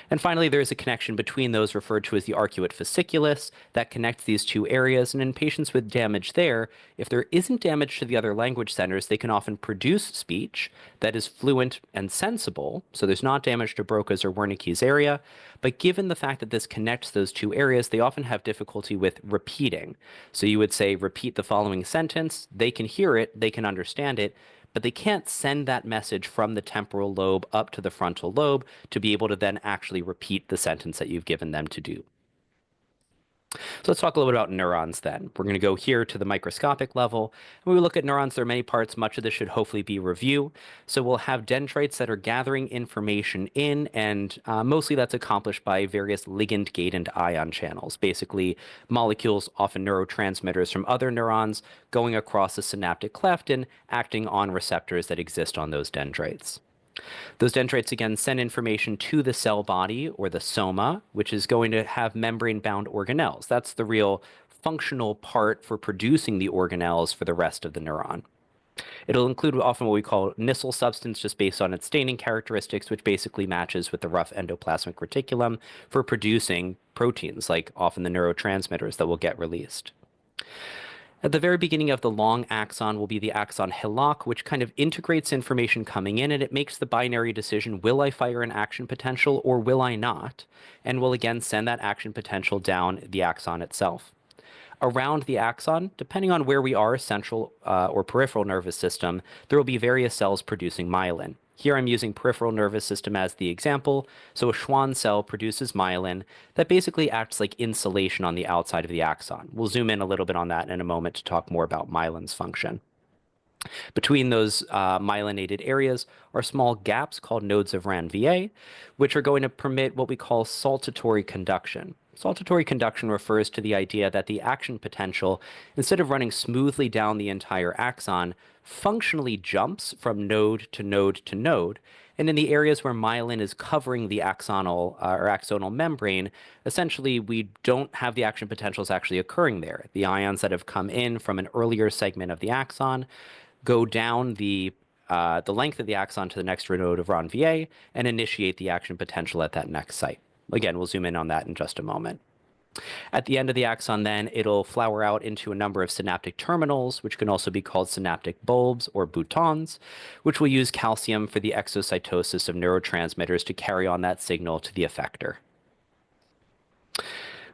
And finally, there is a connection between those referred to as the arcuate fasciculus that connects these two areas. And in patients with damage there, if there isn't damage to the other language centers, they can often produce speech that is fluent and sensible. So there's not damage to Broca's or Wernicke's area. But given the fact that this connects those two areas, they often have difficulty with repeating. So you would say, repeat the following sentence. They can hear it, they can understand it, but they can't send that message from the temporal lobe up to the frontal lobe to be able to then actually repeat the sentence that you've given them to do. So let's talk a little bit about neurons then. We're going to go here to the microscopic level. When we look at neurons, there are many parts. Much of this should hopefully be review. So we'll have dendrites that are gathering information in, and mostly that's accomplished by various ligand gate and ion channels, basically molecules, often neurotransmitters from other neurons, going across the synaptic cleft and acting on receptors that exist on those dendrites. Those dendrites, again, send information to the cell body, or the soma, which is going to have membrane-bound organelles. That's the real functional part for producing the organelles for the rest of the neuron. It'll include often what we call Nissl substance, just based on its staining characteristics, which basically matches with the rough endoplasmic reticulum for producing proteins, like often the neurotransmitters that will get released. At the very beginning of the long axon will be the axon hillock, which kind of integrates information coming in, and it makes the binary decision, will I fire an action potential or will I not? And will again send that action potential down the axon itself. Around the axon, depending on where we are, central or peripheral nervous system, there will be various cells producing myelin. Here I'm using peripheral nervous system as the example. So a Schwann cell produces myelin that basically acts like insulation on the outside of the axon. We'll zoom in a little bit on that in a moment to talk more about myelin's function. Between those myelinated areas are small gaps called nodes of Ranvier, which are going to permit what we call saltatory conduction. Saltatory conduction refers to the idea that the action potential, instead of running smoothly down the entire axon, functionally jumps from node to node to node, And in the areas where myelin is covering the axonal or axonal membrane, essentially we don't have the action potentials actually occurring there. The ions that have come in from an earlier segment of the axon go down the length of the axon to the next node of Ranvier and initiate the action potential at that next site. Again, we'll zoom in on that in just a moment. At the end of the axon, then, it'll flower out into a number of synaptic terminals, which can also be called synaptic bulbs or boutons, which will use calcium for the exocytosis of neurotransmitters to carry on that signal to the effector.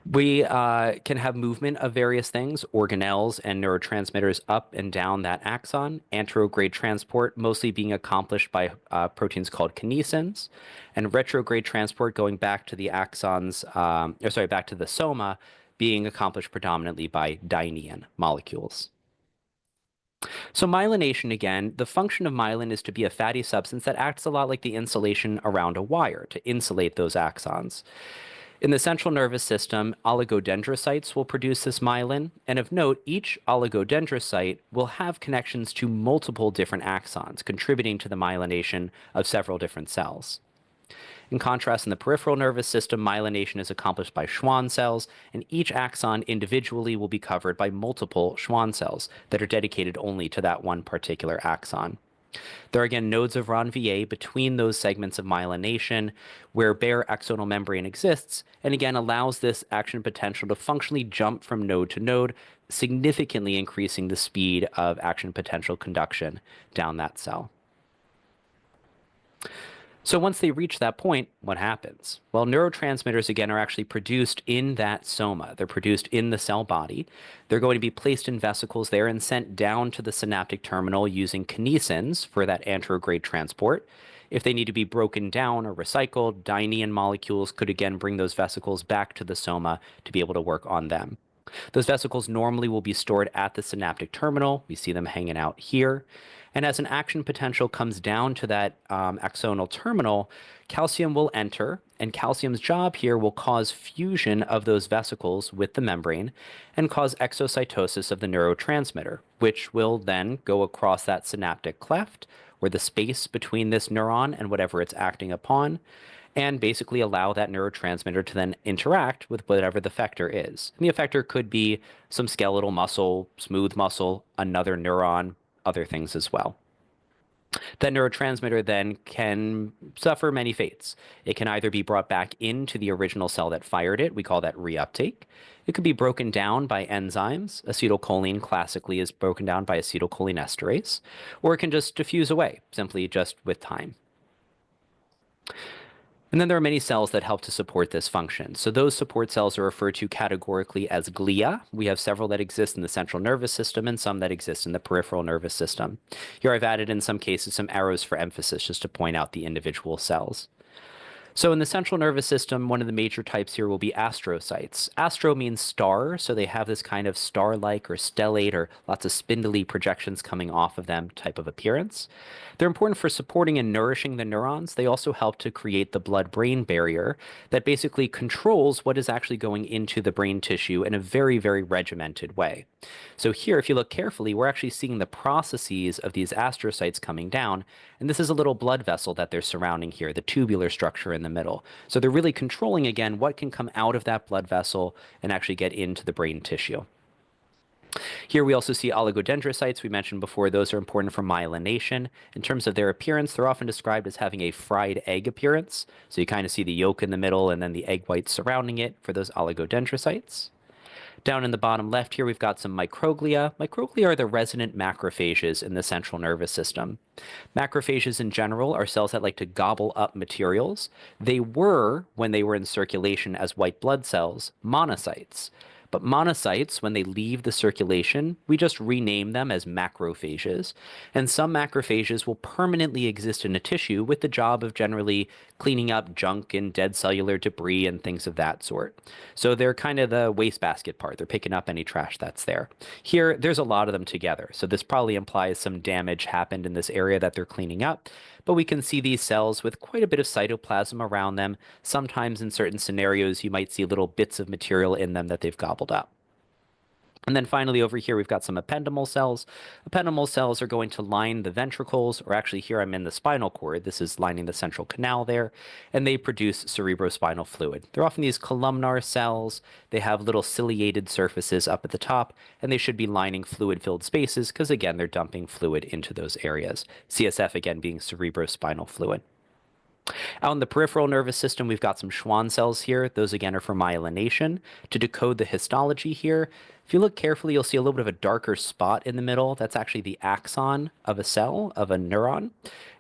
We can have movement of various things, organelles and neurotransmitters up and down that axon, anterograde transport mostly being accomplished by proteins called kinesins, and retrograde transport going back to the axons, back to the soma, being accomplished predominantly by dynein molecules. So myelination, again, the function of myelin is to be a fatty substance that acts a lot like the insulation around a wire to insulate those axons. In the central nervous system, oligodendrocytes will produce this myelin, and of note, each oligodendrocyte will have connections to multiple different axons, contributing to the myelination of several different cells. In contrast, in the peripheral nervous system, myelination is accomplished by Schwann cells, and each axon individually will be covered by multiple Schwann cells that are dedicated only to that one particular axon. There are again nodes of Ranvier between those segments of myelination where bare axonal membrane exists, and again allows this action potential to functionally jump from node to node, significantly increasing the speed of action potential conduction down that cell. So once they reach that point, what happens? Well, neurotransmitters, again, are actually produced in that soma. They're produced in the cell body. They're going to be placed in vesicles there and sent down to the synaptic terminal using kinesins for that anterograde transport. If they need to be broken down or recycled, dynein molecules could again bring those vesicles back to the soma to be able to work on them. Those vesicles normally will be stored at the synaptic terminal. We see them hanging out here. And as an action potential comes down to that axonal terminal, calcium will enter, and calcium's job here will cause fusion of those vesicles with the membrane and cause exocytosis of the neurotransmitter, which will then go across that synaptic cleft, or the space between this neuron and whatever it's acting upon, and basically allow that neurotransmitter to then interact with whatever the effector is. And the effector could be some skeletal muscle, smooth muscle, another neuron, other things as well. That neurotransmitter then can suffer many fates. It can either be brought back into the original cell that fired it. We call that reuptake. It could be broken down by enzymes. Acetylcholine classically is broken down by acetylcholinesterase, or it can just diffuse away, simply just with time. And then there are many cells that help to support this function. So those support cells are referred to categorically as glia. We have several that exist in the central nervous system and some that exist in the peripheral nervous system. Here I've added in some cases some arrows for emphasis just to point out the individual cells. So in the central nervous system, one of the major types here will be astrocytes. Astro means star, so they have this kind of star-like or stellate or lots of spindly projections coming off of them type of appearance. They're important for supporting and nourishing the neurons. They also help to create the blood-brain barrier that basically controls what is actually going into the brain tissue in a very, very regimented way. So here, if you look carefully, we're actually seeing the processes of these astrocytes coming down, and this is a little blood vessel that they're surrounding here, the tubular structure in the middle. So they're really controlling, again, what can come out of that blood vessel and actually get into the brain tissue. Here we also see oligodendrocytes. We mentioned before those are important for myelination. In terms of their appearance, they're often described as having a fried egg appearance. So you kind of see the yolk in the middle and then the egg whites surrounding it for those oligodendrocytes. Down in the bottom left here, we've got some microglia. Microglia are the resident macrophages in the central nervous system. Macrophages in general are cells that like to gobble up materials. They were, when they were in circulation as white blood cells, monocytes. But monocytes, when they leave the circulation, we just rename them as macrophages. And some macrophages will permanently exist in a tissue with the job of generally cleaning up junk and dead cellular debris and things of that sort. So they're kind of the wastebasket part. They're picking up any trash that's there. Here, there's a lot of them together. So this probably implies some damage happened in this area that they're cleaning up. But we can see these cells with quite a bit of cytoplasm around them. Sometimes in certain scenarios, you might see little bits of material in them that they've gobbled up. And then finally over here, we've got some ependymal cells. Ependymal cells are going to line the ventricles, or actually here I'm in the spinal cord. This is lining the central canal there, and they produce cerebrospinal fluid. They're often these columnar cells. They have little ciliated surfaces up at the top, and they should be lining fluid-filled spaces because, again, they're dumping fluid into those areas. CSF, again, being cerebrospinal fluid. Out in the peripheral nervous system, we've got some Schwann cells here. Those, again, are for myelination. To decode the histology here, if you look carefully, you'll see a little bit of a darker spot in the middle. That's actually the axon of a cell, of a neuron.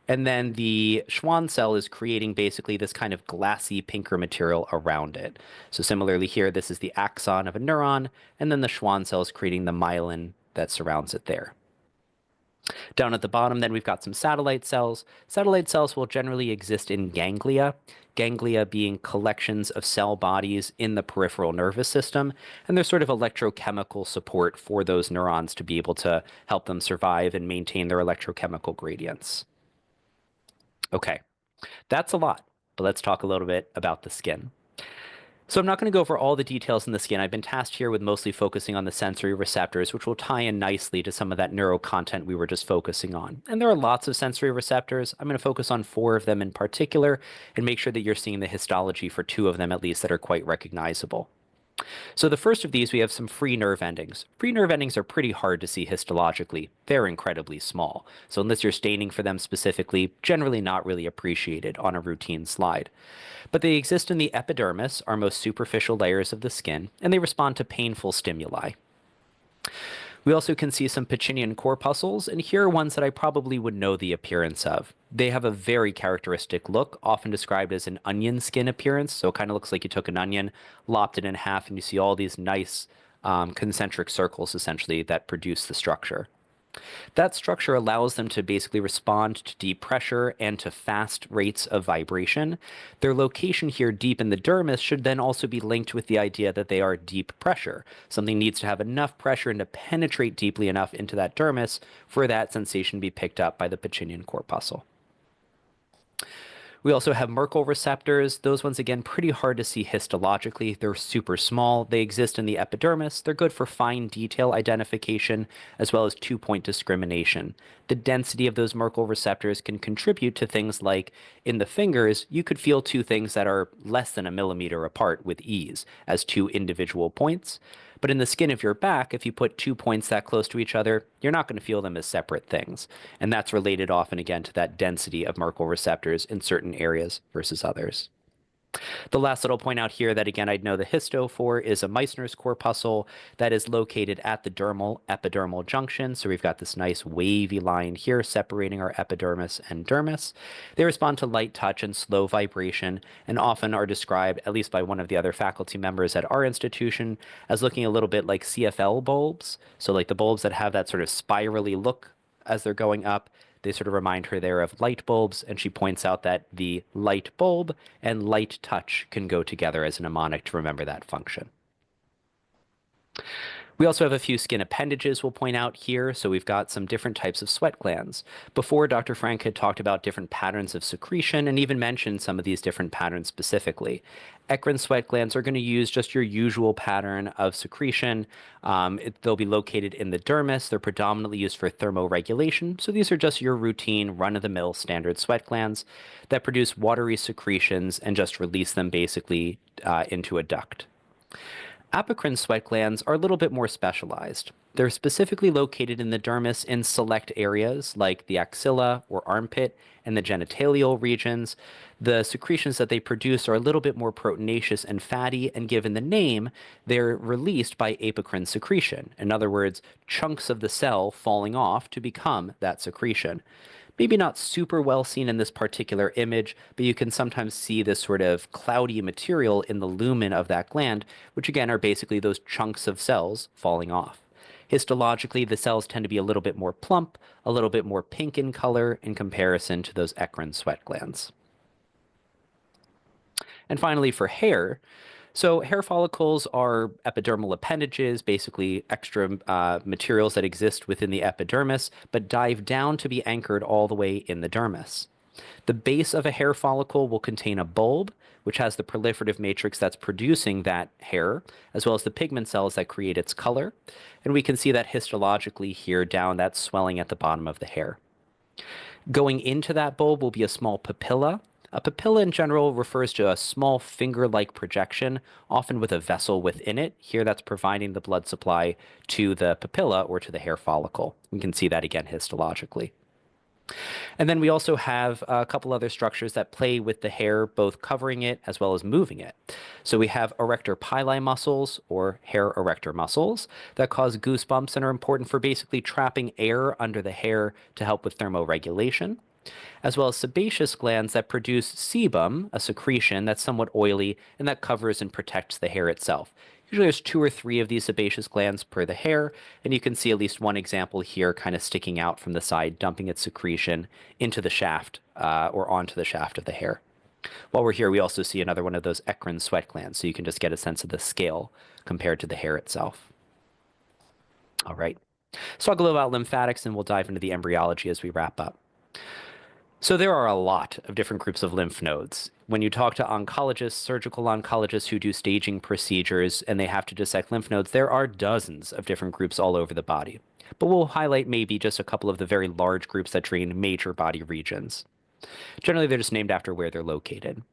And then the Schwann cell is creating basically this kind of glassy pinker material around it. So similarly here, this is the axon of a neuron, and then the Schwann cell is creating the myelin that surrounds it there. Down at the bottom, then we've got some satellite cells. Satellite cells will generally exist in ganglia, ganglia being collections of cell bodies in the peripheral nervous system, and they're sort of electrochemical support for those neurons to be able to help them survive and maintain their electrochemical gradients. Okay, that's a lot, but let's talk a little bit about the skin. So I'm not going to go over all the details in the skin. I've been tasked here with mostly focusing on the sensory receptors, which will tie in nicely to some of that neuro content we were just focusing on. And there are lots of sensory receptors. I'm going to focus on 4 of them in particular and make sure that you're seeing the histology for 2 of them at least that are quite recognizable. So the first of these, we have some free nerve endings. Free nerve endings are pretty hard to see histologically. They're incredibly small. So unless you're staining for them specifically, generally not really appreciated on a routine slide. But they exist in the epidermis, our most superficial layers of the skin, and they respond to painful stimuli. We also can see some Pacinian corpuscles, and here are ones that I probably would know the appearance of. They have a very characteristic look, often described as an onion skin appearance, so it kind of looks like you took an onion, lopped it in half, and you see all these nice concentric circles, essentially, that produce the structure. That structure allows them to basically respond to deep pressure and to fast rates of vibration. Their location here deep in the dermis should then also be linked with the idea that they are deep pressure. Something needs to have enough pressure and to penetrate deeply enough into that dermis for that sensation to be picked up by the Pacinian corpuscle. We also have Merkel receptors. Those ones, again, pretty hard to see histologically. They're super small. They exist in the epidermis. They're good for fine detail identification as well as 2-point discrimination. The density of those Merkel receptors can contribute to things like in the fingers, you could feel 2 things that are less than a millimeter apart with ease as 2 individual points. But in the skin of your back, if you put 2 points that close to each other, you're not going to feel them as separate things. And that's related often, again, to that density of Merkel receptors in certain areas versus others. The last that I'll point out here that, again, I'd know the histo for is a Meissner's corpuscle that is located at the dermal-epidermal junction. So we've got this nice wavy line here separating our epidermis and dermis. They respond to light touch and slow vibration and often are described, at least by one of the other faculty members at our institution, as looking a little bit like CFL bulbs. So like the bulbs that have that sort of spirally look as they're going up. They sort of remind her there of light bulbs, and she points out that the light bulb and light touch can go together as a mnemonic to remember that function. We also have a few skin appendages we'll point out here. So we've got some different types of sweat glands. Before, Dr. Frank had talked about different patterns of secretion and even mentioned some of these different patterns specifically. Eccrine sweat glands are going to use just your usual pattern of secretion. They'll be located in the dermis. They're predominantly used for thermoregulation. So these are just your routine, run-of-the-mill standard sweat glands that produce watery secretions and just release them basically into a duct. Apocrine sweat glands are a little bit more specialized. They're specifically located in the dermis in select areas like the axilla or armpit and the genitalial regions. The secretions that they produce are a little bit more proteinaceous and fatty, and given the name, they're released by apocrine secretion. In other words, chunks of the cell falling off to become that secretion. Maybe not super well seen in this particular image, but you can sometimes see this sort of cloudy material in the lumen of that gland, which again are basically those chunks of cells falling off. Histologically, the cells tend to be a little bit more plump, a little bit more pink in color in comparison to those eccrine sweat glands. And finally, for hair, so hair follicles are epidermal appendages, basically extra materials that exist within the epidermis, but dive down to be anchored all the way in the dermis. The base of a hair follicle will contain a bulb, which has the proliferative matrix that's producing that hair, as well as the pigment cells that create its color. And we can see that histologically here down that swelling at the bottom of the hair. Going into that bulb will be a small papilla. A papilla in general refers to a small finger-like projection, often with a vessel within it. Here that's providing the blood supply to the papilla or to the hair follicle. We can see that again histologically. And then we also have a couple other structures that play with the hair, both covering it as well as moving it. So we have erector pili muscles, or hair erector muscles, that cause goosebumps and are important for basically trapping air under the hair to help with thermoregulation, as well as sebaceous glands that produce sebum, a secretion that's somewhat oily and that covers and protects the hair itself. Usually there's 2 or 3 of these sebaceous glands per the hair, and you can see at least one example here kind of sticking out from the side, dumping its secretion into the shaft or onto the shaft of the hair. While we're here, we also see another one of those eccrine sweat glands, so you can just get a sense of the scale compared to the hair itself. All right, let's talk a little about lymphatics, and we'll dive into the embryology as we wrap up. So there are a lot of different groups of lymph nodes. When you talk to oncologists, surgical oncologists who do staging procedures and they have to dissect lymph nodes, there are dozens of different groups all over the body. But we'll highlight maybe just a couple of the very large groups that drain major body regions. Generally, they're just named after where they're located.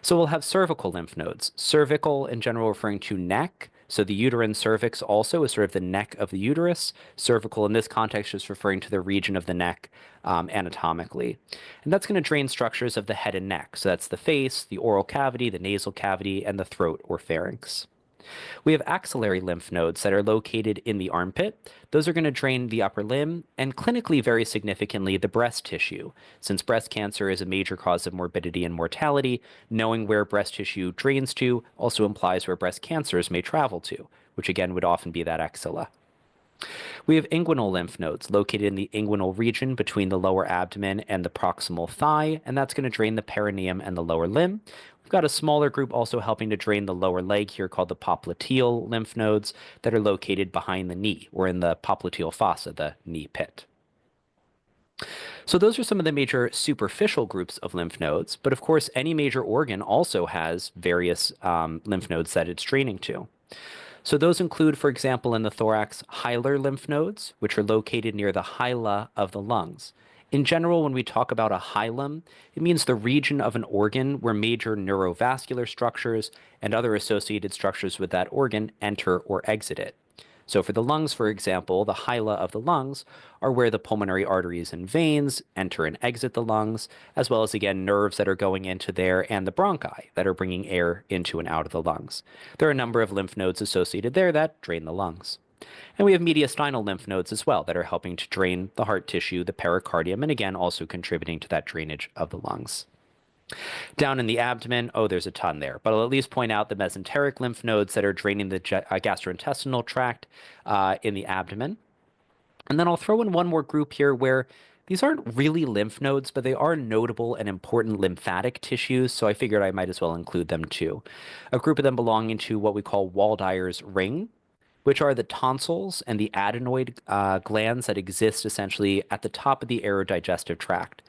So we'll have cervical lymph nodes. Cervical in general referring to neck. So the uterine cervix also is sort of the neck of the uterus. Cervical in this context is referring to the region of the neck anatomically. And that's going to drain structures of the head and neck. So that's the face, the oral cavity, the nasal cavity, and the throat or pharynx. We have axillary lymph nodes that are located in the armpit. Those are going to drain the upper limb and clinically very significantly the breast tissue. Since breast cancer is a major cause of morbidity and mortality, knowing where breast tissue drains to also implies where breast cancers may travel to, which again would often be that axilla. We have inguinal lymph nodes located in the inguinal region between the lower abdomen and the proximal thigh, and that's going to drain the perineum and the lower limb. We've got a smaller group also helping to drain the lower leg here called the popliteal lymph nodes that are located behind the knee or in the popliteal fossa, the knee pit. So those are some of the major superficial groups of lymph nodes, but of course any major organ also has various lymph nodes that it's draining to. So those include, for example, in the thorax, hilar lymph nodes, which are located near the hyla of the lungs. In general, when we talk about a hilum, it means the region of an organ where major neurovascular structures and other associated structures with that organ enter or exit it. So for the lungs, for example, the hyla of the lungs are where the pulmonary arteries and veins enter and exit the lungs, as well as, again, nerves that are going into there and the bronchi that are bringing air into and out of the lungs. There are a number of lymph nodes associated there that drain the lungs. And we have mediastinal lymph nodes as well that are helping to drain the heart tissue, the pericardium, and again, also contributing to that drainage of the lungs. Down in the abdomen, there's a ton there, but I'll at least point out the mesenteric lymph nodes that are draining the gastrointestinal tract in the abdomen. And then I'll throw in one more group here where these aren't really lymph nodes, but they are notable and important lymphatic tissues, so I figured I might as well include them too. A group of them belonging to what we call Waldeyer's ring, which are the tonsils and the adenoid glands that exist essentially at the top of the aerodigestive tract.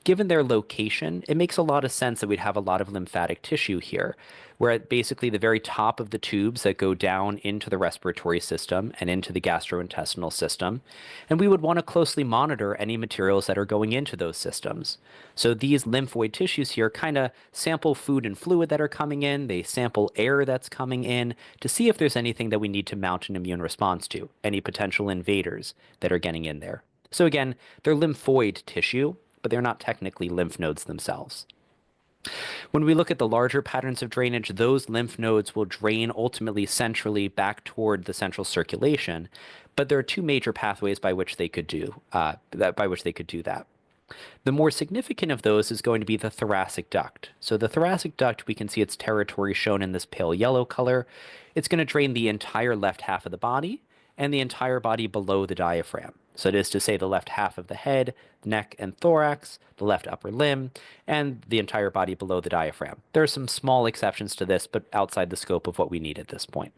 Given their location, it makes a lot of sense that we'd have a lot of lymphatic tissue here, where at basically the very top of the tubes that go down into the respiratory system and into the gastrointestinal system, and we would want to closely monitor any materials that are going into those systems. So these lymphoid tissues here kind of sample food and fluid that are coming in, they sample air that's coming in to see if there's anything that we need to mount an immune response to, any potential invaders that are getting in there. So again, they're lymphoid tissue, but they're not technically lymph nodes themselves. When we look at the larger patterns of drainage, those lymph nodes will drain ultimately centrally back toward the central circulation, but there are 2 major pathways by which they could do that. The more significant of those is going to be the thoracic duct. So the thoracic duct, we can see its territory shown in this pale yellow color. It's going to drain the entire left half of the body and the entire body below the diaphragm. So it is to say the left half of the head, neck, and thorax, the left upper limb, and the entire body below the diaphragm. There are some small exceptions to this, but outside the scope of what we need at this point.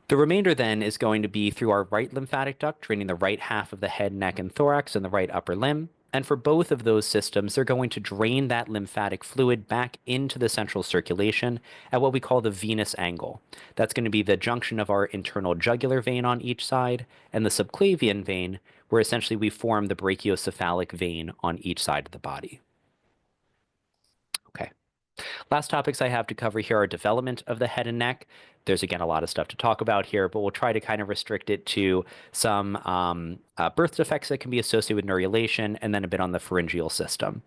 The remainder then is going to be through our right lymphatic duct, draining the right half of the head, neck, and thorax, and the right upper limb. And for both of those systems, they're going to drain that lymphatic fluid back into the central circulation at what we call the venous angle. That's going to be the junction of our internal jugular vein on each side and the subclavian vein, where essentially we form the brachiocephalic vein on each side of the body. Okay. Last topics I have to cover here are development of the head and neck. There's, again, a lot of stuff to talk about here, but we'll try to kind of restrict it to some birth defects that can be associated with neurulation and then a bit on the pharyngeal system.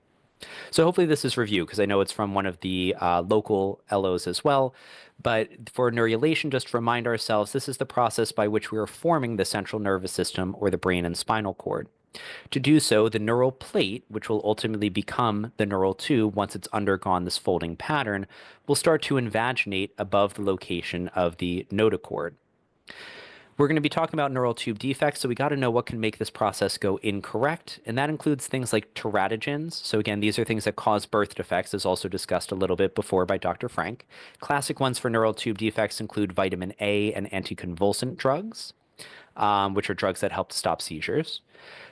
So hopefully this is review, because I know it's from one of the local LOs as well. But for neurulation, just to remind ourselves, this is the process by which we are forming the central nervous system or the brain and spinal cord. To do so, the neural plate, which will ultimately become the neural tube once it's undergone this folding pattern, will start to invaginate above the location of the notochord. We're going to be talking about neural tube defects, so we got to know what can make this process go incorrect, and that includes things like teratogens. So again, these are things that cause birth defects, as also discussed a little bit before by Dr. Frank. Classic ones for neural tube defects include vitamin A and anticonvulsant drugs, which are drugs that help to stop seizures.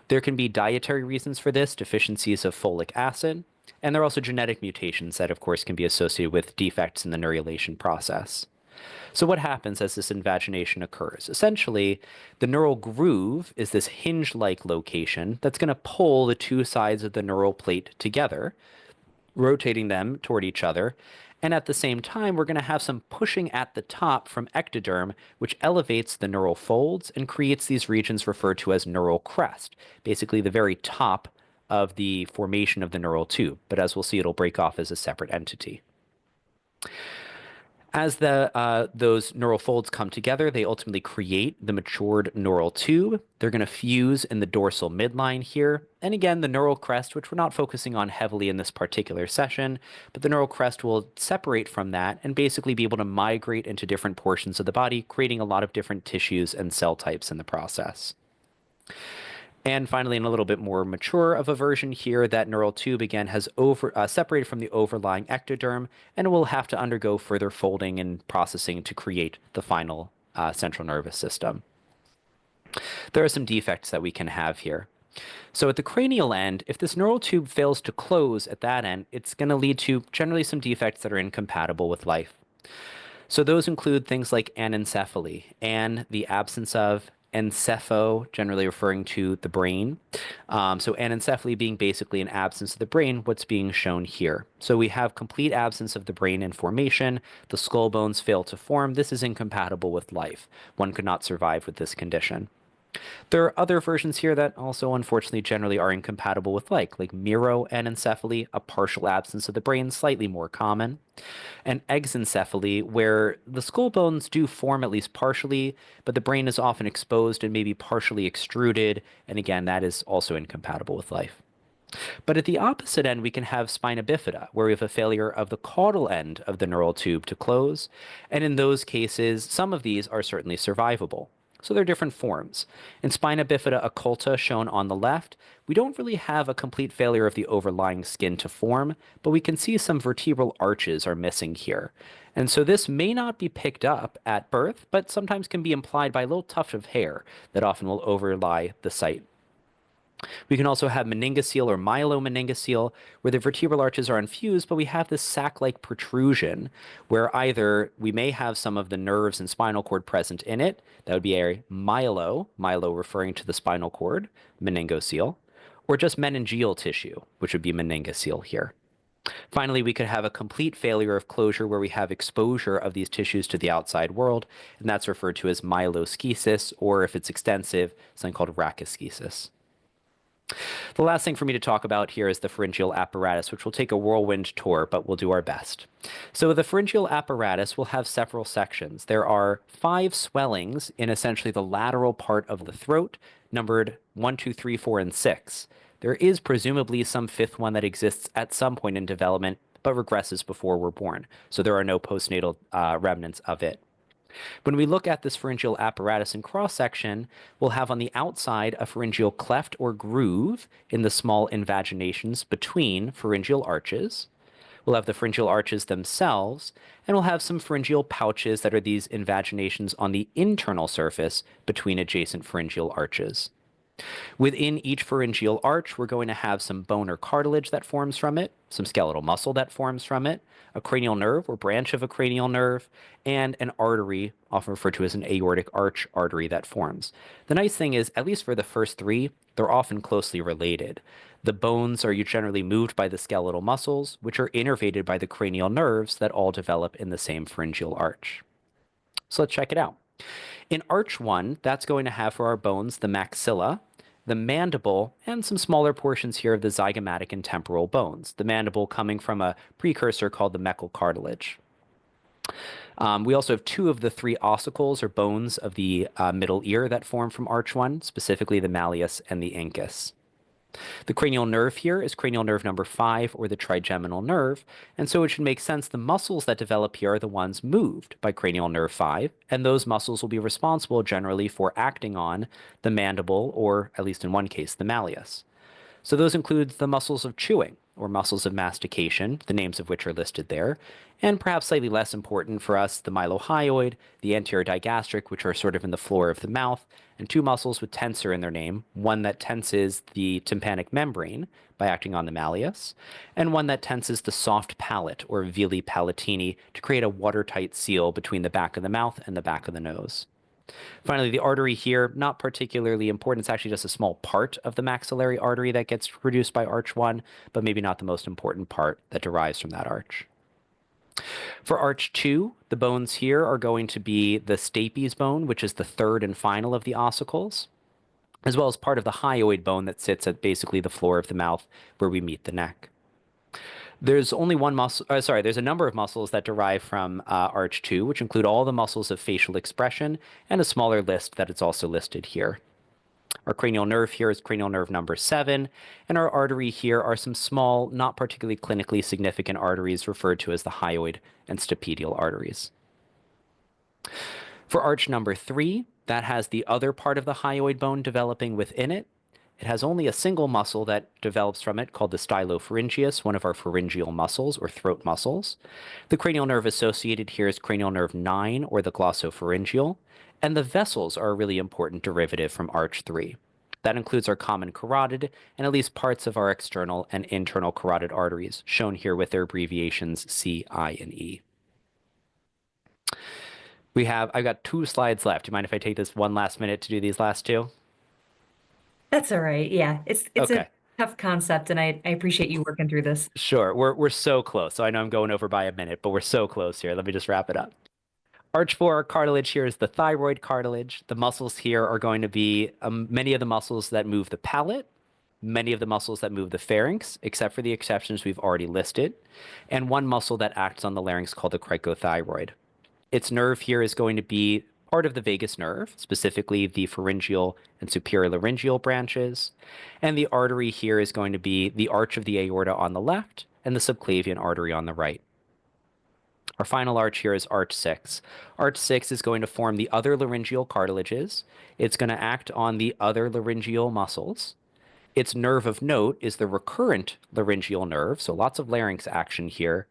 There can be dietary reasons for this, deficiencies of folic acid, and there are also genetic mutations that, of course, can be associated with defects in the neurulation process. So what happens as this invagination occurs? Essentially, the neural groove is this hinge-like location that's going to pull the two sides of the neural plate together, rotating them toward each other. And at the same time, we're going to have some pushing at the top from ectoderm, which elevates the neural folds and creates these regions referred to as neural crest, basically the very top of the formation of the neural tube. But as we'll see, it'll break off as a separate entity. As those neural folds come together, they ultimately create the matured neural tube. They're going to fuse in the dorsal midline here. And again, the neural crest, which we're not focusing on heavily in this particular session, but the neural crest will separate from that and basically be able to migrate into different portions of the body, creating a lot of different tissues and cell types in the process. And finally, in a little bit more mature of a version here, that neural tube again has separated from the overlying ectoderm, and it will have to undergo further folding and processing to create the final central nervous system. There are some defects that we can have here. So at the cranial end, if this neural tube fails to close at that end, it's going to lead to generally some defects that are incompatible with life. So those include things like anencephaly, and the absence of, encepho, generally referring to the brain. So anencephaly being basically an absence of the brain, what's being shown here. So we have complete absence of the brain in formation. The skull bones fail to form. This is incompatible with life. One could not survive with this condition. There are other versions here that also, unfortunately, generally are incompatible with like miroanencephaly, a partial absence of the brain, slightly more common, and exencephaly, where the skull bones do form at least partially, but the brain is often exposed and maybe partially extruded, and again, that is also incompatible with life. But at the opposite end, we can have spina bifida, where we have a failure of the caudal end of the neural tube to close, and in those cases, some of these are certainly survivable. So there are different forms. In spina bifida occulta, shown on the left, we don't really have a complete failure of the overlying skin to form, but we can see some vertebral arches are missing here. And so this may not be picked up at birth, but sometimes can be implied by a little tuft of hair that often will overlie the site. We can also have meningocele or myelomeningocele, where the vertebral arches are infused, but we have this sac-like protrusion, where either we may have some of the nerves and spinal cord present in it, that would be a myelo referring to the spinal cord, meningocele, or just meningeal tissue, which would be meningocele here. Finally, we could have a complete failure of closure where we have exposure of these tissues to the outside world, and that's referred to as myeloschisis, or if it's extensive, something called rachaschisis. The last thing for me to talk about here is the pharyngeal apparatus, which will take a whirlwind tour, but we'll do our best. So the pharyngeal apparatus will have several sections. There are 5 swellings in essentially the lateral part of the throat, numbered 1, 2, 3, 4, and 6. There is presumably some 5th one that exists at some point in development, but regresses before we're born. So there are no postnatal remnants of it. When we look at this pharyngeal apparatus in cross-section, we'll have on the outside a pharyngeal cleft or groove in the small invaginations between pharyngeal arches. We'll have the pharyngeal arches themselves, and we'll have some pharyngeal pouches that are these invaginations on the internal surface between adjacent pharyngeal arches. Within each pharyngeal arch, we're going to have some bone or cartilage that forms from it, some skeletal muscle that forms from it, a cranial nerve or branch of a cranial nerve, and an artery, often referred to as an aortic arch artery, that forms. The nice thing is, at least for the first three, they're often closely related. The bones are generally moved by the skeletal muscles, which are innervated by the cranial nerves that all develop in the same pharyngeal arch. So let's check it out. In arch 1, that's going to have for our bones the maxilla, the mandible, and some smaller portions here of the zygomatic and temporal bones, the mandible coming from a precursor called the mechal cartilage. We also have 2 of the 3 ossicles or bones of the middle ear that form from arch 1, specifically the malleus and the incus. The cranial nerve here is cranial nerve number 5, or the trigeminal nerve, and so it should make sense the muscles that develop here are the ones moved by cranial nerve 5, and those muscles will be responsible generally for acting on the mandible, or at least in one case, the malleus. So those include the muscles of chewing, or muscles of mastication, the names of which are listed there, and perhaps slightly less important for us, the mylohyoid, the anterior digastric, which are sort of in the floor of the mouth, and 2 muscles with tensor in their name, one that tenses the tympanic membrane by acting on the malleus, and one that tenses the soft palate, or villi palatini, to create a watertight seal between the back of the mouth and the back of the nose. Finally, the artery here, not particularly important. It's actually just a small part of the maxillary artery that gets produced by arch 1, but maybe not the most important part that derives from that arch. For arch 2, the bones here are going to be the stapes bone, which is the 3rd and final of the ossicles, as well as part of the hyoid bone that sits at basically the floor of the mouth where we meet the neck. There's only one muscle, there's a number of muscles that derive from arch 2, which include all the muscles of facial expression, and a smaller list that is also listed here. Our cranial nerve here is cranial nerve number 7, and our artery here are some small, not particularly clinically significant arteries referred to as the hyoid and stapedial arteries. For arch number 3, that has the other part of the hyoid bone developing within it. It has only a single muscle that develops from it called the stylopharyngeus, one of our pharyngeal muscles or throat muscles. The cranial nerve associated here is cranial nerve 9, or the glossopharyngeal, and the vessels are a really important derivative from arch 3. That includes our common carotid and at least parts of our external and internal carotid arteries, shown here with their abbreviations C, I, and E. I've got 2 slides left. Do you mind if I take this one last minute to do these last 2? That's all right. Yeah, it's Okay. a tough concept, and I appreciate you working through this. Sure. We're so close. So I know I'm going over by a minute, but we're so close here. Let me just wrap it up. Arch 4 cartilage here is the thyroid cartilage. The muscles here are going to be many of the muscles that move the palate, many of the muscles that move the pharynx, except for the exceptions we've already listed, and one muscle that acts on the larynx called the cricothyroid. Its nerve here is going to be part of the vagus nerve, specifically the pharyngeal and superior laryngeal branches, and the artery here is going to be the arch of the aorta on the left and the subclavian artery on the right. Our final arch here is arch 6. Arch 6 is going to form the other laryngeal cartilages. It's going to act on the other laryngeal muscles. Its nerve of note is the recurrent laryngeal nerve, so lots of larynx action here.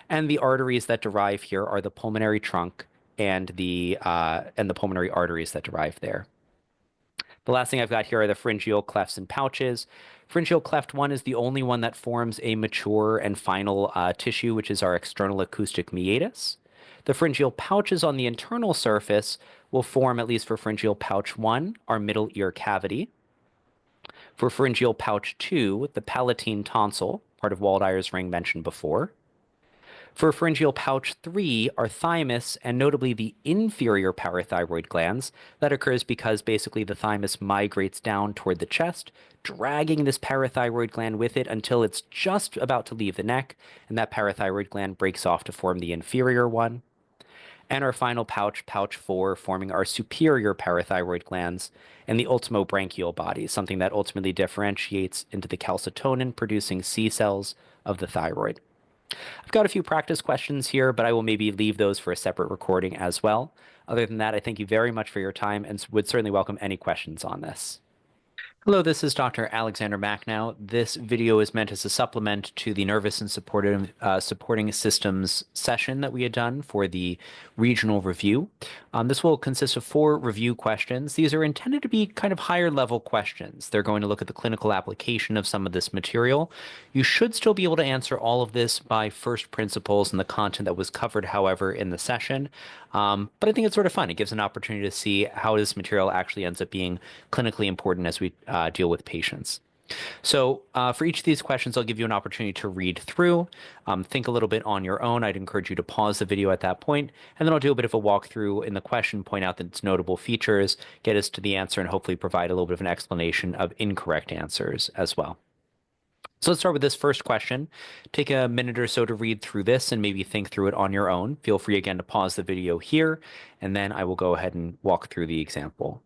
And the arteries that derive here are the pulmonary trunk and the pulmonary arteries that derive there. The last thing I've got here are the pharyngeal clefts and pouches. Pharyngeal cleft 1 is the only one that forms a mature and final tissue, which is our external acoustic meatus. The pharyngeal pouches on the internal surface will form, at least for pharyngeal pouch 1, our middle ear cavity. For pharyngeal pouch 2, the palatine tonsil, part of Waldeyer's ring mentioned before. For pharyngeal pouch 3, our thymus, and notably the inferior parathyroid glands. That occurs because basically the thymus migrates down toward the chest, dragging this parathyroid gland with it until it's just about to leave the neck, and that parathyroid gland breaks off to form the inferior one. And our final pouch, pouch 4, forming our superior parathyroid glands, and the ultimobranchial body, something that ultimately differentiates into the calcitonin-producing C cells of the thyroid. I've got a few practice questions here, but I will maybe leave those for a separate recording as well. Other than that, I thank you very much for your time and would certainly welcome any questions on this. Hello, this is Dr. Alexander Macnow. This video is meant as a supplement to the nervous and supporting systems session that we had done for the regional review. This will consist of 4 review questions. These are intended to be kind of higher level questions. They're going to look at the clinical application of some of this material. You should still be able to answer all of this by first principles and the content that was covered, however, in the session. But I think it's sort of fun. It gives an opportunity to see how this material actually ends up being clinically important as we deal with patients. So for each of these questions, I'll give you an opportunity to read through, think a little bit on your own. I'd encourage you to pause the video at that point, and then I'll do a bit of a walkthrough in the question, point out its notable features, get us to the answer, and hopefully provide a little bit of an explanation of incorrect answers as well. So let's start with this first question. Take a minute or so to read through this and maybe think through it on your own. Feel free again to pause the video here, and then I will go ahead and walk through the example.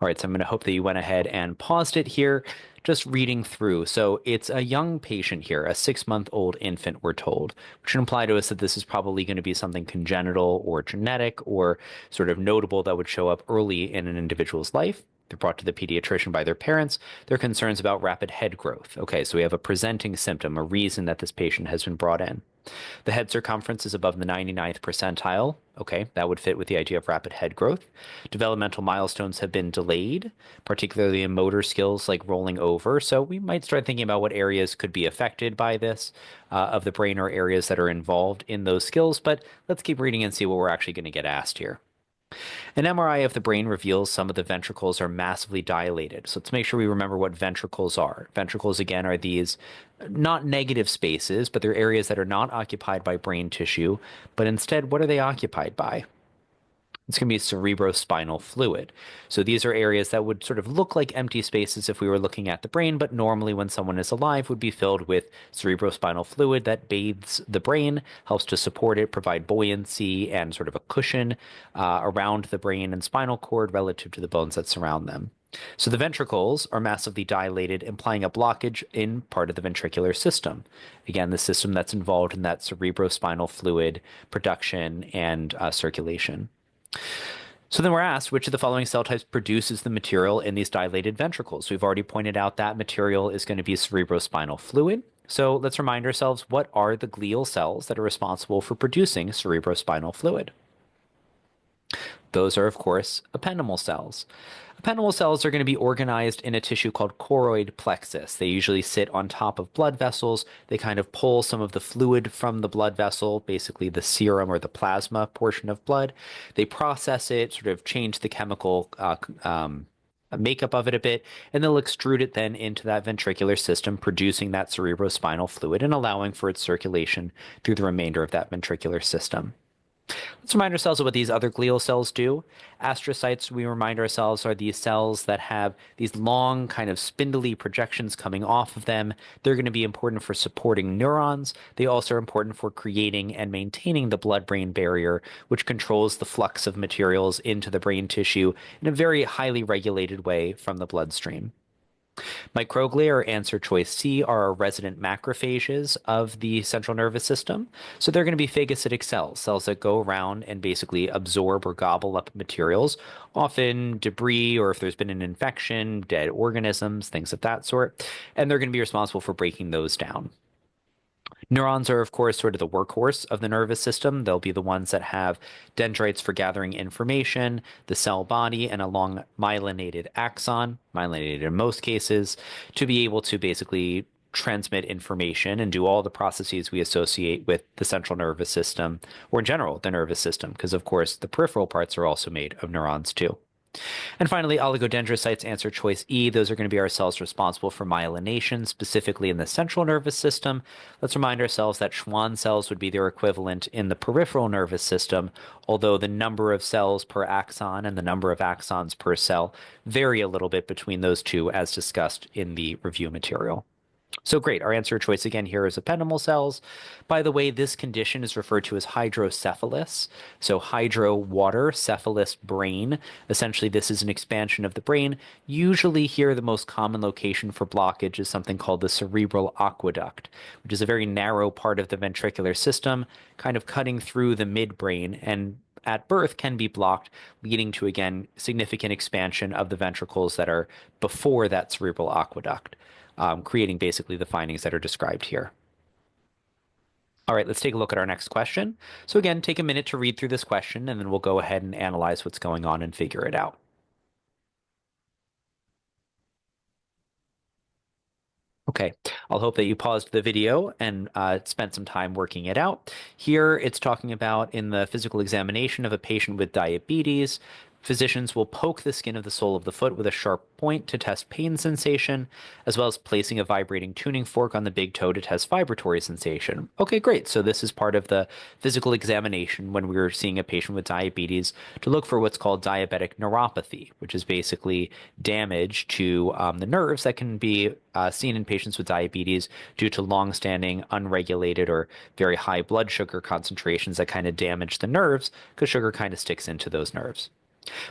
All right, so I'm going to hope that you went ahead and paused it here, just reading through. So it's a young patient here, a 6-month-old infant, we're told, which should imply to us that this is probably going to be something congenital or genetic or sort of notable that would show up early in an individual's life. They're brought to the pediatrician by their parents. Their concerns about rapid head growth. Okay, so we have a presenting symptom, a reason that this patient has been brought in. The head circumference is above the 99th percentile. Okay, that would fit with the idea of rapid head growth. Developmental milestones have been delayed, particularly in motor skills like rolling over. So we might start thinking about what areas could be affected by this of the brain or areas that are involved in those skills. But let's keep reading and see what we're actually going to get asked here. An MRI of the brain reveals some of the ventricles are massively dilated. So let's make sure we remember what ventricles are. Ventricles, again, are these not negative spaces, but they're areas that are not occupied by brain tissue. But instead, what are they occupied by? It's going to be cerebrospinal fluid. So these are areas that would sort of look like empty spaces if we were looking at the brain, but normally when someone is alive would be filled with cerebrospinal fluid that bathes the brain, helps to support it, provide buoyancy and sort of a cushion around the brain and spinal cord relative to the bones that surround them. So the ventricles are massively dilated, implying a blockage in part of the ventricular system. Again, the system that's involved in that cerebrospinal fluid production and circulation. So then we're asked, which of the following cell types produces the material in these dilated ventricles? We've already pointed out that material is going to be cerebrospinal fluid. So let's remind ourselves, what are the glial cells that are responsible for producing cerebrospinal fluid? Those are, of course, ependymal cells. Ependymal cells are going to be organized in a tissue called choroid plexus. They usually sit on top of blood vessels. They kind of pull some of the fluid from the blood vessel, basically the serum or the plasma portion of blood. They process it, sort of change the chemical makeup of it a bit, and they'll extrude it then into that ventricular system, producing that cerebrospinal fluid and allowing for its circulation through the remainder of that ventricular system. Let's remind ourselves of what these other glial cells do. Astrocytes, we remind ourselves, are these cells that have these long kind of spindly projections coming off of them. They're going to be important for supporting neurons. They also are important for creating and maintaining the blood-brain barrier, which controls the flux of materials into the brain tissue in a very highly regulated way from the bloodstream. Microglia, or answer choice C, are our resident macrophages of the central nervous system. So they're going to be phagocytic cells, cells that go around and basically absorb or gobble up materials, often debris, or if there's been an infection, dead organisms, things of that sort. And they're going to be responsible for breaking those down. Neurons are, of course, sort of the workhorse of the nervous system. They'll be the ones that have dendrites for gathering information, the cell body, and a long myelinated axon, myelinated in most cases, to be able to basically transmit information and do all the processes we associate with the central nervous system, or in general, the nervous system, because, of course, the peripheral parts are also made of neurons, too. And finally, oligodendrocytes, answer choice E. Those are going to be our cells responsible for myelination, specifically in the central nervous system. Let's remind ourselves that Schwann cells would be their equivalent in the peripheral nervous system, although the number of cells per axon and the number of axons per cell vary a little bit between those two, as discussed in the review material. So great. Our answer choice again here is ependymal cells. By the way, this condition is referred to as hydrocephalus. So hydro, water, cephalus, brain. Essentially, this is an expansion of the brain. Usually here, the most common location for blockage is something called the cerebral aqueduct, which is a very narrow part of the ventricular system, kind of cutting through the midbrain, and at birth can be blocked, leading to, again, significant expansion of the ventricles that are before that cerebral aqueduct. Creating basically the findings that are described here. All right, let's take a look at our next question. So again, take a minute to read through this question, and then we'll go ahead and analyze what's going on and figure it out. Okay, I'll hope that you paused the video and spent some time working it out. Here, it's talking about in the physical examination of a patient with diabetes, physicians will poke the skin of the sole of the foot with a sharp point to test pain sensation, as well as placing a vibrating tuning fork on the big toe to test vibratory sensation. Okay, great. So this is part of the physical examination when we were seeing a patient with diabetes to look for what's called diabetic neuropathy, which is basically damage to the nerves that can be seen in patients with diabetes due to long-standing unregulated or very high blood sugar concentrations that kind of damage the nerves because sugar kind of sticks into those nerves.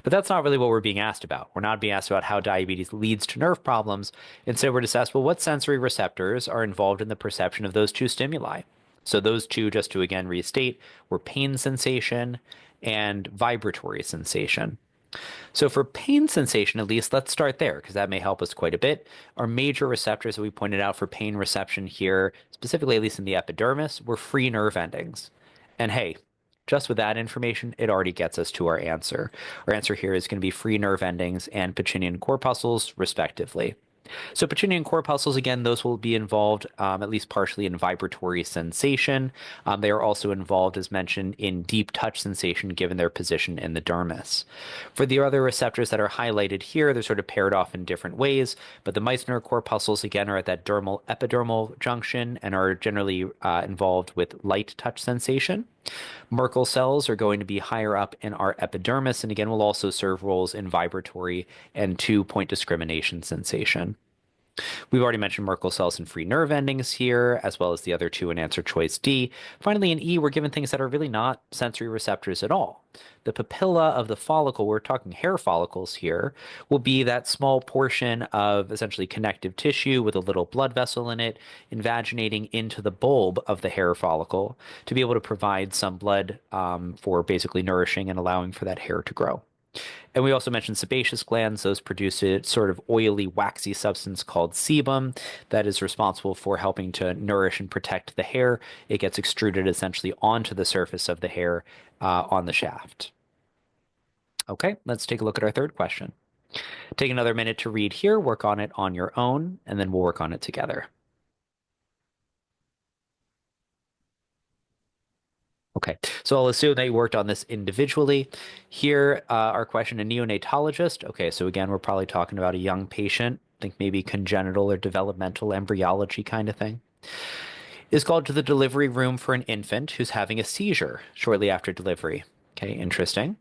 But that's not really what we're being asked about. We're not being asked about how diabetes leads to nerve problems. Instead, we're just asked, well, what sensory receptors are involved in the perception of those two stimuli? So those two, just to again restate, were pain sensation and vibratory sensation. So for pain sensation, at least, let's start there because that may help us quite a bit. Our major receptors that we pointed out for pain reception here, specifically at least in the epidermis, were free nerve endings. And hey, just with that information, it already gets us to our answer. Our answer here is going to be free nerve endings and Pacinian corpuscles, respectively. So Pacinian corpuscles, again, those will be involved at least partially in vibratory sensation. They are also involved, as mentioned, in deep touch sensation given their position in the dermis. For the other receptors that are highlighted here, they're sort of paired off in different ways, but the Meissner corpuscles, again, are at that dermal epidermal junction and are generally involved with light touch sensation. Merkel cells are going to be higher up in our epidermis, and again, will also serve roles in vibratory and 2-point discrimination sensation. We've already mentioned Merkel cells and free nerve endings here, as well as the other two in answer choice D. Finally, in E, we're given things that are really not sensory receptors at all. The papilla of the follicle, we're talking hair follicles here, will be that small portion of essentially connective tissue with a little blood vessel in it, invaginating into the bulb of the hair follicle to be able to provide some blood for basically nourishing and allowing for that hair to grow. And we also mentioned sebaceous glands. Those produce a sort of oily, waxy substance called sebum that is responsible for helping to nourish and protect the hair. It gets extruded essentially onto the surface of the hair on the shaft. Okay, let's take a look at our third question. Take another minute to read here, work on it on your own, and then we'll work on it together. Okay, so I'll assume that you worked on this individually. Here, our question, a neonatologist. Okay, so again, we're probably talking about a young patient, think maybe congenital or developmental embryology kind of thing, is called to the delivery room for an infant who's having a seizure shortly after delivery. Okay, interesting.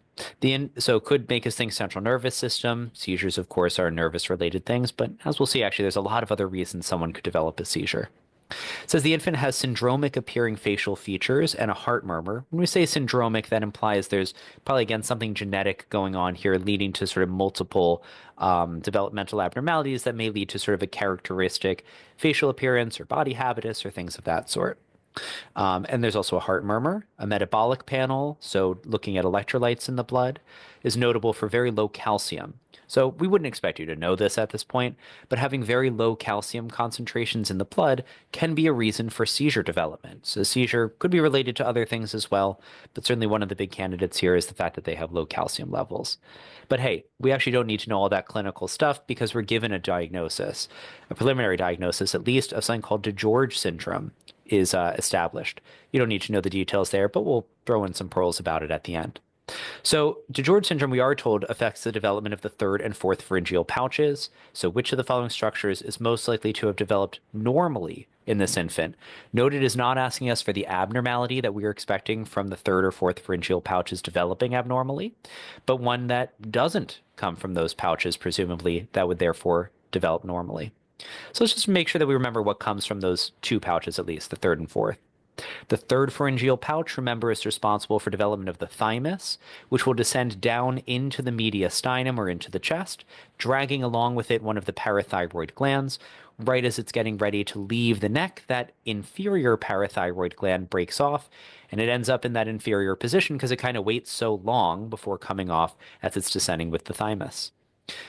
So could make us think central nervous system. Seizures, of course, are nervous-related things, but as we'll see, actually, there's a lot of other reasons someone could develop a seizure. It says the infant has syndromic appearing facial features and a heart murmur. When we say syndromic, that implies there's probably, again, something genetic going on here leading to sort of multiple developmental abnormalities that may lead to sort of a characteristic facial appearance or body habitus or things of that sort. And there's also a heart murmur. A metabolic panel, so looking at electrolytes in the blood, is notable for very low calcium. So we wouldn't expect you to know this at this point, but having very low calcium concentrations in the blood can be a reason for seizure development. So seizure could be related to other things as well, but certainly one of the big candidates here is the fact that they have low calcium levels. But hey, we actually don't need to know all that clinical stuff because we're given a diagnosis, a preliminary diagnosis at least, of something called DeGeorge syndrome is established. You don't need to know the details there, but we'll throw in some pearls about it at the end. So DeGeorge syndrome, we are told, affects the development of the third and fourth pharyngeal pouches. So which of the following structures is most likely to have developed normally in this infant? Note it is not asking us for the abnormality that we are expecting from the third or fourth pharyngeal pouches developing abnormally, but one that doesn't come from those pouches, presumably, that would therefore develop normally. So let's just make sure that we remember what comes from those two pouches, at least, the third and fourth. The third pharyngeal pouch, remember, is responsible for development of the thymus, which will descend down into the mediastinum or into the chest, dragging along with it one of the parathyroid glands. Right as it's getting ready to leave the neck, that inferior parathyroid gland breaks off, and it ends up in that inferior position because it kind of waits so long before coming off as it's descending with the thymus.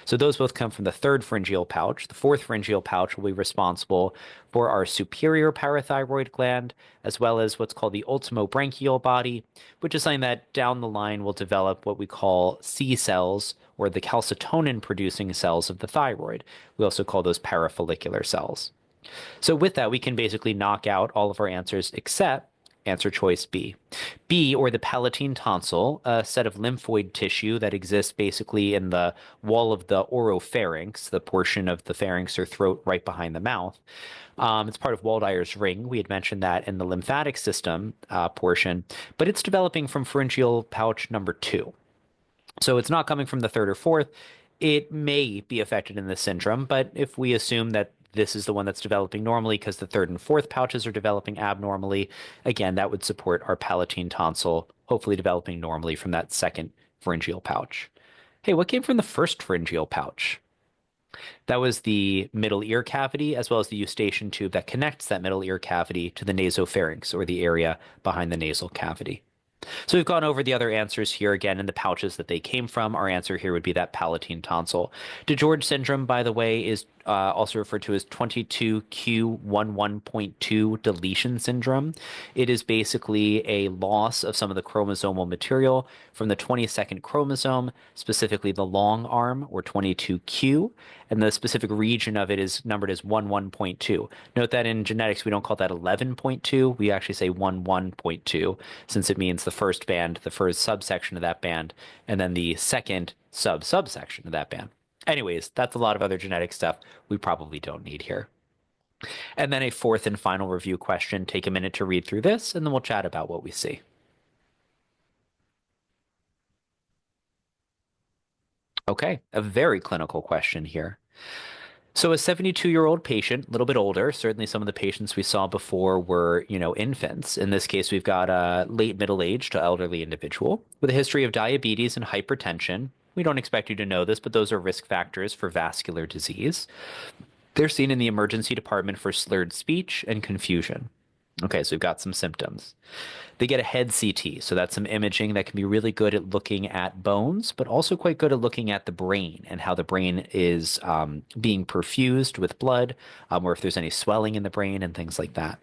So those both come from the third pharyngeal pouch. The fourth pharyngeal pouch will be responsible for our superior parathyroid gland, as well as what's called the ultimobranchial body, which is something that down the line will develop what we call C cells, or the calcitonin-producing cells of the thyroid. We also call those parafollicular cells. So with that, we can basically knock out all of our answers except answer choice B. B, or the palatine tonsil, a set of lymphoid tissue that exists basically in the wall of the oropharynx, the portion of the pharynx or throat right behind the mouth. It's part of Waldeyer's ring. We had mentioned that in the lymphatic system portion, but it's developing from pharyngeal pouch number 2. So it's not coming from the third or fourth. It may be affected in this syndrome, but if we assume that this is the one that's developing normally because the third and fourth pouches are developing abnormally, again, that would support our palatine tonsil hopefully developing normally from that second pharyngeal pouch. Hey, what came from the first pharyngeal pouch? That was the middle ear cavity, as well as the eustachian tube that connects that middle ear cavity to the nasopharynx, or the area behind the nasal cavity. So we've gone over the other answers here again in the pouches that they came from. Our answer here would be that palatine tonsil. DeGeorge syndrome, by the way, is also referred to as 22q11.2 deletion syndrome. It is basically a loss of some of the chromosomal material from the 22nd chromosome, specifically the long arm, or 22q, and the specific region of it is numbered as 11.2. Note that in genetics, we don't call that 11.2. We actually say 11.2, since it means the first band, the first subsection of that band, and then the second subsection of that band. Anyways, that's a lot of other genetic stuff we probably don't need here. And then a fourth and final review question. Take a minute to read through this, and then we'll chat about what we see. Okay, a very clinical question here. So a 72-year-old patient, a little bit older, certainly some of the patients we saw before were, infants. In this case, we've got a late middle-aged to elderly individual with a history of diabetes and hypertension. We don't expect you to know this, but those are risk factors for vascular disease. They're seen in the emergency department for slurred speech and confusion. Okay, so we've got some symptoms. They get a head CT, so that's some imaging that can be really good at looking at bones, but also quite good at looking at the brain and how the brain is being perfused with blood, or if there's any swelling in the brain and things like that.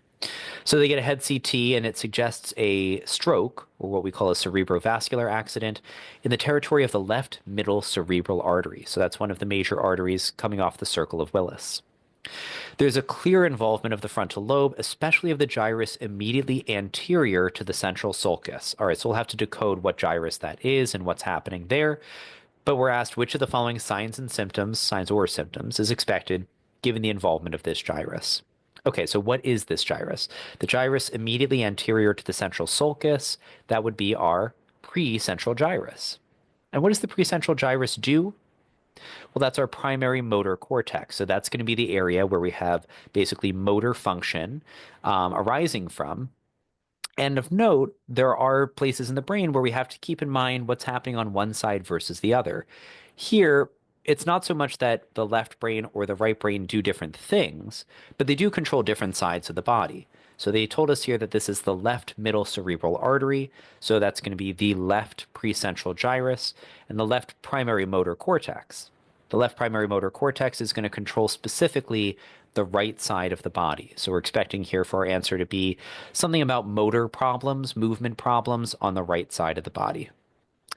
So they get a head CT, and it suggests a stroke, or what we call a cerebrovascular accident, in the territory of the left middle cerebral artery. So that's one of the major arteries coming off the circle of Willis. There's a clear involvement of the frontal lobe, especially of the gyrus immediately anterior to the central sulcus. All right, so we'll have to decode what gyrus that is and what's happening there. But we're asked which of the following signs or symptoms, is expected given the involvement of this gyrus. Okay, so what is this gyrus? The gyrus immediately anterior to the central sulcus, that would be our precentral gyrus. And what does the precentral gyrus do? Well, that's our primary motor cortex. So that's going to be the area where we have basically motor function arising from. And of note, there are places in the brain where we have to keep in mind what's happening on one side versus the other. Here, it's not so much that the left brain or the right brain do different things, but they do control different sides of the body. So they told us here that this is the left middle cerebral artery. So that's going to be the left precentral gyrus and the left primary motor cortex. The left primary motor cortex is going to control specifically the right side of the body. So we're expecting here for our answer to be something about motor problems, movement problems on the right side of the body.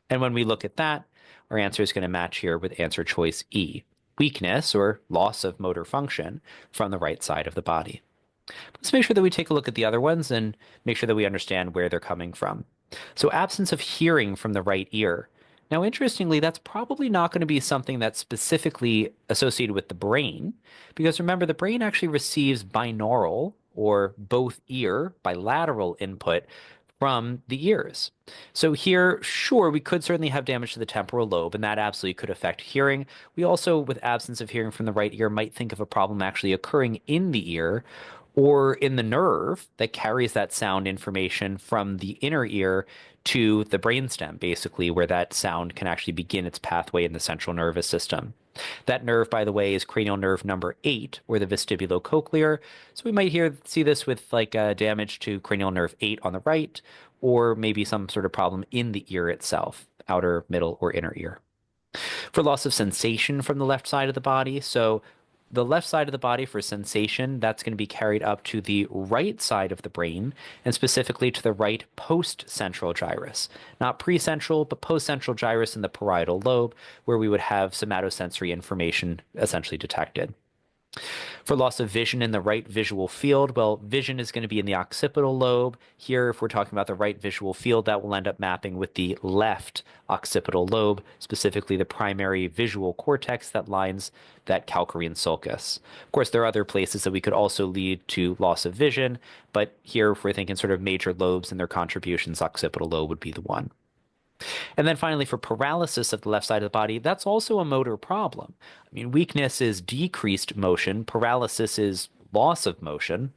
And when we look at that, our answer is going to match here with answer choice E, weakness or loss of motor function from the right side of the body. Let's make sure that we take a look at the other ones and make sure that we understand where they're coming from. So absence of hearing from the right ear. Now, interestingly, that's probably not going to be something that's specifically associated with the brain, because remember, the brain actually receives binaural or both ear, bilateral input from the ears. So here, sure, we could certainly have damage to the temporal lobe, and that absolutely could affect hearing. We also, with absence of hearing from the right ear, might think of a problem actually occurring in the ear or in the nerve that carries that sound information from the inner ear to the brainstem, basically, where that sound can actually begin its pathway in the central nervous system. That nerve, by the way, is cranial nerve number 8, or the vestibulocochlear. So we might see this with like damage to cranial nerve 8 on the right, or maybe some sort of problem in the ear itself, outer, middle, or inner ear. For loss of sensation from the left side of the body, so the left side of the body for sensation, that's going to be carried up to the right side of the brain, and specifically to the right post-central gyrus. Not pre-central, but post-central gyrus in the parietal lobe, where we would have somatosensory information essentially detected. For loss of vision in the right visual field, well, vision is going to be in the occipital lobe. Here, if we're talking about the right visual field, that will end up mapping with the left occipital lobe, specifically the primary visual cortex that lines that calcarean sulcus. Of course, there are other places that we could also lead to loss of vision, but here, if we're thinking sort of major lobes and their contributions, occipital lobe would be the one. And then finally, for paralysis of the left side of the body, that's also a motor problem. I mean, weakness is decreased motion, paralysis is loss of motion,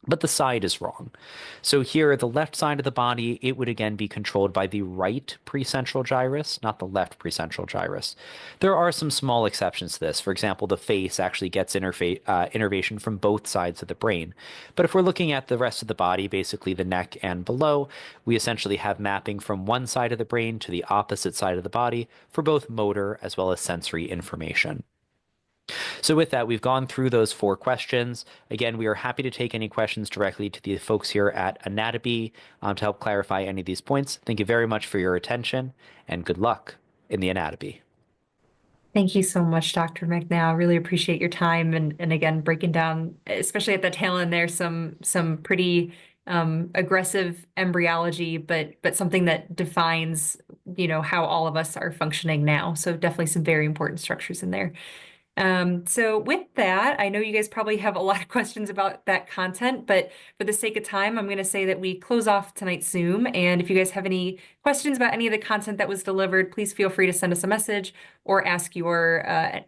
but the side is wrong. So here, the left side of the body, it would again be controlled by the right precentral gyrus, not the left precentral gyrus. There are some small exceptions to this. For example, the face actually gets innervation from both sides of the brain. But if we're looking at the rest of the body, basically the neck and below, we essentially have mapping from one side of the brain to the opposite side of the body for both motor as well as sensory information. So with that, we've gone through those 4 questions. Again, we are happy to take any questions directly to the folks here at Anato-Bee to help clarify any of these points. Thank you very much for your attention, and good luck in the Anato-Bee. Thank you so much, Dr. Macnow. Really appreciate your time and again breaking down, especially at the tail end there, some pretty aggressive embryology, but something that defines, how all of us are functioning now. So definitely some very important structures in there. So with that, I know you guys probably have a lot of questions about that content, but for the sake of time, I'm going to say that we close off tonight's Zoom. And if you guys have any questions about any of the content that was delivered, please feel free to send us a message or ask your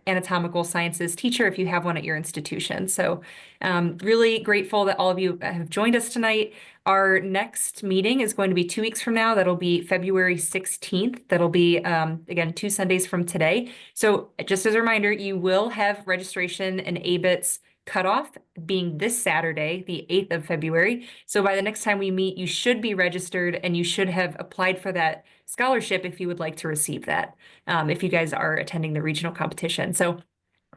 anatomical sciences teacher if you have one at your institution. So really grateful that all of you have joined us tonight. Our next meeting is going to be 2 weeks from now. That'll be February 16th. That'll be, again, 2 Sundays from today. So just as a reminder, you will have registration and ABITS cutoff being this Saturday, the 8th of February. So by the next time we meet, you should be registered and you should have applied for that scholarship if you would like to receive that, if you guys are attending the regional competition. So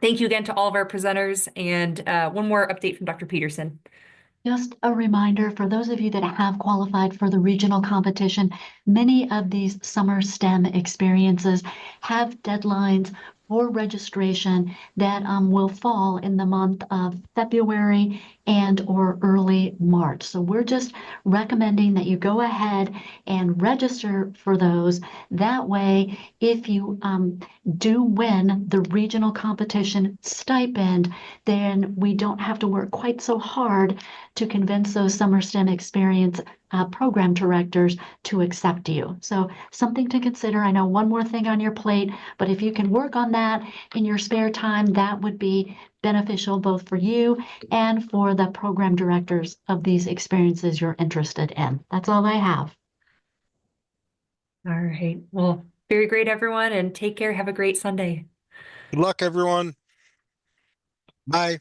thank you again to all of our presenters. And one more update from Dr. Peterson. Just a reminder for those of you that have qualified for the regional competition, many of these summer STEM experiences have deadlines for registration that will fall in the month of February and or early March. So we're just recommending that you go ahead and register for those. That way, if you do win the regional competition stipend, then we don't have to work quite so hard to convince those summer STEM experience program directors to accept you. So something to consider. I know one more thing on your plate, but if you can work on that in your spare time, that would be beneficial both for you and for the program directors of these experiences you're interested in. That's all I have. All right. Well, very great, everyone, and take care. Have a great Sunday. Good luck, everyone. Bye.